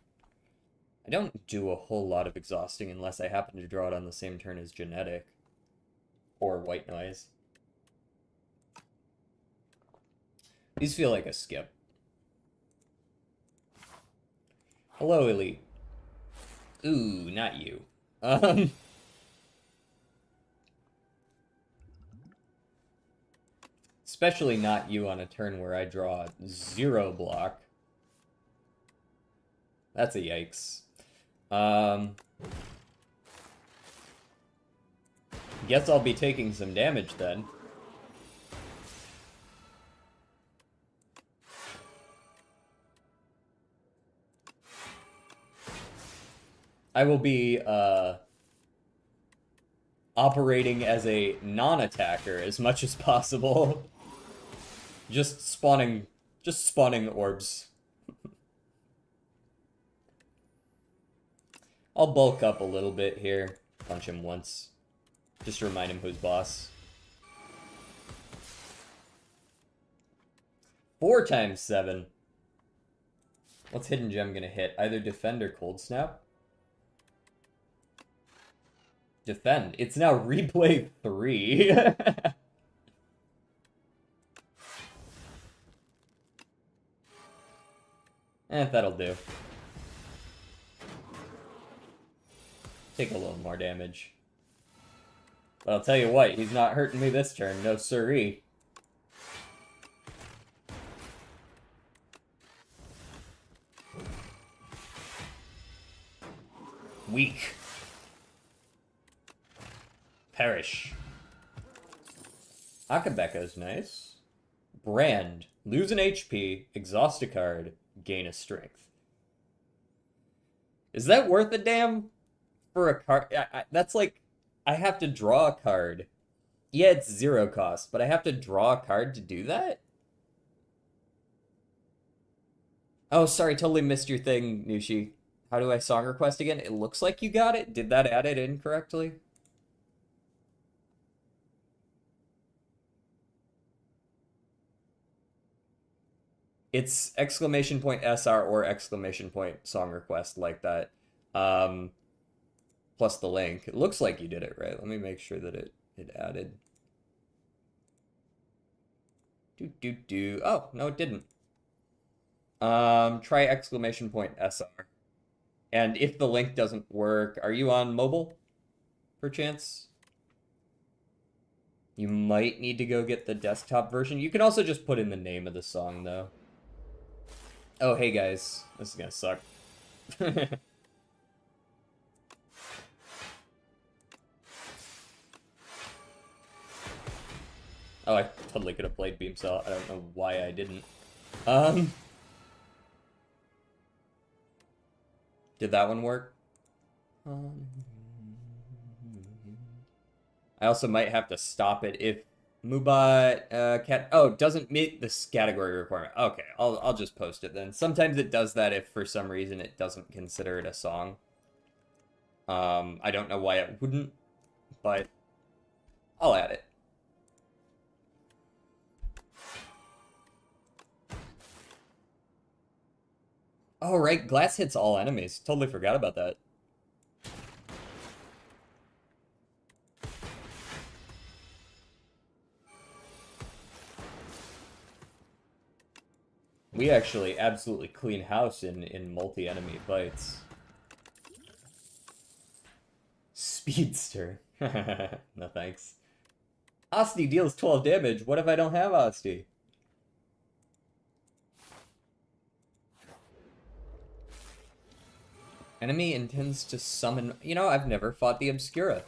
C: I don't do a whole lot of exhausting unless I happen to draw it on the same turn as Genetic. Or White Noise. These feel like a skip. Hello, Elite. Ooh, not you. Especially not you on a turn where I draw 0 block. That's a yikes. Guess I'll be taking some damage then. I will be, operating as a non-attacker as much as possible. Just spawning orbs. I'll bulk up a little bit here. Punch him once. Just to remind him who's boss. 4 times 7. What's Hidden Gem gonna hit? Either defend or cold snap? Defend. It's now replay 3. That'll do. Take a little more damage. But I'll tell you what, he's not hurting me this turn, no siree. Weak. Perish. Akabeka's nice. Brand. Lose an HP, exhaust a card, gain a strength. Is that worth a damn? For a card? That's like, I have to draw a card. Yeah, it's 0 cost, but I have to draw a card to do that? Oh, sorry, totally missed your thing, Nushi. How do I song request again? It looks like you got it. Did that add it incorrectly? It's exclamation point SR or exclamation point song request like that. Plus the link. It looks like you did it right. Let me make sure that it added. Oh, no, it didn't. Try exclamation point SR. And if the link doesn't work, are you on mobile? Perchance? You might need to go get the desktop version. You can also just put in the name of the song, though. Oh, hey guys. This is gonna suck. Oh, I totally could have played Beam Cell. I don't know why I didn't. Um... Did that one work? I also might have to stop it if Mubat cat doesn't meet this category requirement. Okay, I'll just post it then. Sometimes it does that if for some reason it doesn't consider it a song. I don't know why it wouldn't, but I'll add it. Oh right, glass hits all enemies. Totally forgot about that. We actually absolutely clean house in multi-enemy fights. Speedster. No thanks. Asti deals 12 damage. What if I don't have Asti? Enemy intends to summon... You know, I've never fought the Obscura.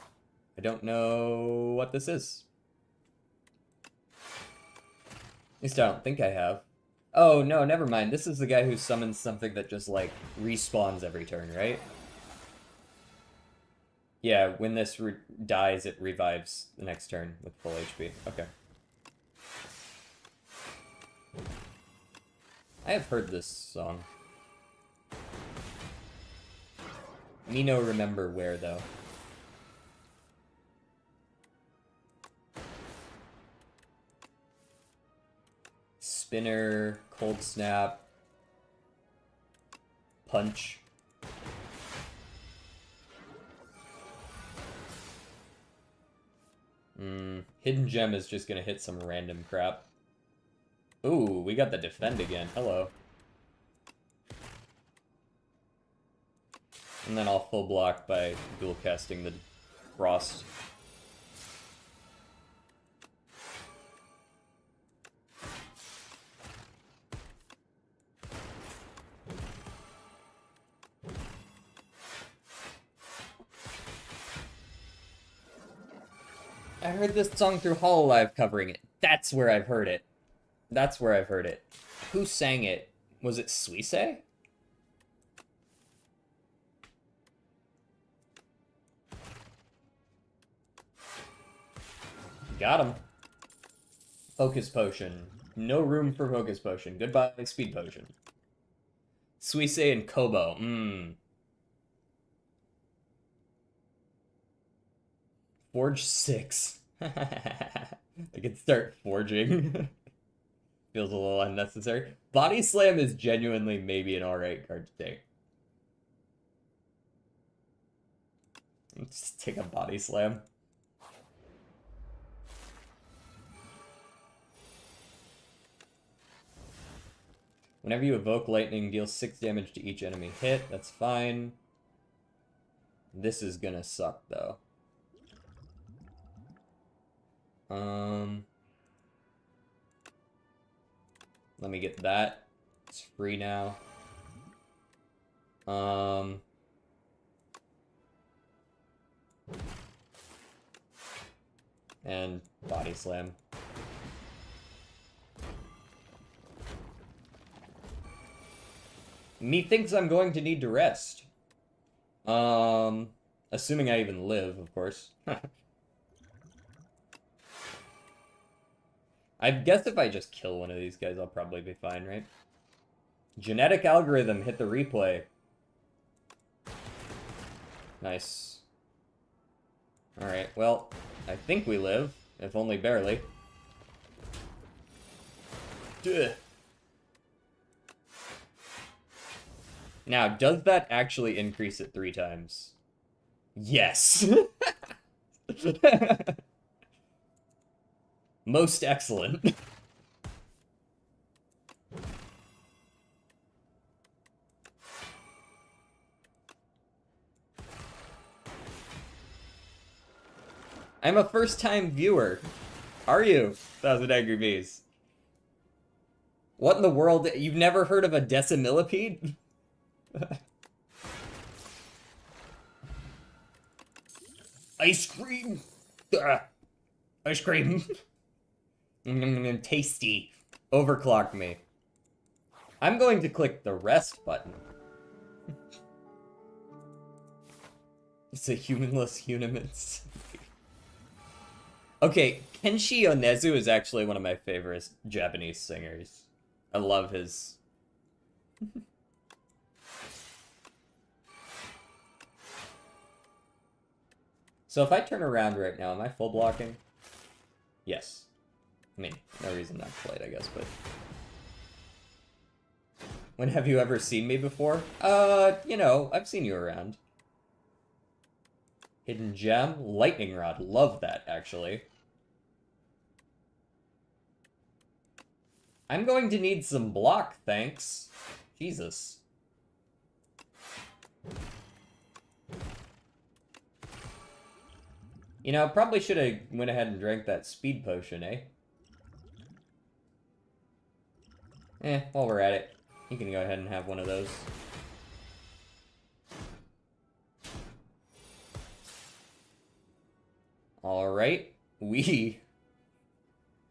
C: I don't know what this is. At least I don't think I have. Oh, no, never mind. This is the guy who summons something that just, like, respawns every turn, right? Yeah, when this dies, it revives the next turn with full HP. Okay. I have heard this song. Me no remember where, though. Spinner, Cold Snap, Punch. Hidden Gem is just gonna hit some random crap. Ooh, we got the Defend again. Hello. And then I'll full block by dual casting the Frost. I heard this song through Hololive covering it. That's where I've heard it. That's where I've heard it. Who sang it? Was it Suisse? Got him. Focus Potion. No room for Focus Potion. Goodbye, Speed Potion. Suisse and Kobo. Forge 6. I could start forging. Feels a little unnecessary. Body Slam is genuinely maybe an alright card to take. Just take a Body Slam. Whenever you evoke lightning, deal 6 damage to each enemy hit. That's fine. This is gonna suck, though. Let me get that. It's free now. And Body Slam. Methinks I'm going to need to rest. Assuming I even live, of course. I guess if I just kill one of these guys, I'll probably be fine, right? Genetic Algorithm, hit the replay. Nice. Alright, well, I think we live, if only barely. Duh. Now, does that actually increase it 3 times? Yes! Most excellent. I'm a first-time viewer. Are you? 1,000 Angry Bees. What in the world? You've never heard of a decimillipede? Ice cream! Ice cream! Tasty. Overclock me. I'm going to click the rest button. It's a humanless humans. Okay, Kenshi Onezu is actually one of my favorite Japanese singers. I love his... So if I turn around right now, am I full blocking? Yes. I mean, no reason not to play it, I guess, but... When have you ever seen me before? You know, I've seen you around. Hidden Gem, Lightning Rod. Love that, actually. I'm going to need some block, thanks. Jesus. You know, probably should have went ahead and drank that speed potion, eh? While we're at it, you can go ahead and have one of those. All right, I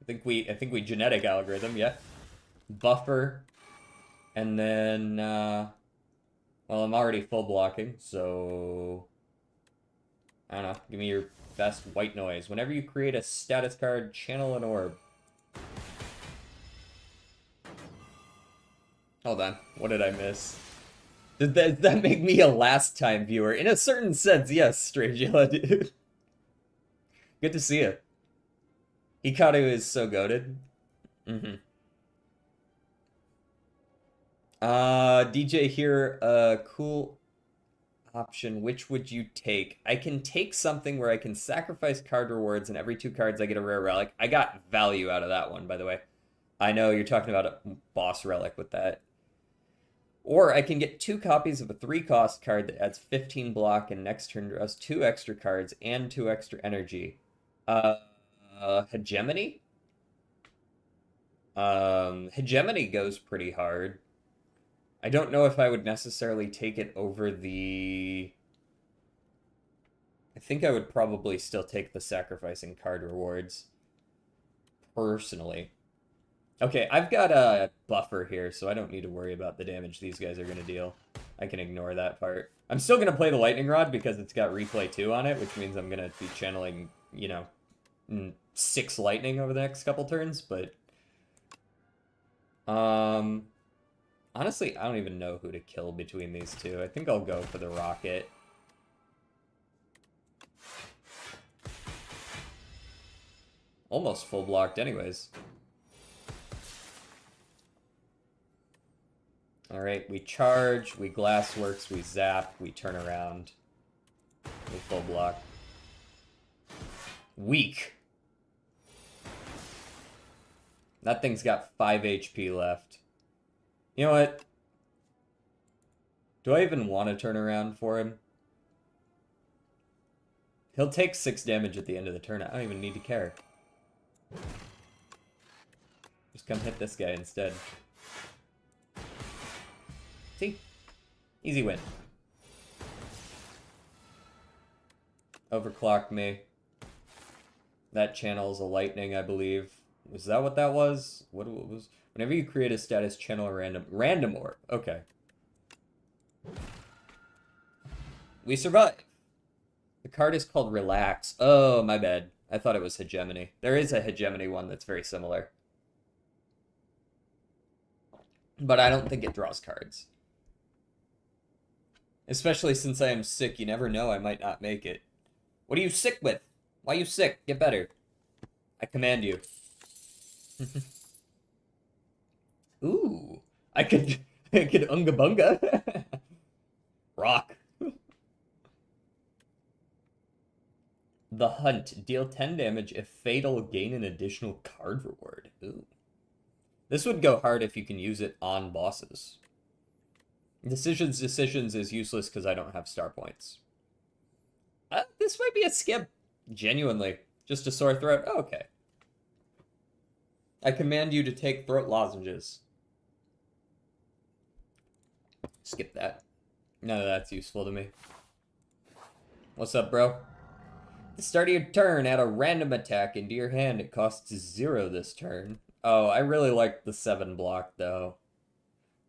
C: think we genetic algorithm, yeah. Buffer, and then well, I'm already full blocking, so I don't know. Give me your best white noise. Whenever you create a status card, channel an orb. Hold on, what did I miss? Did that make me a last time viewer? In a certain sense, yes, Strangela, dude. Good to see you. Hikaru is so goated. DJ here, cool option. Which would you take? I can take something where I can sacrifice card rewards, and every 2 cards I get a rare relic. I got value out of that one, by the way. I know you're talking about a boss relic with that. Or I can get 2 copies of a 3-cost card that adds 15 block, and next turn draws 2 extra cards and 2 extra energy. Hegemony? Hegemony goes pretty hard. I don't know if I would necessarily take it over the... I think I would probably still take the sacrificing card rewards. Personally. Okay, I've got a buffer here, so I don't need to worry about the damage these guys are going to deal. I can ignore that part. I'm still going to play the Lightning Rod because it's got Replay 2 on it, which means I'm going to be channeling, you know, 6 lightning over the next couple turns, but... Honestly, I don't even know who to kill between these two. I think I'll go for the rocket. Almost full blocked anyways. Alright, we charge, we glassworks, we zap, we turn around. We full block. Weak. That thing's got 5 HP left. You know what? Do I even want to turn around for him? He'll take 6 damage at the end of the turn. I don't even need to care. Just come hit this guy instead. See? Easy win. Overclocked me. That channels a lightning, I believe. Was that what that was? What was... Whenever you create a status, channel a random orb. Okay. We survive. The card is called Relax. Oh, my bad. I thought it was Hegemony. There is a Hegemony one that's very similar. But I don't think it draws cards. Especially since I am sick, you never know, I might not make it. What are you sick with? Why are you sick? Get better. I command you. Ooh, I could unga bunga. Rock. The Hunt. Deal 10 damage. If fatal, gain an additional card reward. Ooh. This would go hard if you can use it on bosses. Decisions is useless because I don't have star points. This might be a skip. Genuinely. Just a sore throat. Oh, okay. I command you to take throat lozenges. Skip that. None of that's useful to me. What's up, bro? the start of your turn, add a random attack into your hand. It costs 0 this turn. Oh, I really like the 7 block, though.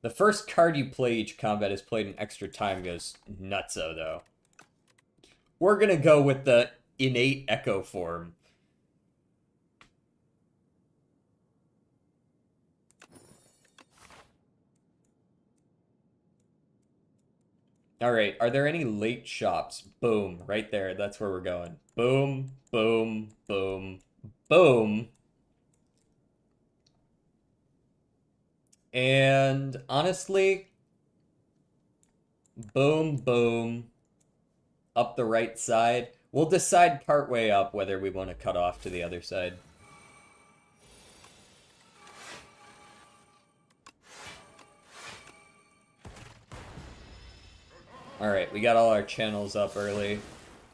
C: The first card you play each combat is played in extra time goes nutso, though. We're gonna go with the innate Echo form. Alright, are there any late shops? Boom, right there, that's where we're going. Boom, boom, boom, boom. And honestly, boom, boom, up the right side. We'll decide partway up whether we want to cut off to the other side. Alright, we got all our channels up early.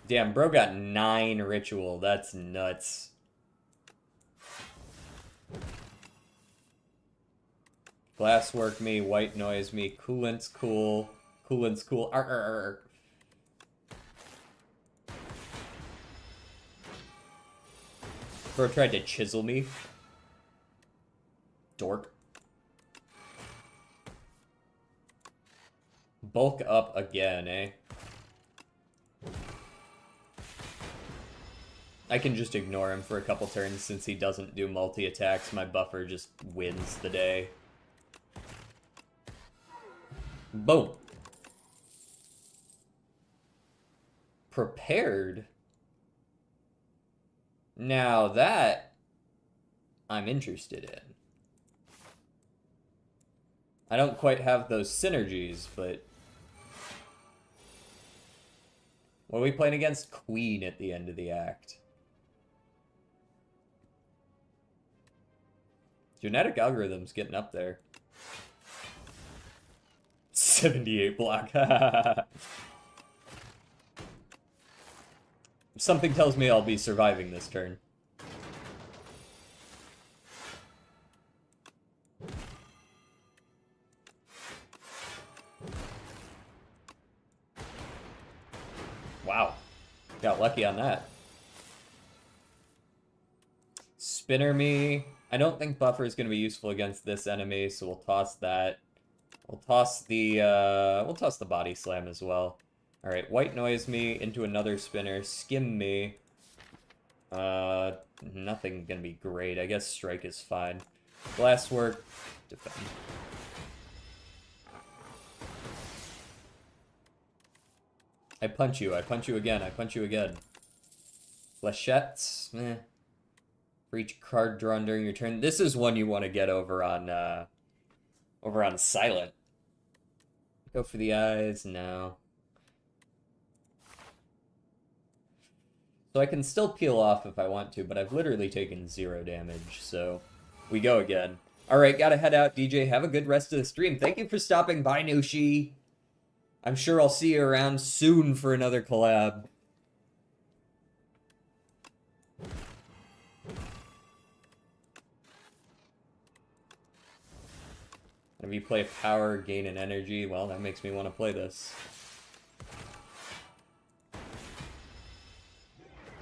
C: Damn, bro got 9 ritual. That's nuts. Glasswork me, white noise me, coolant's cool. Coolant's cool. Arr, arr, arr. Bro tried to chisel me. Dork. Bulk up again, eh? I can just ignore him for a couple turns since he doesn't do multi-attacks. My buffer just wins the day. Boom. Prepared? Now that I'm interested in. I don't quite have those synergies, but... What are we playing against? Queen at the end of the act. Genetic algorithm's getting up there. 78 block. Something tells me I'll be surviving this turn. Wow. Got lucky on that. Spinner me. I don't think buffer is going to be useful against this enemy, so we'll toss that. We'll toss the body slam as well. Alright, white noise me into another spinner, skim me. Nothing gonna be great. I guess strike is fine. Glasswork, defend. I punch you again, I punch you again. Flechettes, meh. For each card drawn during your turn. This is one you want to get over on silent. Go for the eyes, no. So I can still peel off if I want to, but I've literally taken 0 damage, so we go again. Alright, gotta head out, DJ. Have a good rest of the stream. Thank you for stopping by, Nushi. I'm sure I'll see you around soon for another collab. If you play power, gain, and energy, well, that makes me want to play this.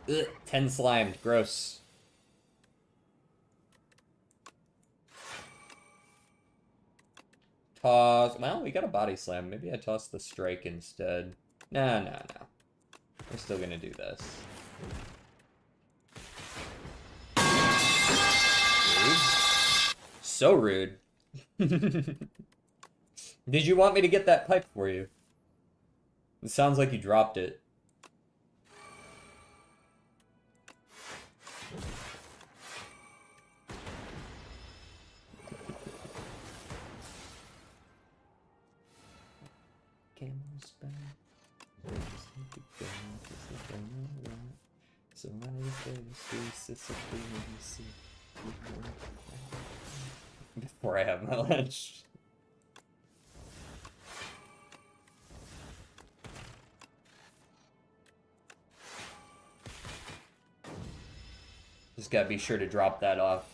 C: Ugh, 10 slimed. Gross. Toss. Well, we got a body slam. Maybe I toss the strike instead. No. We're still gonna do this. Rude. So rude. Did you want me to get that pipe for you? It sounds like you dropped it. So before I have my lunch. Just gotta be sure to drop that off.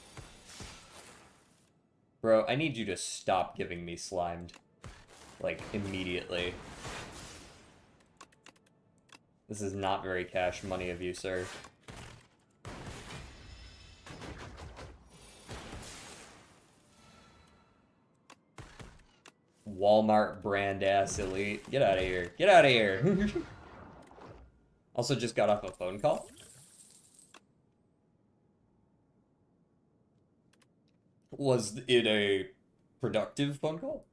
C: Bro, I need you to stop giving me slimed. Like, immediately. This is not very cash money of you, sir. Walmart brand ass elite. Get out of here. Get out of here. Also just got off a phone call. Was it a productive phone call?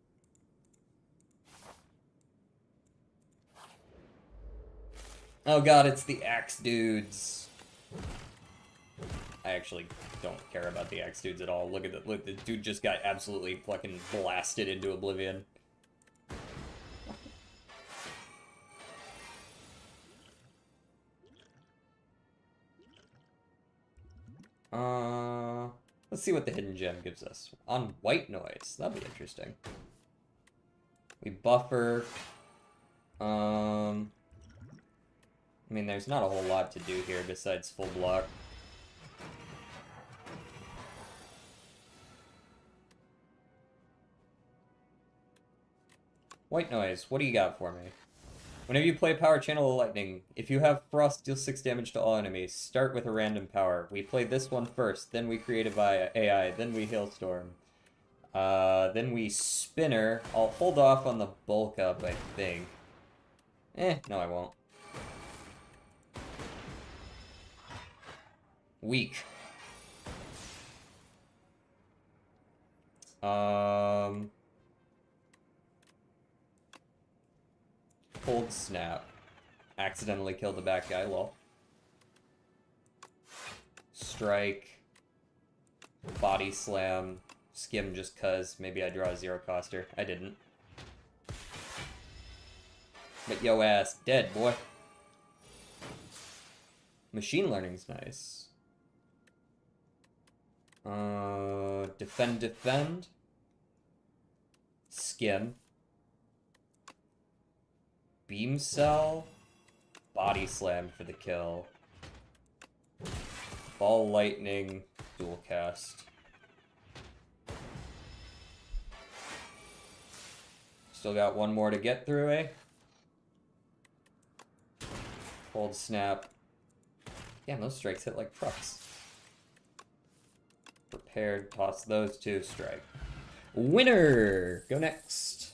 C: Oh god, it's the axe dudes. I actually don't care about the axe dudes at all. Look at the look, the dude just got absolutely fucking blasted into oblivion. Let's see what the hidden gem gives us. On white noise. That'll be interesting. We buffer. I mean, there's not a whole lot to do here besides full block. White noise, what do you got for me? Whenever you play Power Channel of Lightning, if you have Frost, deal 6 damage to all enemies. Start with a random power. We play this one first, then we create a AI, then we Hailstorm. Then we Spinner. I'll hold off on the bulk up, I think. No I won't. Weak. Cold Snap. Accidentally killed the back guy, lol. Strike. Body Slam. Skim just cuz. Maybe I draw a 0-coster. I didn't. But yo ass dead, boy. Machine Learning's nice. Defend. Skim. Beam Cell. Body Slam for the kill. Ball Lightning. Dual cast. Still got one more to get through, eh? Cold Snap. Damn, those strikes hit like trucks. Prepared, toss those two, strike. Winner! Go next.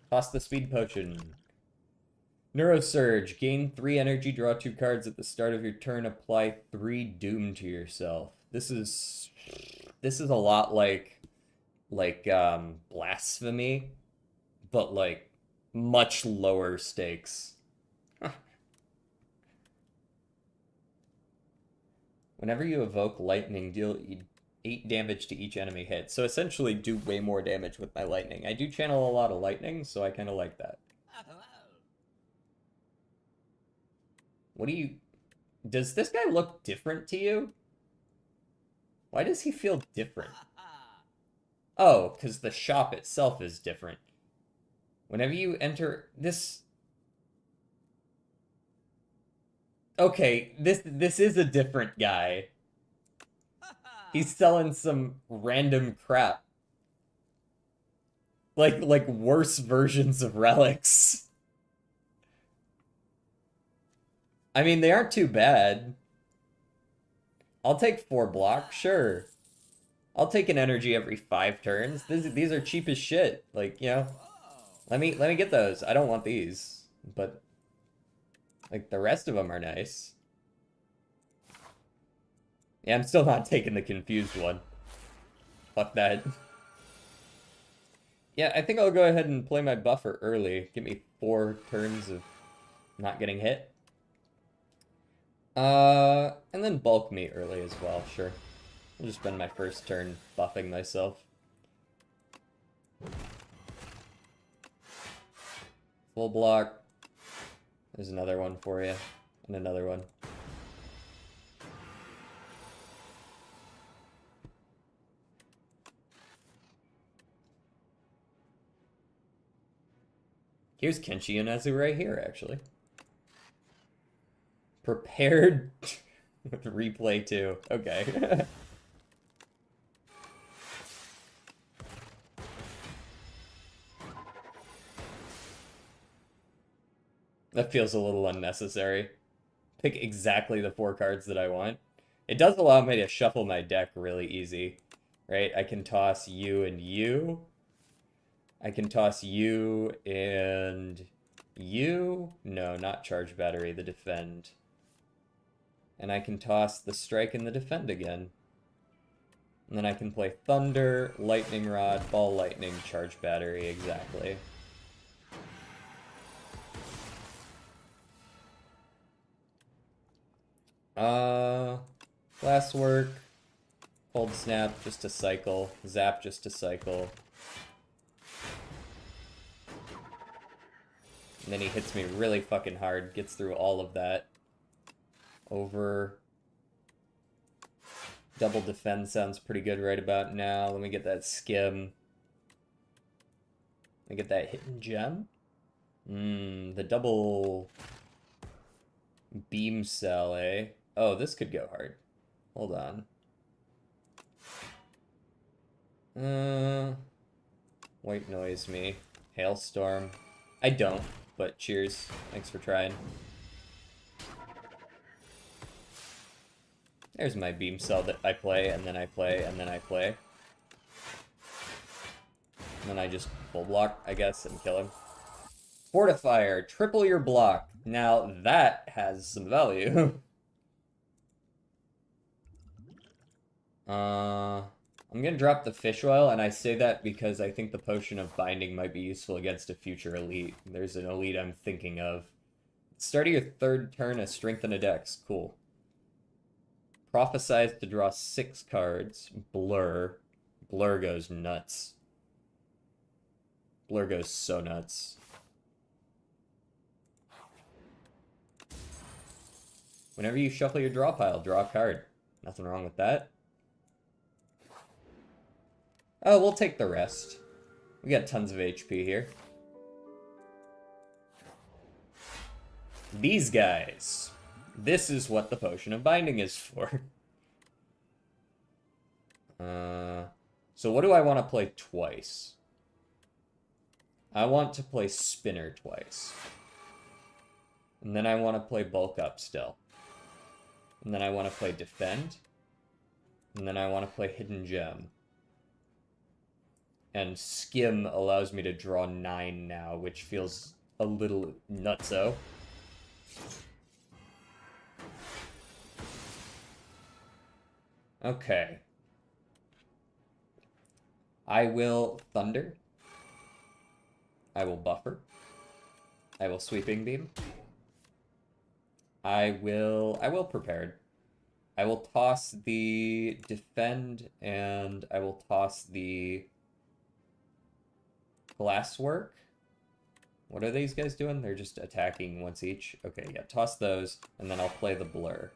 C: Toss the Speed Potion. Neurosurge. Gain 3 energy, draw 2 cards at the start of your turn, apply 3 doom to yourself. This is a lot like Blasphemy, but like much lower stakes. Whenever you evoke lightning, deal 8 damage to each enemy hit. So essentially do way more damage with my lightning. I do channel a lot of lightning, so I kind of like that. What do you... Does this guy look different to you? Why does he feel different? Oh, because the shop itself is different. Whenever you enter this... Okay, this is a different guy. He's selling some random crap. Like worse versions of relics. I mean, they aren't too bad. I'll take 4 block, sure. I'll take an energy every 5 turns. These are cheap as shit. Like, you know, let me get those. I don't want these, but like the rest of them are nice. Yeah, I'm still not taking the confused one. Fuck that. Yeah, I think I'll go ahead and play my buffer early. Give me 4 turns of not getting hit. And then bulk me early as well, sure. I'll just spend my first turn buffing myself. Full block. There's another one for you. And another one. Here's Kenshi Yonezu right here, actually. Prepared with replay too. Okay. That feels a little unnecessary. Pick exactly the 4 cards that I want. It does allow me to shuffle my deck really easy, right? I can toss you and you. I can toss you and you. No, not charge battery, the defend. And I can toss the strike and the defend again. And then I can play thunder, lightning rod, ball lightning, charge battery, exactly. Last work. Cold snap just to cycle. Zap just to cycle. And then he hits me really fucking hard. Gets through all of that. Over. Double defend sounds pretty good right about now. Let me get that skim. Let me get that hidden gem. The double beam cell, eh? Oh, this could go hard. Hold on. White noise me. Hailstorm. I don't, but cheers. Thanks for trying. There's my beam cell that I play, and then I play, and then I play. And then I just full block, I guess, and kill him. Fortifier, triple your block. Now that has some value. I'm gonna drop the fish oil, and I say that because I think the potion of binding might be useful against a future elite. There's an elite I'm thinking of. Starting your 3rd turn, a strength and a dex. Cool. Prophesize to draw 6 cards. Blur. Blur goes nuts. Blur goes so nuts. Whenever you shuffle your draw pile, draw a card. Nothing wrong with that. Oh, we'll take the rest. We got tons of HP here. These guys. This is what the potion of binding is for. So what do I want to play twice? I want to play Spinner twice. And then I want to play Bulk Up still. And then I want to play Defend. And then I want to play Hidden Gem. And Skim allows me to draw 9 now, which feels a little nutso. Okay. I will Thunder. I will Buffer. I will Sweeping Beam. I will Prepared. I will toss the Defend, and I will toss the Glasswork. What are these guys doing? They're just attacking once each. Okay, yeah, toss those, and then I'll play the Blur.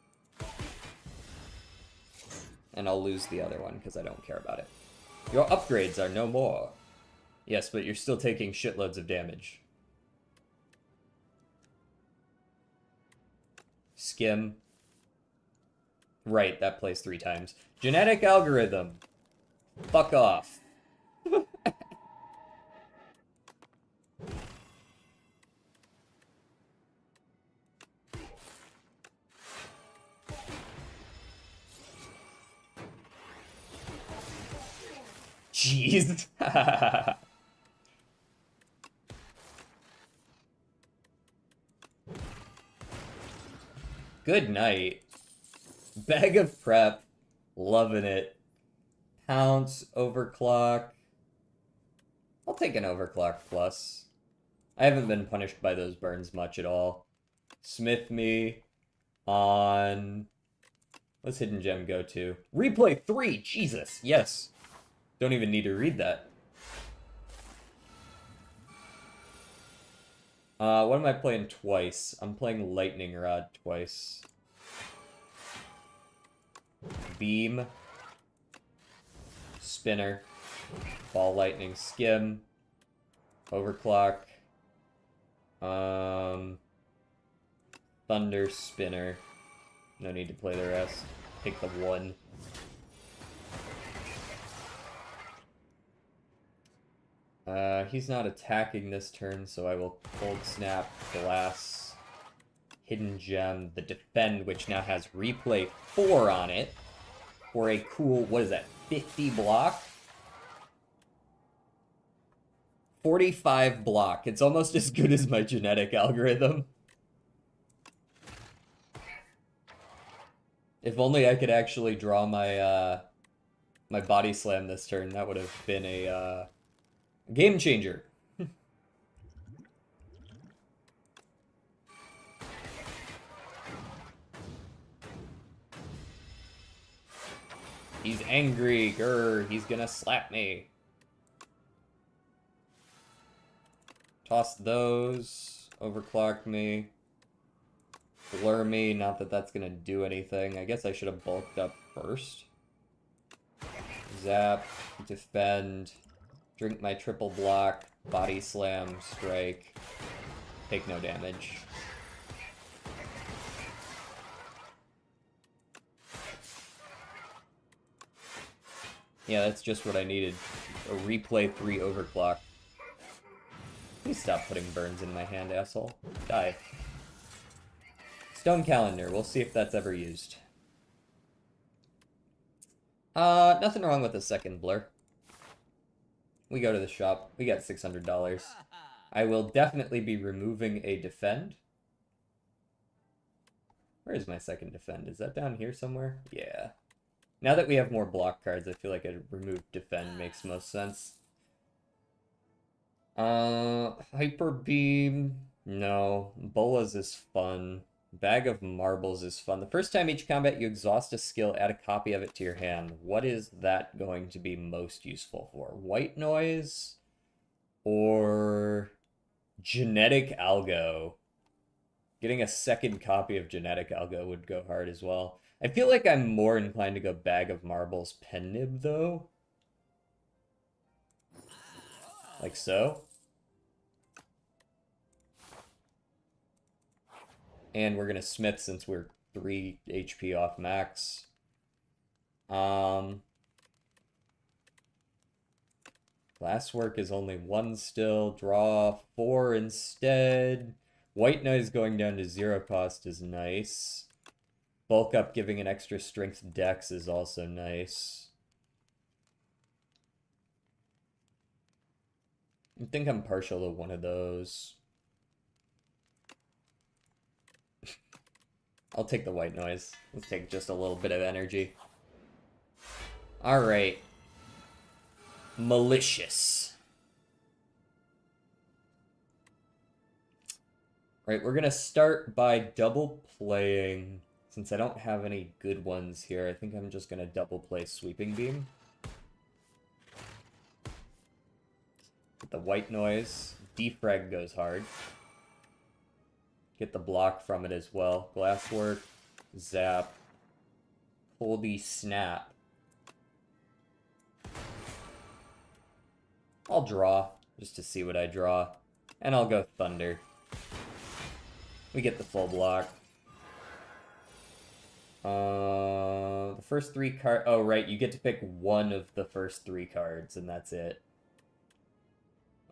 C: And I'll lose the other one, because I don't care about it. Your upgrades are no more. Yes, but you're still taking shitloads of damage. Skim. Right, that plays 3 times. Genetic algorithm. Fuck off. Jeez. Good night. Bag of prep. Loving it. Pounce, overclock. I'll take an overclock plus. I haven't been punished by those burns much at all. Smith me on... What's Hidden Gem go to? Replay 3! Jesus! Yes! Don't even need to read that. What am I playing twice? I'm playing Lightning Rod twice. Beam. Spinner. Ball Lightning. Skim. Overclock. Thunder. Spinner. No need to play the rest. Take the 1. He's not attacking this turn, so I will Cold Snap, Glass, Hidden Gem, the Defend, which now has Replay 4 on it, for a cool, what is that, 50 block? 45 block. It's almost as good as my genetic algorithm. If only I could actually draw my my body slam this turn, that would have been a game changer. He's angry, grr, he's gonna slap me. Toss those, overclock me. Blur me, not that that's gonna do anything. I guess I should have bulked up first. Zap, defend, drink my triple block, body slam, strike, take no damage. Yeah, that's just what I needed. A replay 3 overclock. Please stop putting burns in my hand, asshole. Die. Stone Calendar. We'll see if that's ever used. Nothing wrong with a second blur. We go to the shop. We got $600. I will definitely be removing a defend. Where is my second defend? Is that down here somewhere? Yeah. Now that we have more block cards, I feel like a removed defend makes most sense. Hyper Beam. No. Bolas is fun. Bag of Marbles is fun. The first time each combat you exhaust a skill, add a copy of it to your hand. What is that going to be most useful for? White Noise? Or Genetic Algo? Getting a second copy of Genetic Algo would go hard as well. I feel like I'm more inclined to go Bag of Marbles Pen Nib, though. Like so. And we're gonna Smith since we're 3 HP off max. Glasswork is only 1 still. Draw 4 instead. White Noise going down to 0 cost is nice. Bulk up giving an extra strength dex is also nice. I think I'm partial to one of those. I'll take the White Noise. Let's take just a little bit of energy. Alright. Malicious. Right, we're gonna start by double playing. Since I don't have any good ones here, I think I'm just gonna double play Sweeping Beam. Get the White Noise. Defrag goes hard. Get the block from it as well. Glasswork. Zap. Colby Snap. I'll draw, just to see what I draw. And I'll go Thunder. We get the full block. The first 3 cards... Oh, right, you get to pick one of the first 3 cards, and that's it.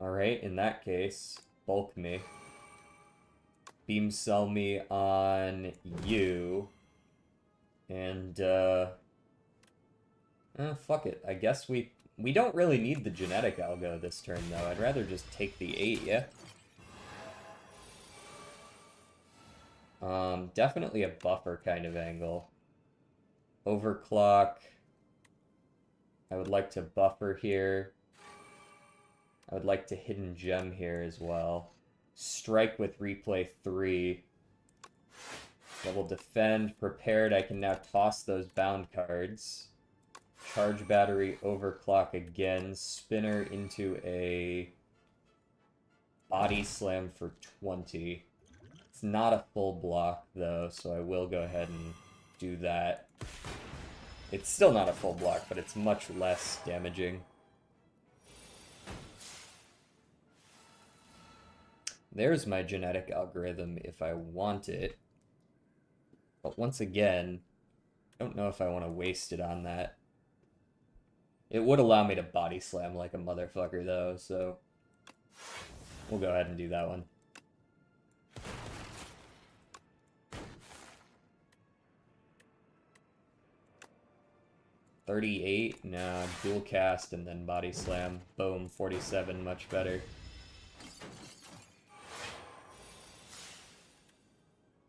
C: Alright, in that case, bulk me. Beam sell me on you. And, fuck it. I guess we don't really need the genetic algo this turn, though. I'd rather just take the 8, yeah? Definitely a buffer kind of angle. Overclock. I would like to buffer here. I would like to Hidden Gem here as well. Strike with replay 3. Double defend. Prepared. I can now toss those bound cards. Charge battery, overclock again. Spinner into a body slam for 20. It's not a full block, though, so I will go ahead and do that. It's still not a full block, but it's much less damaging. There's my genetic algorithm if I want it. But once again, I don't know if I want to waste it on that. It would allow me to body slam like a motherfucker, though, so we'll go ahead and do that one. 38? No, dual cast and then body slam. Boom, 47, much better.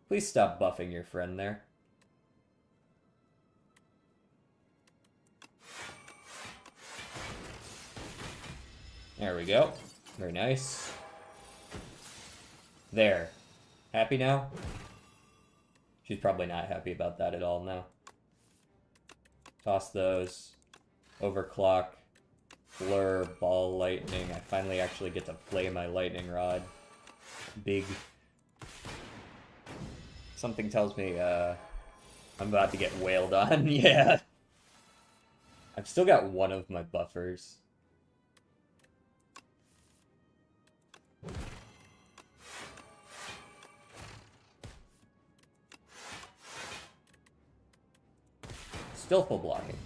C: Please stop buffing your friend there. There we go. Very nice. There. Happy now? She's probably not happy about that at all now. Toss those. Overclock. Blur. Ball lightning. I finally actually get to play my lightning rod. Big. Something tells me, I'm about to get wailed on. Yeah. I've still got one of my buffers. Still full blocking.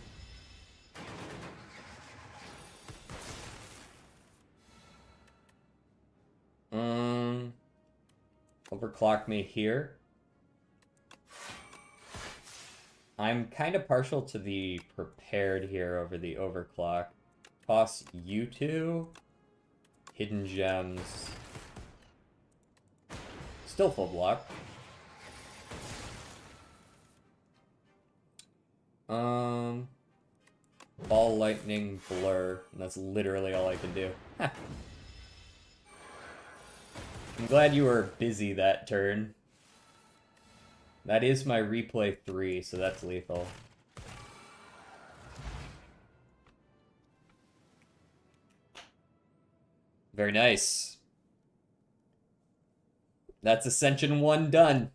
C: Overclock me here. I'm kind of partial to the prepared here over the overclock. Toss you two. Hidden gems. Still full block. Ball, lightning, blur. And that's literally all I can do. I'm glad you were busy that turn. That is my replay 3, so that's lethal. Very nice. That's Ascension 1 done.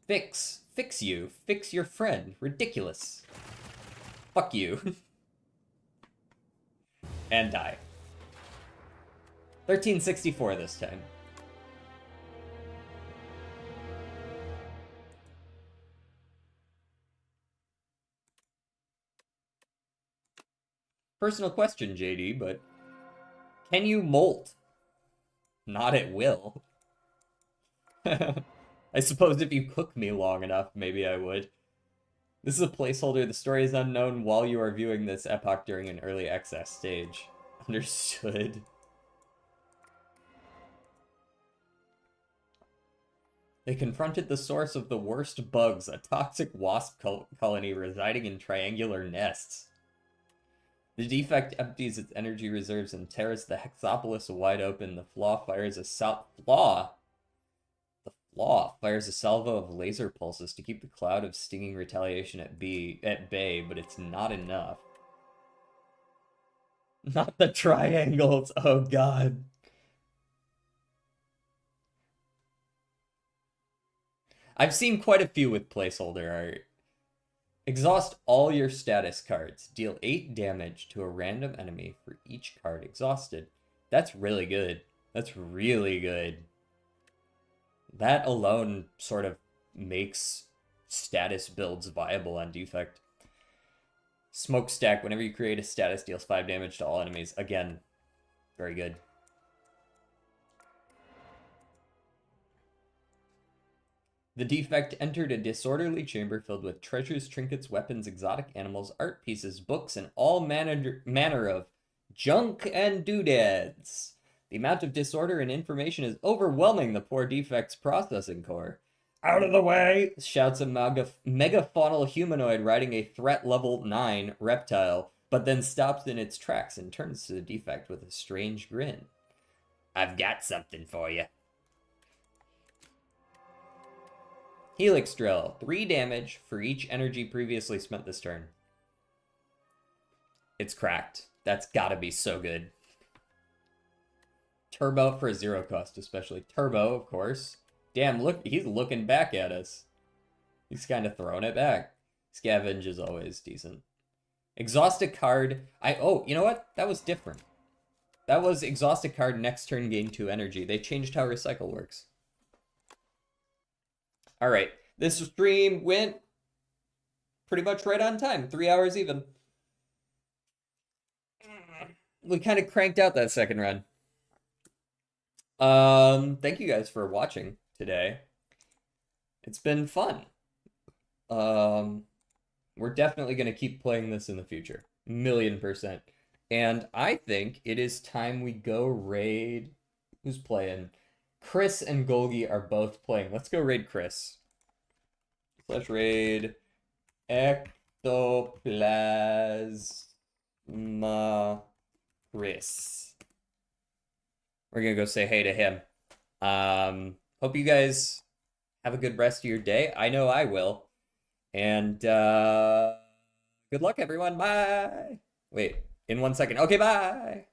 C: Fix. Fix you. Fix your friend. Ridiculous. Fuck you. And die. 1364 this time. Personal question, JD, but can you molt? Not at will. I suppose if you cook me long enough, maybe I would. This is a placeholder. The story is unknown while you are viewing this epoch during an early access stage. Understood. They confronted the source of the worst bugs, a toxic wasp colony residing in triangular nests. The defect empties its energy reserves and tears the Hexopolis wide open. The flaw fires a salvo of laser pulses to keep the cloud of stinging retaliation at bay, but it's not enough. Not the triangles, oh god. I've seen quite a few with placeholder art. Exhaust all your status cards. Deal 8 damage to a random enemy for each card exhausted. That's really good. That's really good. That alone sort of makes status builds viable on defect. Smokestack. Whenever you create a status, deals 5 damage to all enemies. Again, very good. The defect entered a disorderly chamber filled with treasures, trinkets, weapons, exotic animals, art pieces, books, and all manner of junk and doodads. The amount of disorder and information is overwhelming the poor defect's processing core. Out of the way! Shouts a megafaunal humanoid riding a threat level 9 reptile, but then stops in its tracks and turns to the defect with a strange grin. I've got something for you. Helix Drill. 3 damage for each energy previously spent this turn. It's cracked. That's gotta be so good. Turbo for a 0 cost, especially. Turbo, of course. Damn, look, he's looking back at us. He's kind of throwing it back. Scavenge is always decent. Exhaust a card. Oh, you know what? That was different. That was exhaust a card, next turn gain 2 energy. They changed how recycle works. Alright, this stream went pretty much right on time. 3 hours even. We kind of cranked out that second run. Thank you guys for watching today. It's been fun. We're definitely going to keep playing this in the future. 1,000,000%. And I think it is time we go raid. Who's playing? Chris and Golgi are both playing. Let's go raid Chris. Slash raid Ectoplasma Chris. We're going to go say hey to him. Hope you guys have a good rest of your day. I know I will. And good luck, everyone. Bye. Wait, in 1 second. Okay, bye.